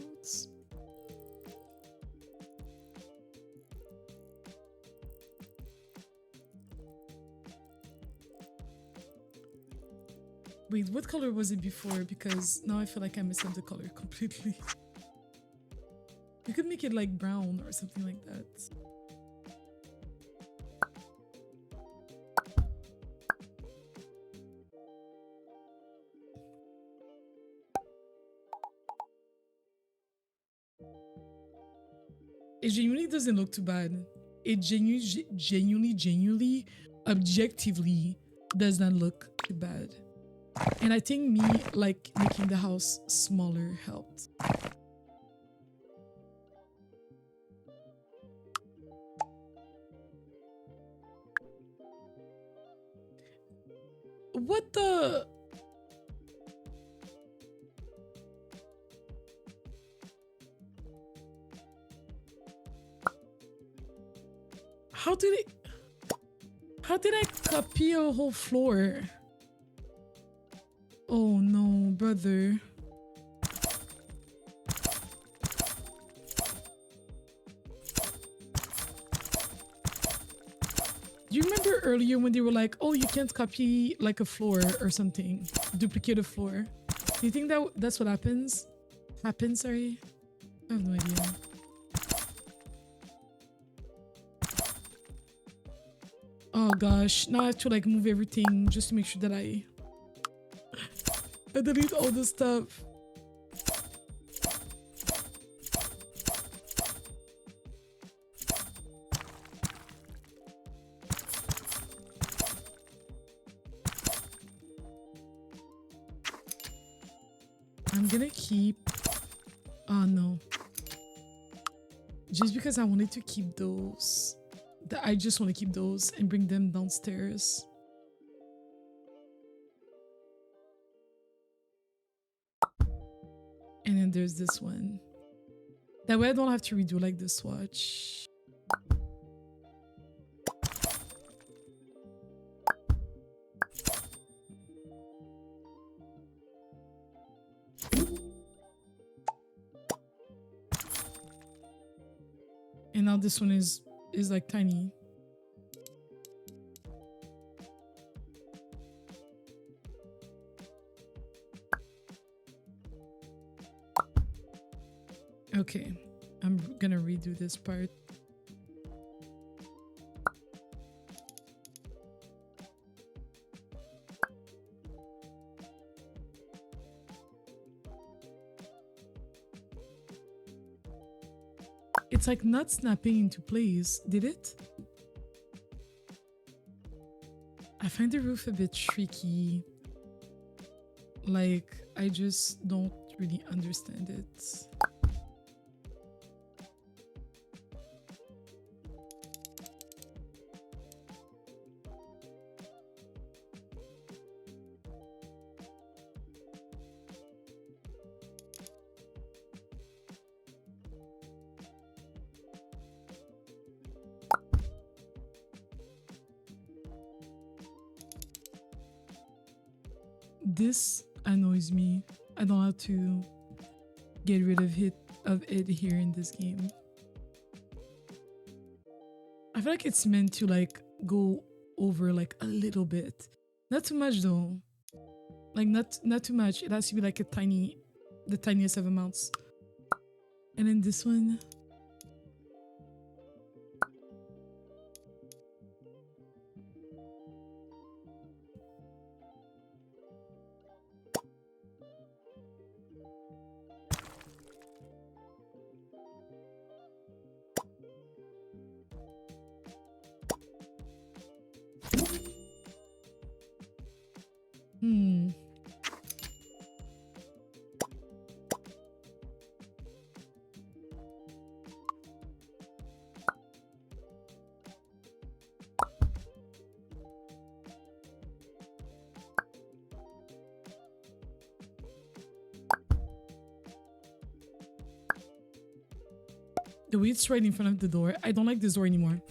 Wait, what color was it before? Because now I feel like I messed up the color completely. You could make it like brown or something like that. It genuinely doesn't look too bad. It genuinely, objectively does not look too bad. And I think me like making the house smaller helped. What the? How did I copy a whole floor? Oh no, brother. Do you remember earlier when they were like, oh, you can't copy like a floor or something, duplicate a floor? Do you think that's what happens? Sorry. I have no idea. Oh gosh, now I have to like move everything just to make sure that I delete all the stuff. I'm gonna keep... Oh no. Just because I wanted to keep those. I just want to keep those and bring them downstairs. And then there's this one. That way I don't have to redo like the swatch. And now this one is like tiny. Okay, I'm gonna redo this part. It's like not snapping into place, did it? I find the roof a bit tricky. Like, I just don't really understand it. This annoys me. I don't know how to get rid of it here in this game. I feel like it's meant to like go over like a little bit. Not too much though. Like not too much. It has to be like the tiniest of amounts. And then this one. Hmm. The way it's right in front of the door. I don't like this door anymore.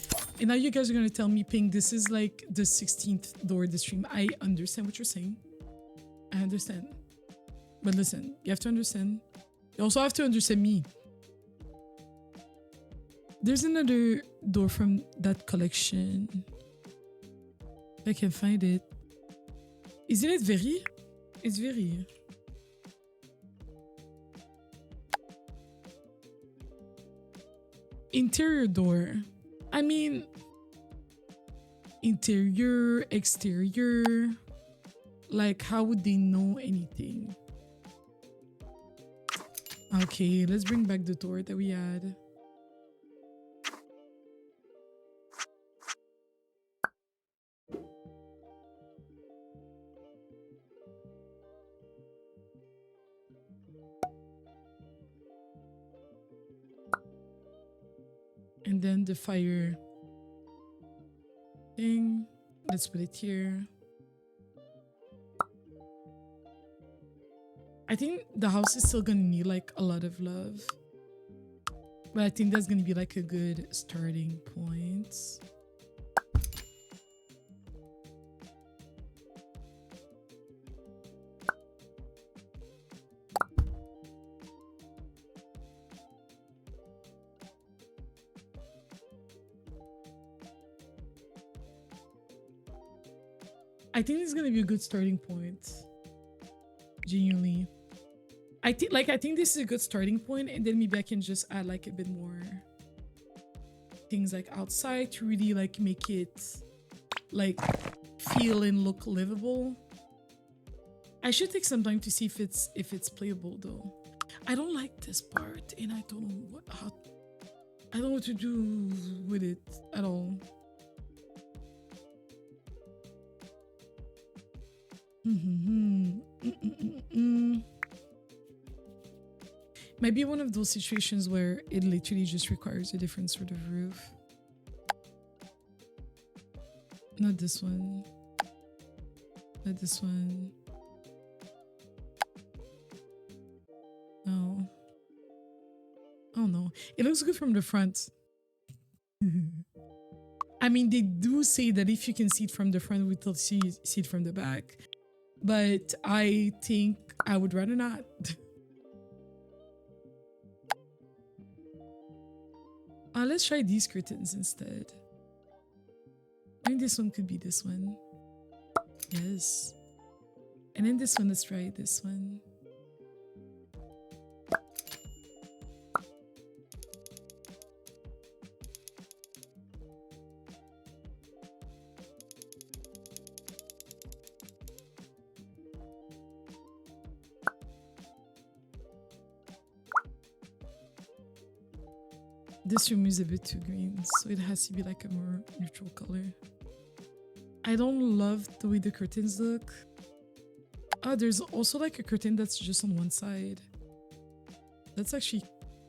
And now you guys are gonna tell me, Pink, this is like the 16th door of the stream. I understand what you're saying. I understand. But listen, you have to understand. You also have to understand me. There's another door from that collection. If I can find it. Isn't it very? It's very. Interior door. I mean, interior, exterior. Like, how would they know anything? Okay, let's bring back the door that we had. And then the fire thing. Let's put it here. I think the house is still gonna need like a lot of love. But I think that's gonna be like a good starting point. I think it's gonna be a good starting point. Genuinely. I think this is a good starting point, and then maybe I can just add like a bit more things like outside to really like make it like feel and look livable. I should take some time to see if it's playable though. I don't like this part, and I don't know I don't know what to do with it at all. Might be one of those situations where it literally just requires a different sort of roof. Not this one. Not this one. No. Oh no. It looks good from the front. I mean, they do say that if you can see it from the front, we will see it from the back. But I think I would rather not. Let's try these curtains instead. I think this one could be this one. Yes. And then this one, let's try this one. This room is a bit too green, so it has to be like a more neutral color. I don't love the way the curtains look. There's also like a curtain that's just on one side. That's actually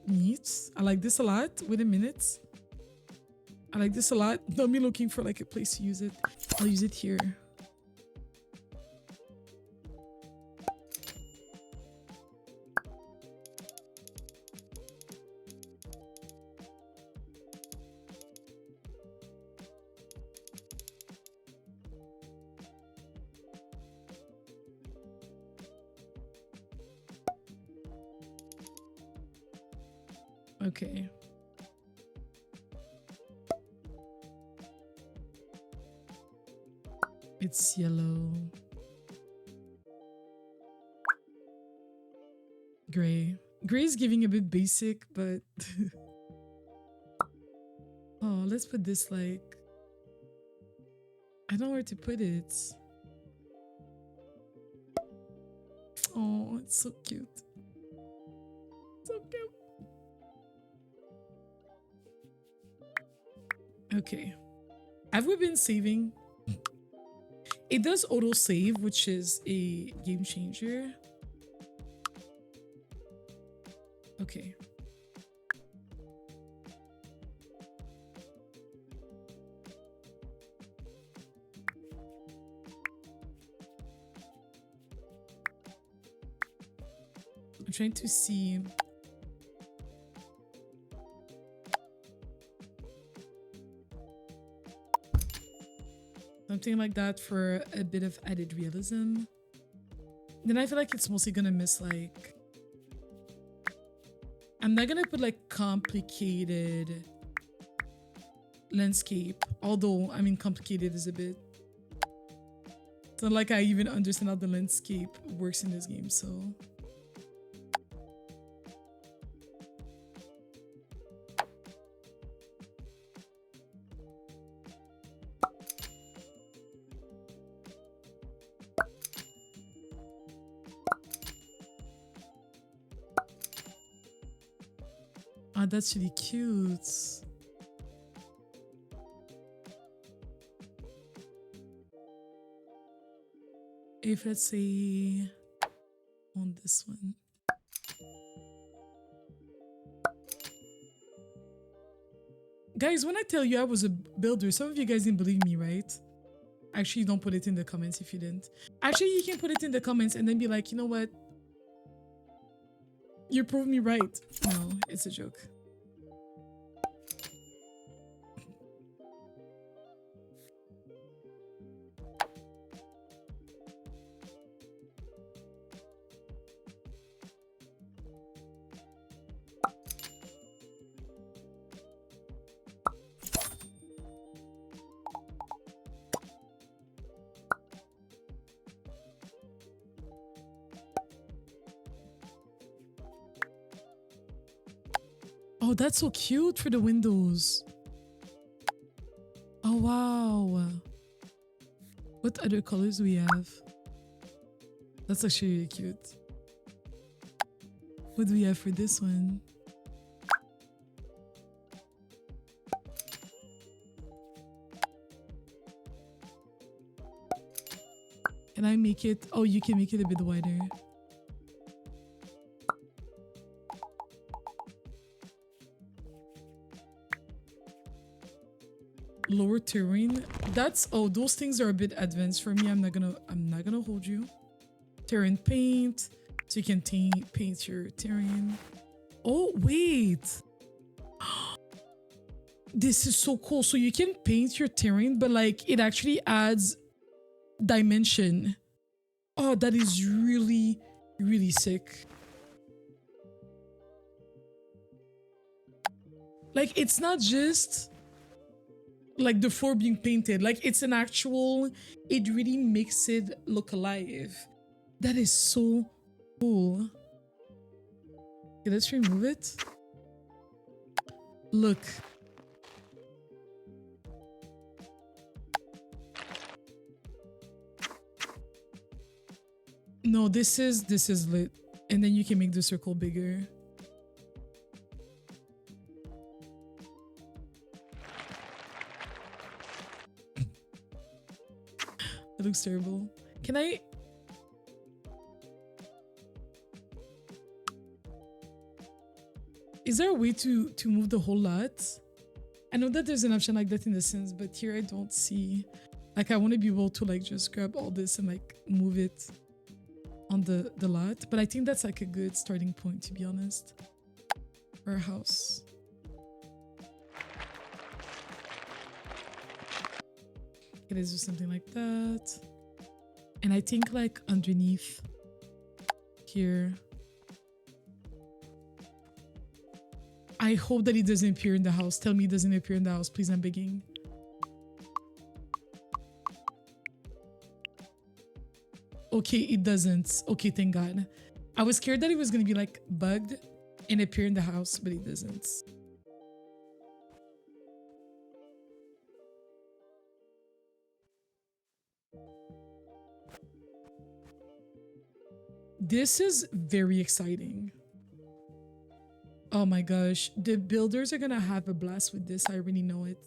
neat. I like this a lot. Wait a minute. I like this a lot. Not me looking for like a place to use it. I'll use it here. Okay. It's yellow. Gray. Gray is giving a bit basic, but oh, let's put this like, I don't know where to put it. Oh, it's so cute. So cute. Okay. Have we been saving? It does auto save, which is a game changer. Okay. I'm trying to see. Something like that for a bit of added realism. Then I feel like it's mostly gonna miss like, I'm not gonna put like complicated landscape, although I mean complicated is a bit, it's not like I even understand how the landscape works in this game, so. Oh, that's really cute. If let's say on this one. Guys, when I tell you I was a builder, some of you guys didn't believe me, right? Actually, don't put it in the comments if you didn't. Actually, you can put it in the comments and then be like, you know what? You proved me right. No, it's a joke. Oh, that's so cute for the windows. Oh, wow. What other colors do we have? That's actually really cute. What do we have for this one? Can I make it? Oh, you can make it a bit wider. Lower terrain. That's, oh, those things are a bit advanced for me. I'm not gonna hold you. Terrain paint, so you can paint your terrain. Oh wait, this is so cool. So you can paint your terrain, but like it actually adds dimension. Oh, that is really, really sick. Like it's not just like the floor being painted, like it's an actual, it really makes it look alive. That is so cool. Okay, let's remove it. Look. No, this is lit. And then you can make the circle bigger. That looks terrible. Can I? Is there a way to move the whole lot? I know that there's an option like that in The Sims, but here I don't see. Like I want to be able to like just grab all this and like move it on the lot. But I think that's like a good starting point, to be honest. For a house. Okay, let's do something like that. And I think like underneath here. I hope that it doesn't appear in the house. Tell me it doesn't appear in the house. Please, I'm begging. Okay, it doesn't. Okay, thank God. I was scared that it was going to be like bugged and appear in the house, but it doesn't. This is very exciting. Oh my gosh. The builders are going to have a blast with this. I already know it.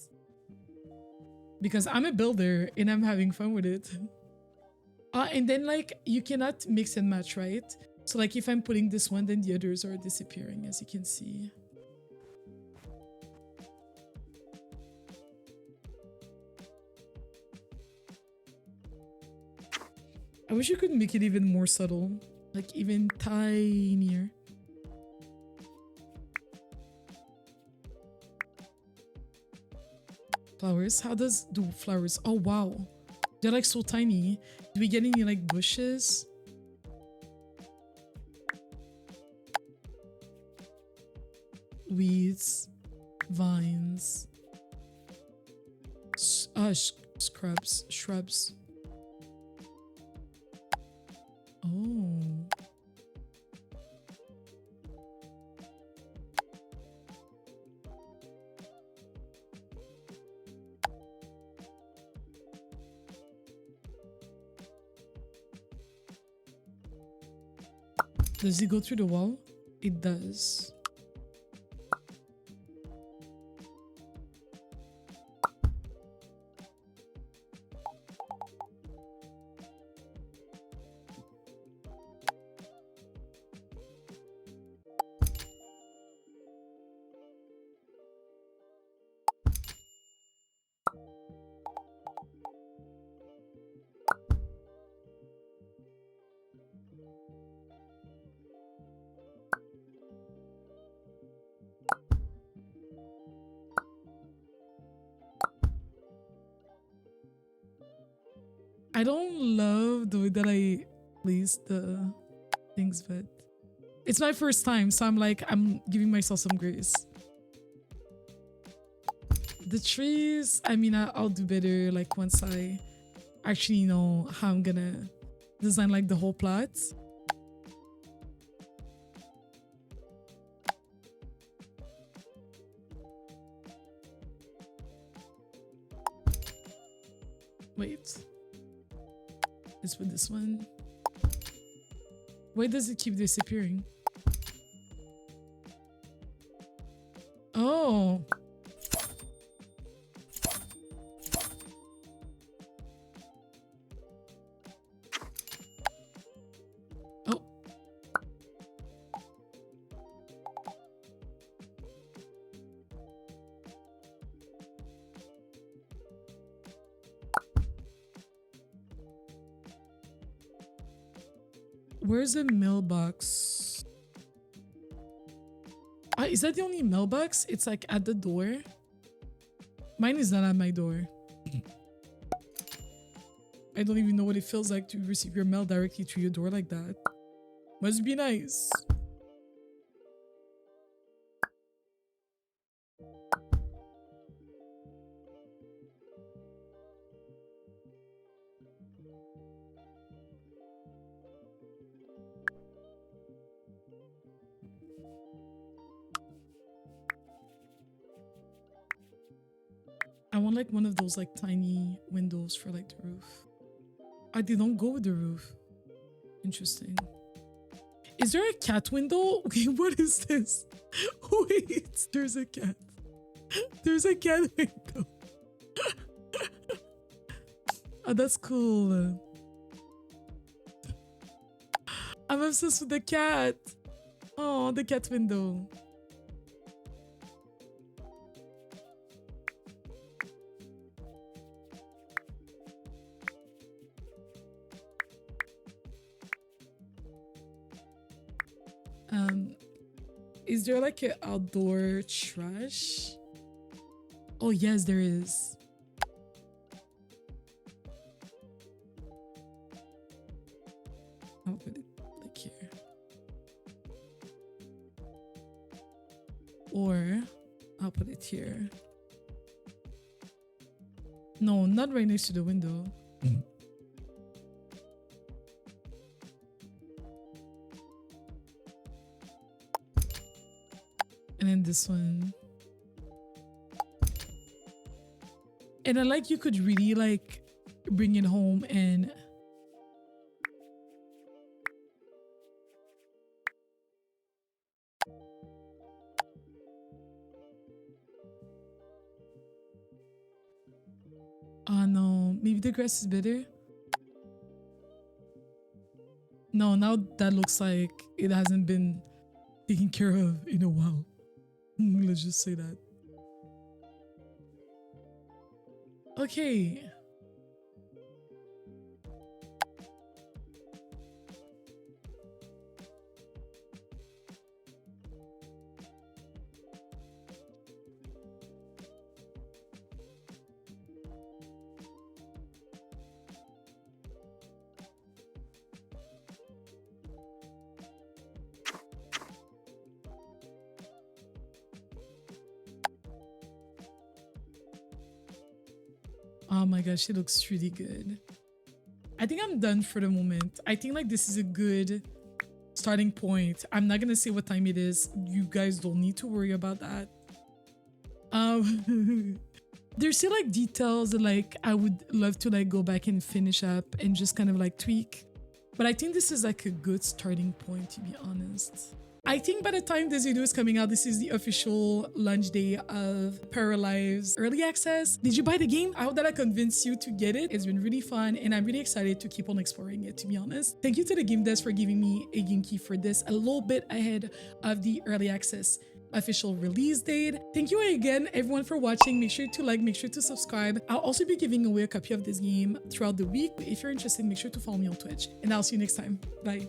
Because I'm a builder and I'm having fun with it. And then like you cannot mix and match, right? So like if I'm putting this one, then the others are disappearing, as you can see. I wish you could make it even more subtle, like even tinier. Flowers, how does do flowers? Oh wow, they're like so tiny. Do we get any like bushes? Weeds, vines, shrubs. Oh. Does it go through the wall? It does. I don't love the way that I place the things, but it's my first time, so I'm giving myself some grace. The trees, I mean, I'll do better like once I actually know how I'm gonna design like the whole plot. Wait. Let's put this one. Why does it keep disappearing? Oh. Oh. Where's the mailbox? Is that the only mailbox? It's like at the door. Mine is not at my door. I don't even know what it feels like to receive your mail directly to your door like that. Must be nice. I want like one of those like tiny windows for like the roof. They don't go with the roof. Interesting. Is there a cat window? Okay, what is this? Wait, there's a cat. There's a cat window. Oh, that's cool. I'm obsessed with the cat. Oh, the cat window. Is there like an outdoor trash? Oh yes, there is. I'll put it like here. Or I'll put it here. No, not right next to the window. And then this one. And I like you could really like bring it home and oh no, maybe the grass is better. No, now that looks like it hasn't been taken care of in a while. Let's just say that. Okay. Oh my gosh, she looks really good. I think I'm done for the moment. I think like this is a good starting point. I'm not gonna say what time it is. You guys don't need to worry about that. There's still like details that like I would love to like go back and finish up and just kind of like tweak. But I think this is like a good starting point, to be honest. I think by the time this video is coming out, this is the official launch day of Paralives Early Access. Did you buy the game? I hope that I convinced you to get it. It's been really fun and I'm really excited to keep on exploring it, to be honest. Thank you to the game desk for giving me a game key for this a little bit ahead of the Early Access official release date. Thank you again everyone for watching. Make sure to like, make sure to subscribe. I'll also be giving away a copy of this game throughout the week. If you're interested, make sure to follow me on Twitch and I'll see you next time. Bye.